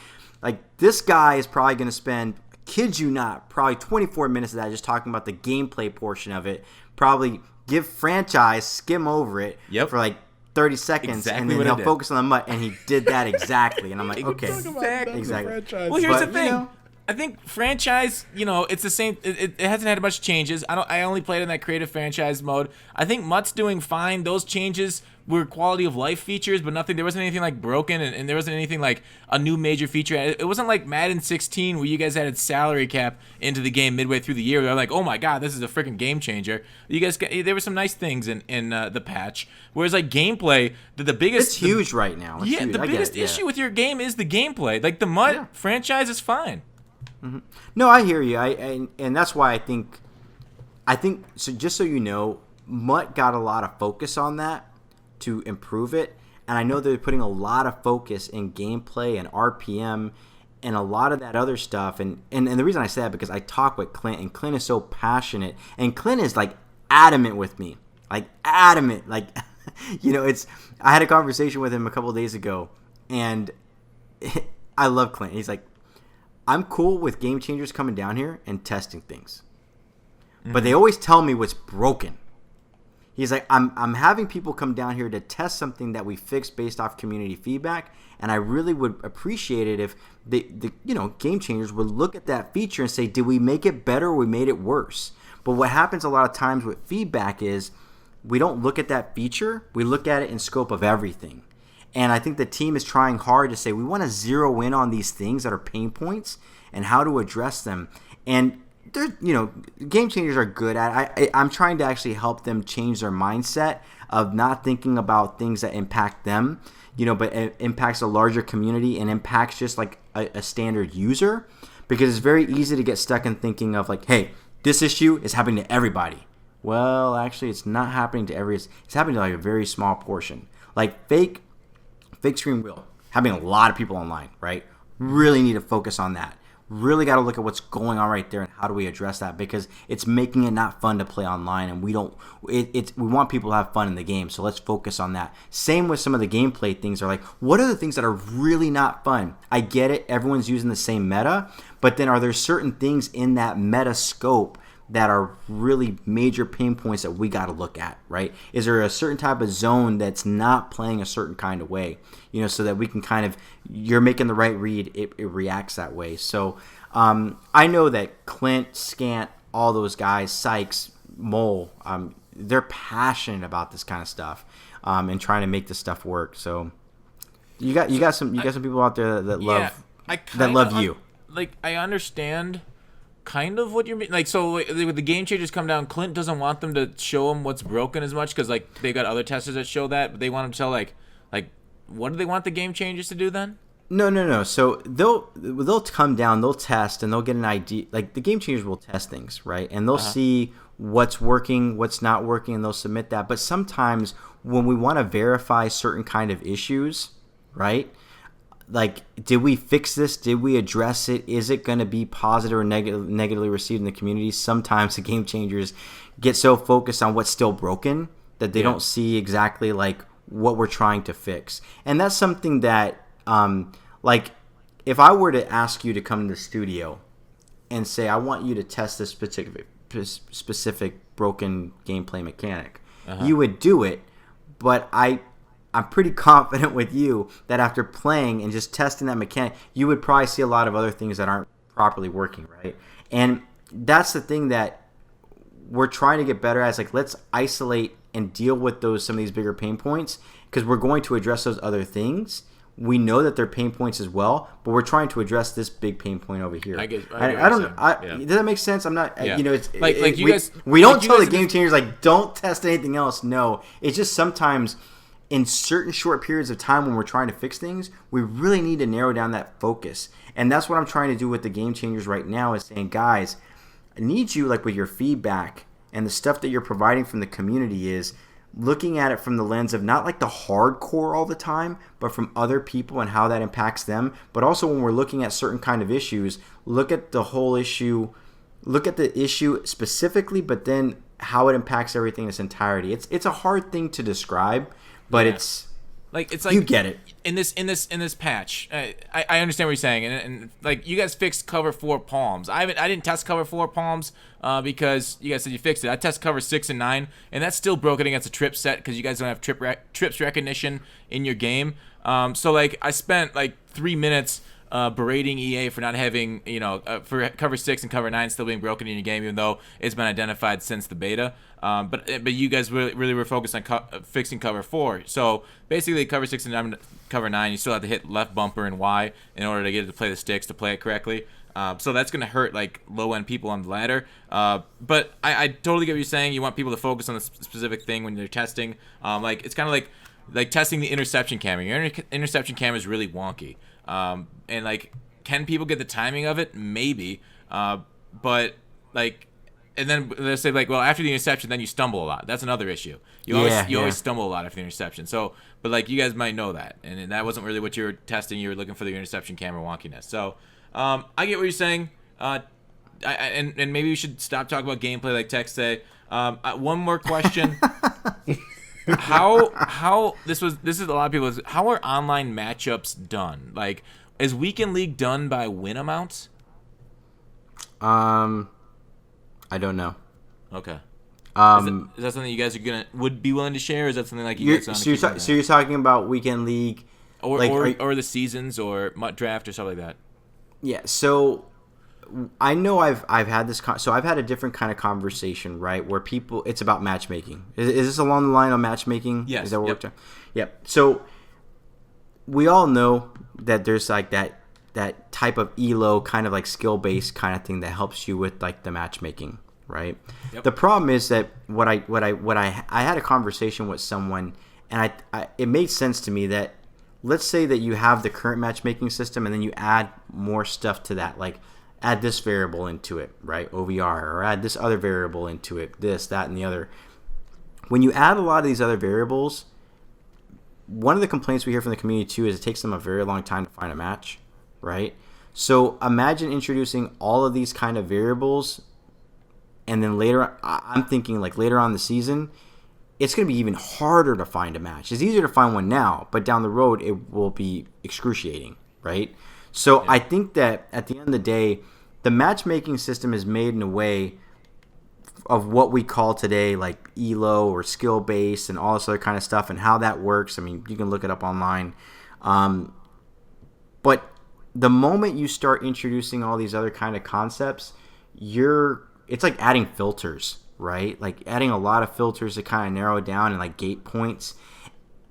Like, this guy is probably going to spend, kid you not, probably 24 minutes of that just talking about the gameplay portion of it. Probably give franchise, skim over it for like 30 seconds, exactly, and then he'll focus on the MUT, and he did that exactly. And I'm like, okay. Exactly. Well, here's the thing. I think franchise, it's the same. It hasn't had much changes. I only played in that creative franchise mode. I think MUT's doing fine. Those changes were quality of life features, but nothing. There wasn't anything like broken, and there wasn't anything like a new major feature. It wasn't like Madden 16 where you guys added salary cap into the game midway through the year. They're like, oh my god, this is a freaking game changer. There were some nice things in the patch. Whereas like gameplay, the biggest. It's huge right now. It's huge. The biggest issue with your game is the gameplay. Like the MUT franchise is fine. Mm-hmm. No, I hear you. And that's why I think so. Just so you know, MUT got a lot of focus on that to improve it, and I know they're putting a lot of focus in gameplay and RPM and a lot of that other stuff. And the reason I say that because I talk with Clint, and Clint is so passionate, and Clint is like adamant with me, like adamant, like I had a conversation with him a couple of days ago, and I love Clint. He's like, I'm cool with game changers coming down here and testing things, but they always tell me what's broken. He's like, I'm having people come down here to test something that we fixed based off community feedback, and I really would appreciate it if the game changers would look at that feature and say, did we make it better or we made it worse? But what happens a lot of times with feedback is we don't look at that feature, we look at it in scope of everything. And I think the team is trying hard to say we want to zero in on these things that are pain points and how to address them. And game changers are good at. I'm trying to actually help them change their mindset of not thinking about things that impact them, but it impacts a larger community and impacts just like a standard user, because it's very easy to get stuck in thinking of like, hey, this issue is happening to everybody. Well, actually, it's not happening to it's happening to like a very small portion. Like fake screen wheel, having a lot of people online, right? Really need to focus on that. Really got to look at what's going on right there and how do we address that, because it's making it not fun to play online, and we want people to have fun in the game, so let's focus on that. Same with some of the gameplay things are like, what are the things that are really not fun? I get it, everyone's using the same meta, but then are there certain things in that meta scope that are really major pain points that we got to look at, right? Is there a certain type of zone that's not playing a certain kind of way, so that we can kind of, you're making the right read, it reacts that way. So I know that Clint, Scant, all those guys, Sykes, Mole, they're passionate about this kind of stuff and trying to make this stuff work. So you got some people out there that love you. Like, I understand kind of what you're like. So with the game changers come down, Clint doesn't want them to show him what's broken as much because like they got other testers that show that, but they want him to tell like what do they want the game changers to do then? No. So they'll come down, they'll test, and they'll get an idea. Like the game changers will test things, right? And they'll see what's working, what's not working, and they'll submit that. But sometimes when we want to verify certain kind of issues, right? Like, did we fix this? Did we address it? Is it going to be positive or negatively received in the community? Sometimes the game changers get so focused on what's still broken that they don't see exactly like what we're trying to fix. And that's something that, like, if I were to ask you to come to the studio and say, I want you to test this specific broken gameplay mechanic, you would do it, but I'm pretty confident with you that after playing and just testing that mechanic, you would probably see a lot of other things that aren't properly working, right? And that's the thing that we're trying to get better at. Is like, let's isolate and deal with some of these bigger pain points, because we're going to address those other things. We know that they're pain points as well, but we're trying to address this big pain point over here. I don't. Does that make sense? I'm not. Yeah. It's we don't tell the game changers like don't test anything else. No, it's just sometimes in certain short periods of time when we're trying to fix things, we really need to narrow down that focus, and that's what I'm trying to do with the game changers right now. Is saying, guys, I need you, like with your feedback and the stuff that you're providing from the community, is looking at it from the lens of not like the hardcore all the time, but from other people and how that impacts them. But also when we're looking at certain kind of issues, look at the whole issue, look at the issue specifically, but then how it impacts everything in its entirety. It's a hard thing to describe, but it's like you get it. In this patch, I understand what you're saying, and like you guys fixed cover 4 palms. I didn't test cover 4 palms because you guys said you fixed it. I test cover 6 and 9, and that's still broken against a trip set because you guys don't have trips recognition in your game. So like I spent like 3 minutes berating EA for not having for cover 6 and cover 9 still being broken in your game, even though it's been identified since the beta. But you guys really were focused on fixing cover 4. So basically, cover 6 and cover 9, you still have to hit left bumper and Y in order to get it to play the sticks to play it correctly. So that's going to hurt like low end people on the ladder. But I totally get what you're saying. You want people to focus on the specific thing when they're testing. Like it's kind of like testing the interception camera. Your interception camera is really wonky. And like, can people get the timing of it? Maybe. But like. And then they say like, well, after the interception, then you stumble a lot. That's another issue. You always stumble a lot after the interception. So, but like you guys might know that, and that wasn't really what you were testing. You were looking for the interception camera wonkiness. So, I get what you're saying. And maybe we should stop talking about gameplay, like Tech say. One more question. How this is a lot of people. How are online matchups done? Like, is Weekend League done by win amounts? I don't know. Okay. Is that something you guys would be willing to share? Or is that something like you guys? So you're talking about Weekend League, or the seasons, or MUT draft, or stuff like that? Yeah. So I know I've had this. So I've had a different kind of conversation, right? Where it's about matchmaking. Is this along the line of matchmaking? Yes. Is that what we're talking? Yep. So we all know that there's like that type of elo kind of like skill based kind of thing that helps you with like the matchmaking, right? Yep. The problem is that I had a conversation with someone, and it made sense to me that let's say that you have the current matchmaking system and then you add more stuff to that, like add this variable into it, right? OVR, or add this other variable into it, this, that, and the other. When you add a lot of these other variables, one of the complaints we hear from the community too is it takes them a very long time to find a match. Right? So imagine introducing all of these kind of variables, and then I'm thinking like later on in the season, it's going to be even harder to find a match. It's easier to find one now, but down the road it will be excruciating, right? So yeah. I think that at the end of the day, the matchmaking system is made in a way of what we call today like ELO or skill based and all this other kind of stuff, and how that works. I mean, you can look it up online. But the moment you start introducing all these other kind of concepts, it's like adding filters, right? Like adding a lot of filters to kind of narrow it down and like gate points.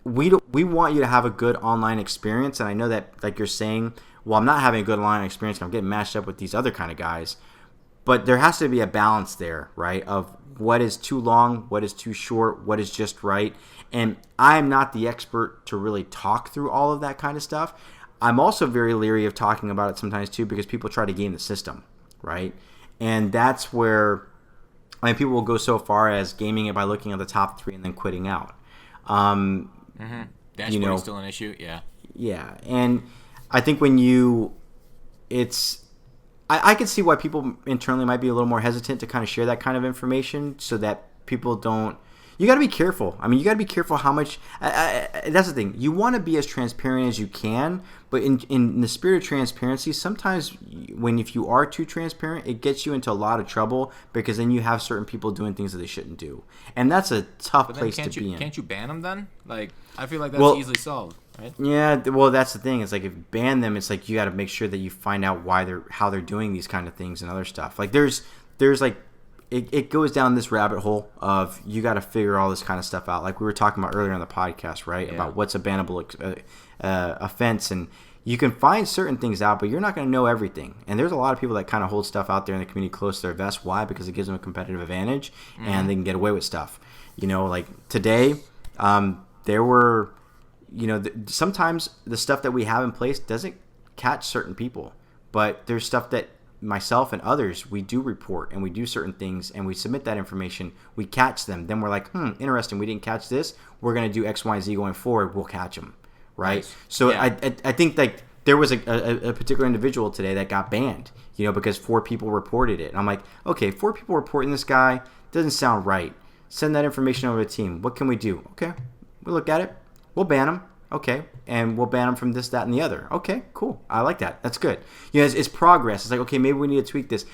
We want you to have a good online experience, and I know that like you're saying, well, I'm not having a good online experience, I'm getting matched up with these other kind of guys. But there has to be a balance there, right? Of what is too long, what is too short, what is just right. And I'm not the expert to really talk through all of that kind of stuff. I'm also very leery of talking about it sometimes too, because people try to game the system, right? And that's where people will go so far as gaming it by looking at the top 3 and then quitting out. Dashboard is still an issue, yeah. Yeah, and I think I could see why people internally might be a little more hesitant to kind of share that kind of information, so that people don't. You got to be careful. I mean, you got to be careful how much. That's the thing. You want to be as transparent as you can, but in the spirit of transparency, sometimes if you are too transparent, it gets you into a lot of trouble, because then you have certain people doing things that they shouldn't do, and that's a tough place to be in. Can't you ban them then? Like, I feel like that's easily solved, right? Yeah. Well, that's the thing. It's like if you ban them, it's like you got to make sure that you find out how they're doing these kind of things and other stuff. Like there's like it goes down this rabbit hole of you got to figure all this kind of stuff out. Like we were talking about earlier on the podcast, right? Yeah. About what's a bannable offense, and you can find certain things out, but you're not going to know everything. And there's a lot of people that kind of hold stuff out there in the community close to their vest. Why? Because it gives them a competitive advantage, and they can get away with stuff. Like today, there were, sometimes the stuff that we have in place doesn't catch certain people, but there's stuff that myself and others, we do report and we do certain things and we submit that information. We catch them. Then we're like, interesting. We didn't catch this. We're going to do X, Y, and Z going forward. We'll catch them. Right. Nice. So yeah. I think like there was a particular individual today that got banned, because 4 people reported it. And I'm like, okay, 4 people reporting this guy doesn't sound right. Send that information over to the team. What can we do? Okay. We'll look at it. We'll ban him. Okay. And we'll ban them from this, that, and the other. Okay, cool. I like that. That's good. It's progress. It's like, okay, maybe we need to tweak this.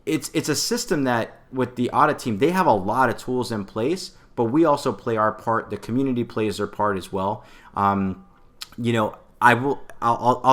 It's a system that with the audit team, they have a lot of tools in place, but we also play our part. The community plays their part as well. I'll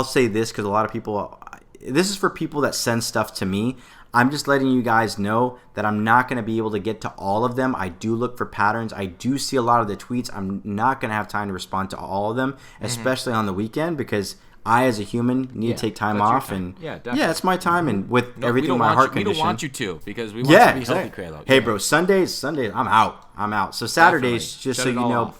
say this because a lot of people, this is for people that send stuff to me. I'm just letting you guys know that I'm not going to be able to get to all of them. I do look for patterns. I do see a lot of the tweets. I'm not going to have time to respond to all of them, especially on the weekend, because I, as a human, need to take time off. And it's my time. And with everything in my heart condition. We don't want you to. Because we want you to be healthy, Kraelo. Hey, bro, Sundays, I'm out. So Saturdays, definitely. just so you know.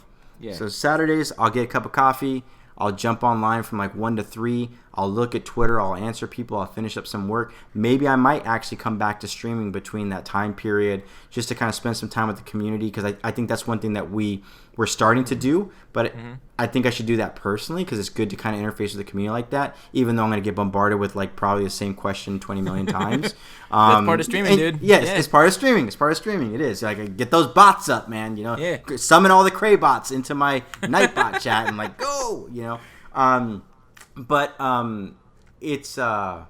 So Saturdays, I'll get a cup of coffee. I'll jump online from like 1 to 3. I'll look at Twitter. I'll answer people. I'll finish up some work. Maybe I might actually come back to streaming between that time period just to kind of spend some time with the community, because I think that's one thing that we're starting to do. But I think I should do that personally because it's good to kind of interface with the community like that, even though I'm going to get bombarded with like probably the same question 20 million times. That's part of streaming, dude. Yes, it's part of streaming. It is. Like, I get those bots up, man. Summon all the Cray bots into my Nightbot chat and like, go, But it's I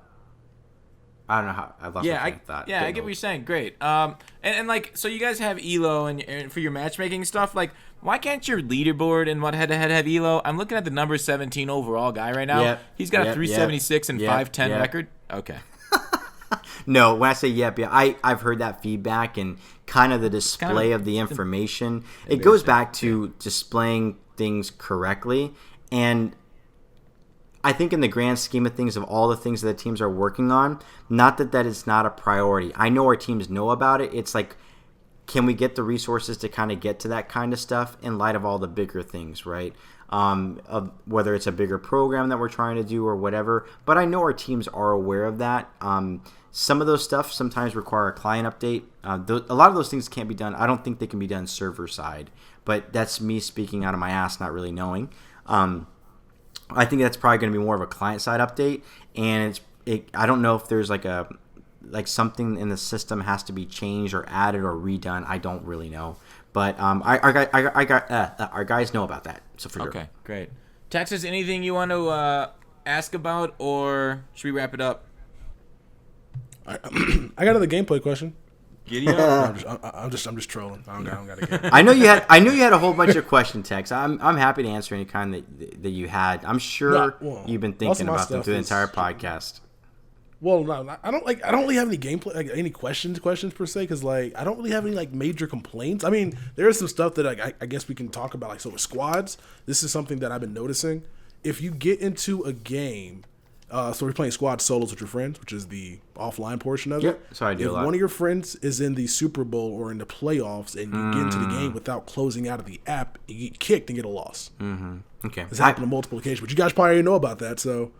don't know how I lost my train of thought. I get what you're saying. Great. And like, so you guys have Elo and for your matchmaking stuff. Like, why can't your leaderboard and what head-to-head have Elo? I'm looking at the number 17 overall guy right now. Yep. He's got a 376 and 510 record. Okay. No, when I say I've heard that feedback and kind of the display of the information. It goes back to displaying things correctly, and I think in the grand scheme of things, of all the things that the teams are working on, not that is not a priority. I know our teams know about it. It's like, can we get the resources to kind of get to that kind of stuff in light of all the bigger things, right? Of whether it's a bigger program that we're trying to do or whatever. But I know our teams are aware of that. Some of those stuff sometimes require a client update. A lot of those things can't be done. I don't think they can be done server side. But that's me speaking out of my ass, not really knowing. I think that's probably going to be more of a client-side update, and I don't know if there's like something in the system has to be changed or added or redone. I don't really know, but our guys know about that. So for sure. Okay, great. Texas, anything you want to ask about, or should we wrap it up? I got another gameplay question. Giddy up. No, I'm just trolling. I don't got a game. I know you had a whole bunch of question texts. I'm happy to answer any kind that you had. I'm sure you've been thinking about them through the entire podcast. Well, no, I don't really have any gameplay, like any questions per se, because like I don't really have any like major complaints. I mean, there is some stuff that I guess we can talk about. Like, so with squads, this is something that I've been noticing. If you get into a game. So we're playing squad solos with your friends, which is the offline portion of it. So I do a lot. If one of your friends is in the Super Bowl or in the playoffs and you get into the game without closing out of the app, you get kicked and get a loss. Mm-hmm. Okay. It's happened on multiple occasions, but you guys probably already know about that. So.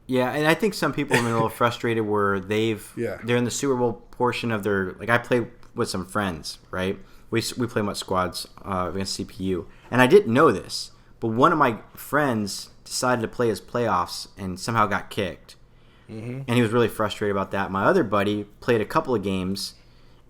Yeah, and I think some people have been a little frustrated where they're in the Super Bowl portion of their, like I played with some friends, right? We play MUT squads against CPU, and I didn't know this, but one of my friends decided to play his playoffs and somehow got kicked. Mm-hmm. And he was really frustrated about that. My other buddy played a couple of games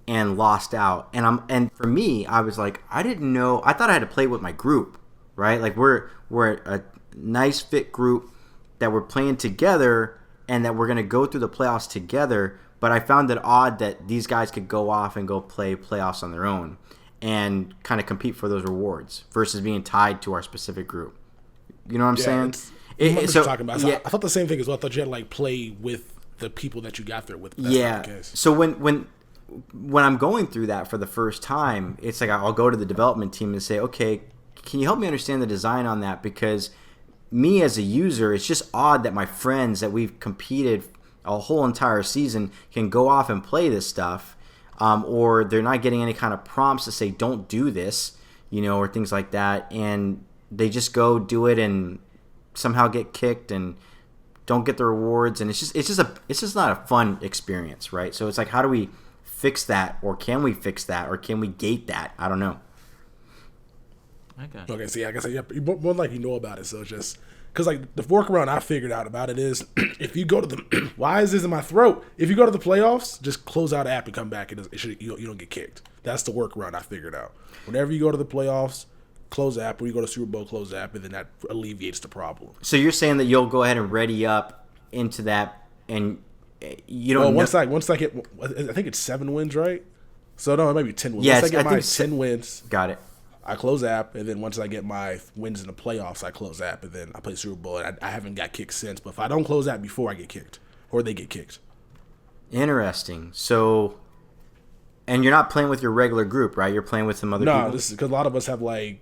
and lost out. And for me, I was like, I didn't know. I thought I had to play with my group, right? Like we're a nice fit group that we're playing together and that we're going to go through the playoffs together. But I found it odd that these guys could go off and go play playoffs on their own and kind of compete for those rewards versus being tied to our specific group. You know what I'm saying? What you're talking about. So I thought the same thing as well. I thought you had to like play with the people that you got there with. That's not the case. So when when I'm going through that for the first time, it's like I'll go to the development team and say, okay, can you help me understand the design on that? Because me as a user, it's just odd that my friends that we've competed a whole entire season can go off and play this stuff, or they're not getting any kind of prompts to say don't do this, or things like that, and they just go do it and somehow get kicked and don't get the rewards, and it's just not a fun experience, right? So it's like, how do we fix that, or can we fix that, or can we gate that? I don't know. Okay, see, like I said, you more like you know about it, so it's just because like the workaround I figured out about it is if you go to the why is this in my throat? If you go to the playoffs, just close out the app and come back, and you don't get kicked. That's the workaround I figured out. Whenever you go to the playoffs, close the app. When you go to Super Bowl, close the app, and then that alleviates the problem. So you're saying that you'll go ahead and ready up into that, and you don't. Once I get, I think it's 7 wins, right? So no, it might be 10 wins. Yes, once I get my 10 wins, got it. I close the app, and then once I get my wins in the playoffs, I close the app, and then I play Super Bowl. And I haven't got kicked since. But if I don't close that before, I get kicked, or they get kicked. Interesting. So, and you're not playing with your regular group, right? You're playing with some other people? No, this is because a lot of us have like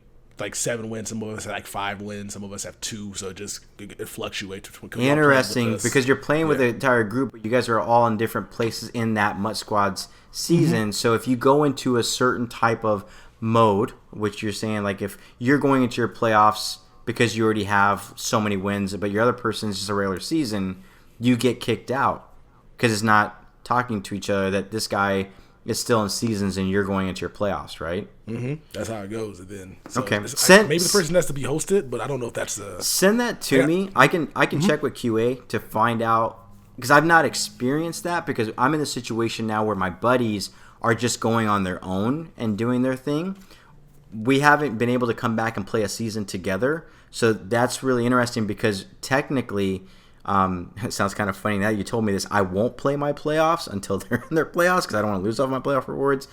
7 wins. Some of us have like 5 wins. Some of us have 2. So it fluctuates. Interesting, because you're playing with the entire group, but you guys are all in different places in that MUT Squad's season. Mm-hmm. So if you go into a certain type of mode, which you're saying, like if you're going into your playoffs because you already have so many wins, but your other person is just a regular season, you get kicked out because it's not talking to each other that this guy is still in seasons and you're going into your playoffs, right? Mm-hmm. That's how it goes. And then okay, maybe the person has to be hosted, but I don't know if that's send that to me. I can mm-hmm. check with QA to find out, because I've not experienced that, because I'm in a situation now where my buddies are just going on their own and doing their thing. We haven't been able to come back and play a season together. So that's really interesting, because technically, it sounds kind of funny now you told me this, I won't play my playoffs until they're in their playoffs, because I don't want to lose all my playoff rewards.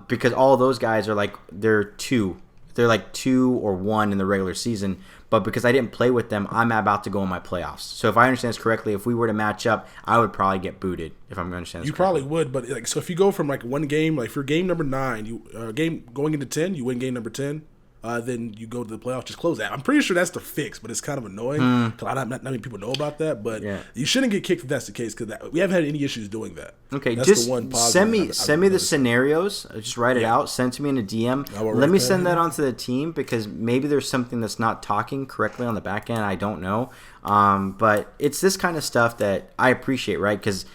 Because all those guys are like, they're 2 or 1 in the regular season. But because I didn't play with them, I'm about to go in my playoffs. So if I understand this correctly, if we were to match up, I would probably get booted, if I'm going to understand this You correctly. Probably would, but like, so if you go from like one game, like for game number 9, you game going into 10, you win game number 10, then you go to the playoffs, just close that. I'm pretty sure that's the fix, but it's kind of annoying because not many people know about that. But you shouldn't get kicked if that's the case, because we haven't had any issues doing that. Okay, that's just the one send me the scenarios. Just write it out. Send it to me in a DM. Let me send that on to the team, because maybe there's something that's not talking correctly on the back end. I don't know. But it's this kind of stuff that I appreciate, right? Because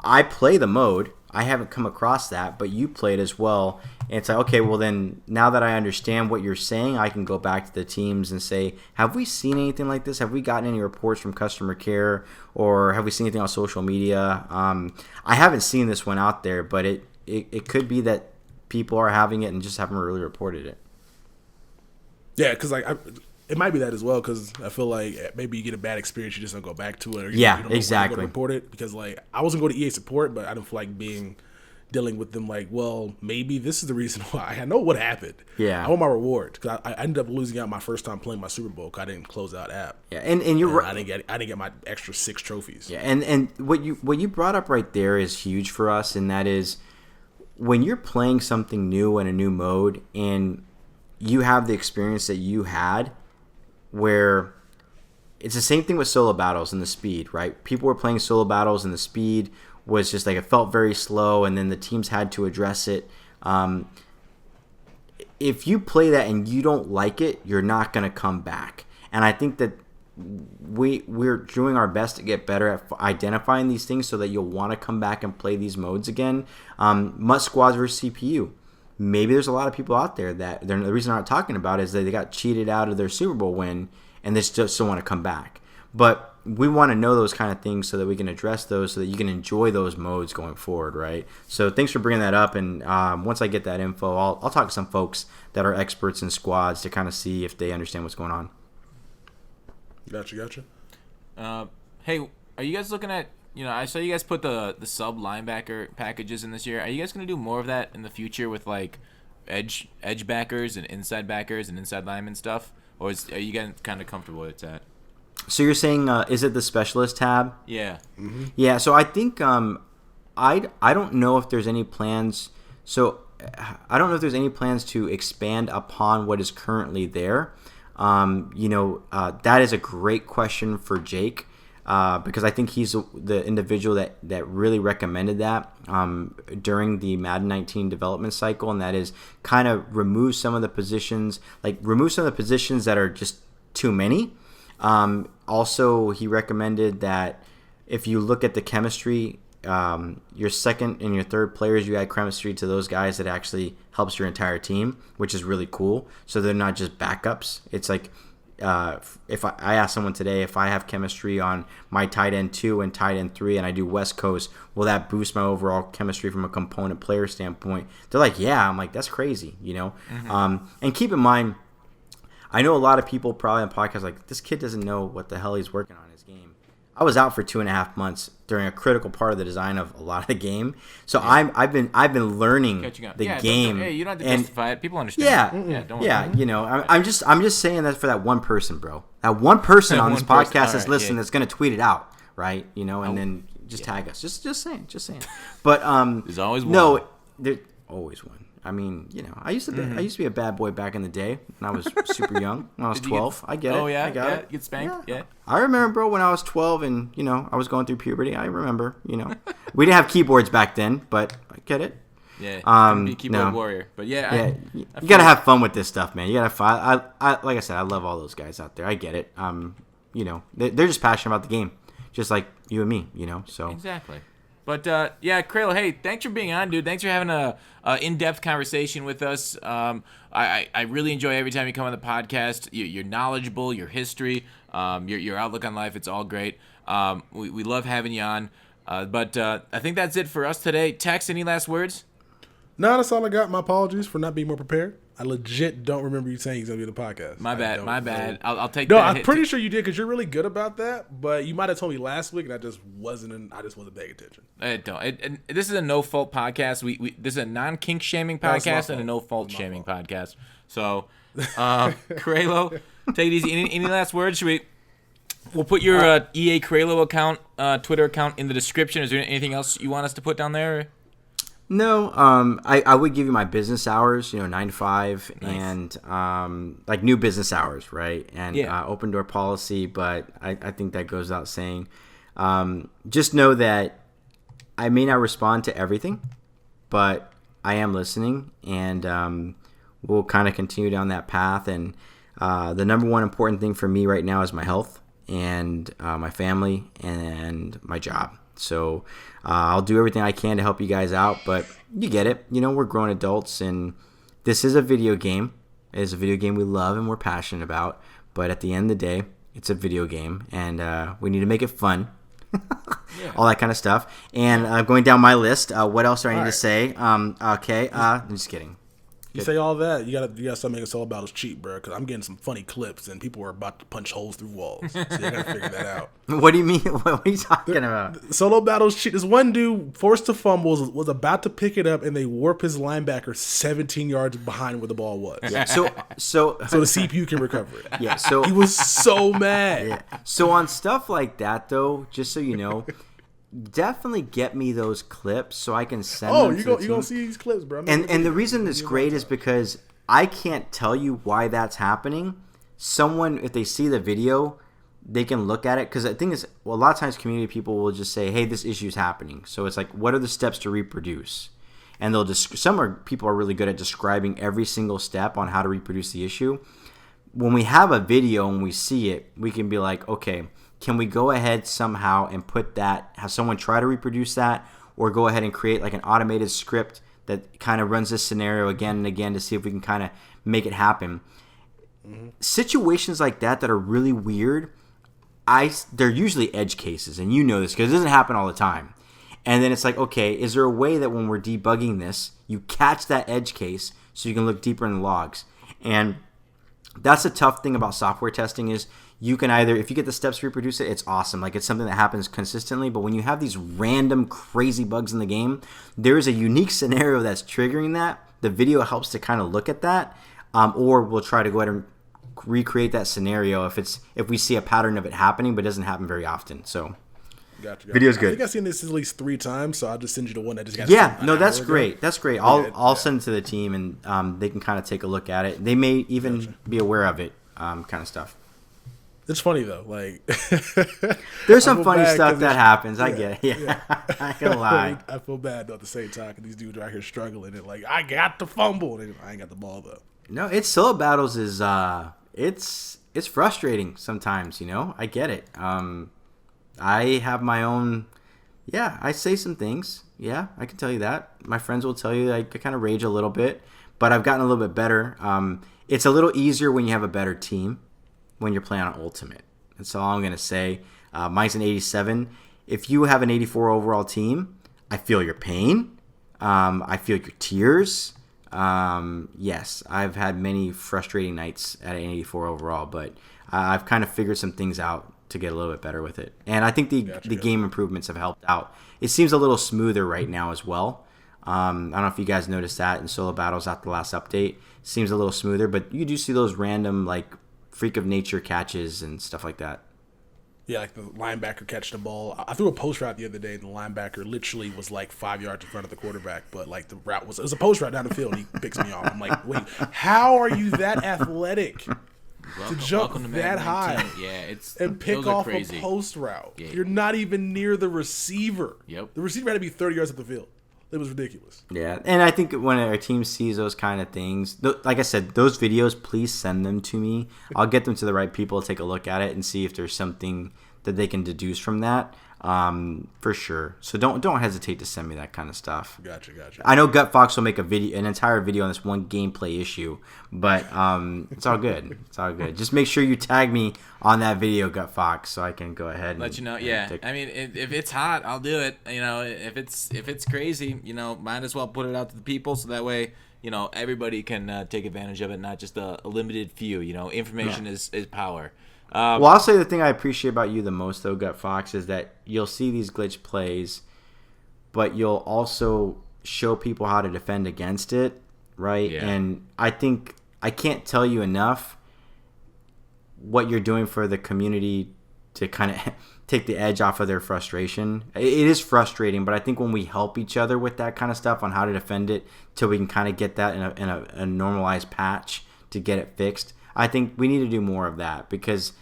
I play the mode. I haven't come across that, but you played as well. And it's like, okay, well then, now that I understand what you're saying, I can go back to the teams and say, have we seen anything like this? Have we gotten any reports from customer care, or have we seen anything on social media? I haven't seen this one out there, but it could be that people are having it and just haven't really reported it. Yeah, because like it might be that as well, because I feel like maybe you get a bad experience, you just don't go back to it. Or you don't exactly. Report it, because like I wasn't going to EA support, but I don't feel like dealing with them like, well, maybe this is the reason why. I know what happened. Yeah, I want my reward, because I ended up losing out my first time playing my Super Bowl because I didn't close out app. Yeah, and you're right. I didn't get my extra 6 trophies. Yeah, and what you brought up right there is huge for us, and that is when you're playing something new in a new mode, and you have the experience that you had, where it's the same thing with solo battles and the speed, right? People were playing solo battles and the speed was just like, it felt very slow, and then the teams had to address it. If you play that and you don't like it, you're not going to come back. And I think that we're doing our best to get better at identifying these things so that you'll want to come back and play these modes again. MUT Squads versus CPU. Maybe there's a lot of people out there that the reason they're not talking about it is that they got cheated out of their Super Bowl win and they still want to come back. But we want to know those kind of things so that we can address those, so that you can enjoy those modes going forward, right? So thanks for bringing that up. And once I get that info, I'll talk to some folks that are experts in squads to kind of see if they understand what's going on. Gotcha. Hey, are you guys looking at, I saw you guys put the sub linebacker packages in this year. Are you guys going to do more of that in the future with like edge backers and inside backers and inside lineman stuff? Or are you getting kind of comfortable with that? So you're saying, is it the specialist tab? Yeah. Mm-hmm. Yeah, so I think I don't know if there's any plans. So I don't know if there's any plans to expand upon what is currently there. That is a great question for Jake. Because I think he's the individual that really recommended that during the Madden 19 development cycle, and that is kind of remove some of the positions that are just too many. Also, he recommended that if you look at the chemistry, your second and your third players, you add chemistry to those guys that actually helps your entire team, which is really cool. So they're not just backups. It's like, if I ask someone today if I have chemistry on my tight end 2 and tight end 3 and I do West Coast, will that boost my overall chemistry from a component player standpoint? They're like, yeah. I'm like, that's crazy, Mm-hmm. And keep in mind, I know a lot of people probably on podcasts like, this kid doesn't know what the hell he's working on in his game. I was out for 2.5 months during a critical part of the design of a lot of the game, so yeah. I've been learning the game. Hey, you don't have to justify it. People understand. I'm just saying that for that one person, bro. That one person on this podcast that's listening that's going to tweet it out, right? And then just tag us. Just saying. But there's always one. No, there's always one. I mean, I used to be a bad boy back in the day when I was super young. When I was 12, I get it. Oh yeah, I got it. Get spanked. Yeah. I remember, bro, when I was 12 and I was going through puberty. I remember. We didn't have keyboards back then, but I get it. Yeah. Be a keyboard warrior, but you gotta have fun with this stuff, man. You gotta fun. I like I said, I love all those guys out there. I get it. They're just passionate about the game, just like you and me. So exactly. But, Kraelo, hey, thanks for being on, dude. Thanks for having a in-depth conversation with us. I really enjoy every time you come on the podcast. You're knowledgeable, your history, your outlook on life. It's all great. We love having you on. But I think that's it for us today. Tex, any last words? No, that's all I got. My apologies for not being more prepared. I legit don't remember you saying he's going to be on the podcast. My bad. I'll take that. No, I'm pretty sure you did because you're really good about that, but you might have told me last week and I just wasn't paying attention. This is a no-fault podcast. This is a non-kink shaming podcast and a no-fault shaming podcast. So, Kraelo, take it easy. Any last words? We'll put your EA Kraelo account, Twitter account in the description. Is there anything else you want us to put down there? No, I would give you my business hours, 9 to 5, nice. And like new business hours, right? And open door policy, but I think that goes without saying. Just know that I may not respond to everything, but I am listening, and we'll kind of continue down that path. And the number one important thing for me right now is my health and my family and my job. So I'll do everything I can to help you guys out, but you get it. We're grown adults, and this is a video game. It is a video game we love and we're passionate about, but at the end of the day, it's a video game, and we need to make it fun. All that kind of stuff. And going down my list, what else do I need to say? Okay, I'm just kidding. You say all that, you gotta start making Solo Battles cheap, bro. Because I'm getting some funny clips, and people are about to punch holes through walls. So you gotta figure that out. What do you mean? What are you talking about? Solo Battles cheap. This one dude forced to fumble was about to pick it up, and they warp his linebacker 17 yards behind where the ball was. Yeah. So the CPU can recover it. Yeah. So he was so mad. Yeah. So on stuff like that, though, just so you know. Definitely get me those clips so I can send them to the team. You're going to see these clips, bro. And the reason it's great is because I can't tell you why that's happening. Someone, if they see the video, they can look at it. Because the thing is, a lot of times community people will just say, hey, this issue is happening. So it's like, what are the steps to reproduce? And people are really good at describing every single step on how to reproduce the issue. When we have a video and we see it, we can be like, okay, can we go ahead somehow and put that, have someone try to reproduce that, or go ahead and create like an automated script that kind of runs this scenario again and again to see if we can kind of make it happen. Mm-hmm. Situations like that are really weird, they're usually edge cases, and you know this because it doesn't happen all the time. And then it's like, okay, is there a way that when we're debugging this, you catch that edge case so you can look deeper in the logs? And that's a tough thing about software testing is you can either, if you get the steps to reproduce it, it's awesome. Like it's something that happens consistently. But when you have these random crazy bugs in the game, there is a unique scenario that's triggering that. The video helps to kind of look at that. Or we'll try to go ahead and recreate that scenario if we see a pattern of it happening, but it doesn't happen very often. So Gotcha. Video's good. I think I've seen this at least 3 times, so I'll just send you the one that just got. Yeah, no, that's great. That's great. I'll Yeah. send it to the team, and they can kind of take a look at it. They may even be aware of it, kind of stuff. It's funny though, like there's some funny stuff that happens. I get it. Yeah. I can't lie. I feel bad though at the same time because these dudes are out here struggling and like I got the fumble, and I ain't got the ball though. No, it's solo battles is it's frustrating sometimes. I get it. I have my own. Yeah, I say some things. Yeah, I can tell you that. My friends will tell you I kind of rage a little bit, but I've gotten a little bit better. It's a little easier when you have a better team. When you're playing on Ultimate. That's all I'm going to say. Mine's an 87. If you have an 84 overall team, I feel your pain. I feel your tears. Yes, I've had many frustrating nights at an 84 overall, but I've kind of figured some things out to get a little bit better with it. And I think the game improvements have helped out. It seems a little smoother right now as well. I don't know if you guys noticed that in solo battles after the last update. It seems a little smoother, but you do see those random freak of nature catches and stuff like that. Yeah, like the linebacker catch the ball. I threw a post route the other day, and the linebacker literally was like 5 yards in front of the quarterback, but like the route it was a post route down the field, and he picks me off. I'm like, wait, how are you that athletic to jump that high? Yeah, and pick off a post route? Yeah. You're not even near the receiver. Yep. The receiver had to be 30 yards up the field. It was ridiculous. Yeah, and I think when our team sees those kind of things, like I said, those videos, please send them to me. I'll get them to the right people to take a look at it and see if there's something that they can deduce from that. For sure. So don't hesitate to send me that kind of stuff. Gotcha. I know Gut Fox will make an entire video on this one gameplay issue, but it's all good. It's all good. Just make sure you tag me on that video, Gut Fox, so I can go ahead and let you know. Yeah, I mean, if it's hot, I'll do it. If it's crazy, might as well put it out to the people so that way everybody can take advantage of it, not just a limited few. Information is power. Well, I'll say the thing I appreciate about you the most, though, Gut Fox, is that you'll see these glitch plays, but you'll also show people how to defend against it, right? Yeah. And I think I can't tell you enough what you're doing for the community to kind of take the edge off of their frustration. It is frustrating, but I think when we help each other with that kind of stuff on how to defend it till we can kind of get that in a normalized patch to get it fixed, I think we need to do more of that because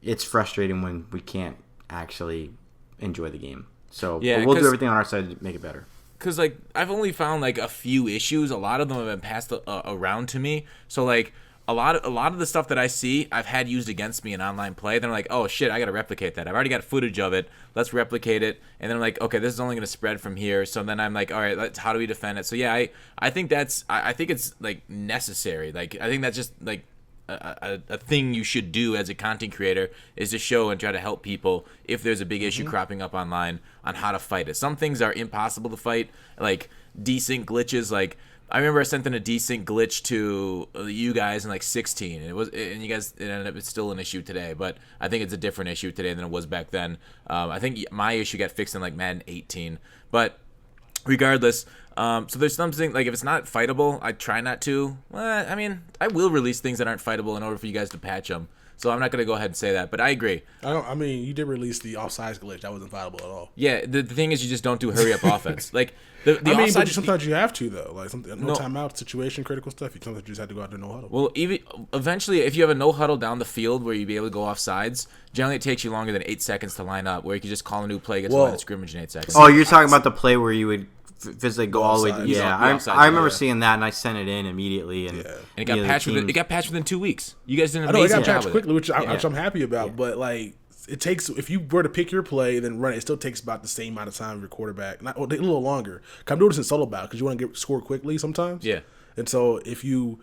it's frustrating when we can't actually enjoy the game. So yeah, we'll do everything on our side to make it better. Because I've only found a few issues. A lot of them have been passed around to me. So a lot of the stuff that I see, I've had used against me in online play. Then I'm like, oh shit, I got to replicate that. I've already got footage of it. Let's replicate it. And then I'm like, okay, this is only going to spread from here. So then I'm like, all right, how do we defend it? So yeah, I think I think it's necessary. I think that's just a thing you should do as a content creator is to show and try to help people if there's a big issue cropping up online on how to fight it. Some things are impossible to fight, like desync glitches. I remember I sent in a desync glitch to you guys in 16, and you guys, it ended up it's still an issue today, but I think it's a different issue today than it was back then. I think my issue got fixed in Madden 18, but regardless. So there's something if it's not fightable, I try not to. Well, I mean, I will release things that aren't fightable in order for you guys to patch them. So I'm not gonna go ahead and say that, but I agree. You did release the offsides glitch. That wasn't fightable at all. Yeah, the thing is, you just don't do hurry up offense. The but sometimes you have to though. No timeout situation, critical stuff. Sometimes you just have to go out there no huddle. Well, even eventually, if you have a no huddle down the field where you'd be able to go offsides, generally it takes you longer than 8 seconds to line up. Where you can just call a new play, get to line of scrimmage in 8 seconds. Oh, you're talking about the play where you would physically go all the way. I remember seeing that, and I sent it in immediately, and it got patched. It got patched within 2 weeks. You guys did an amazing job. It got patched quickly, which I'm happy about. But it takes, if you were to pick your play then run it, it still takes about the same amount of time of your quarterback, a little longer. I'm doing this in solo battle because you want to get scored quickly sometimes. Yeah, and so if you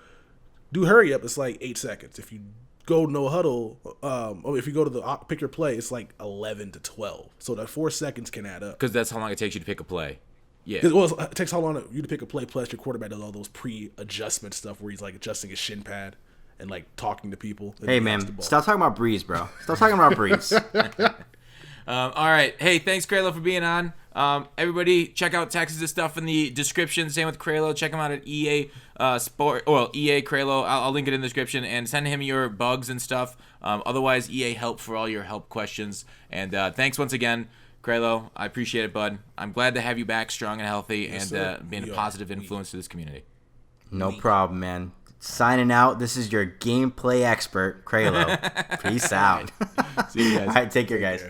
do hurry up, it's 8 seconds. If you go no huddle, or if you go to the pick your play, it's 11 to 12. So that 4 seconds can add up because that's how long it takes you to pick a play. Yeah. Well, it takes how long you to pick a play, plus your quarterback does all those pre-adjustment stuff where he's adjusting his shin pad and talking to people. Hey man, stop talking about Breeze, bro. Stop talking about Breeze. All right. Hey, thanks Kraelo for being on. Everybody, check out Texas' stuff in the description. Same with Kraelo. Check him out at EA EA Kraelo. I'll link it in the description and send him your bugs and stuff. Otherwise, EA help for all your help questions. And thanks once again. Kraelo, I appreciate it, bud. I'm glad to have you back strong and healthy and being a positive influence to this community. No problem, man. Signing out. This is your gameplay expert, Kraelo. Peace out. See you guys. All right, take care, guys.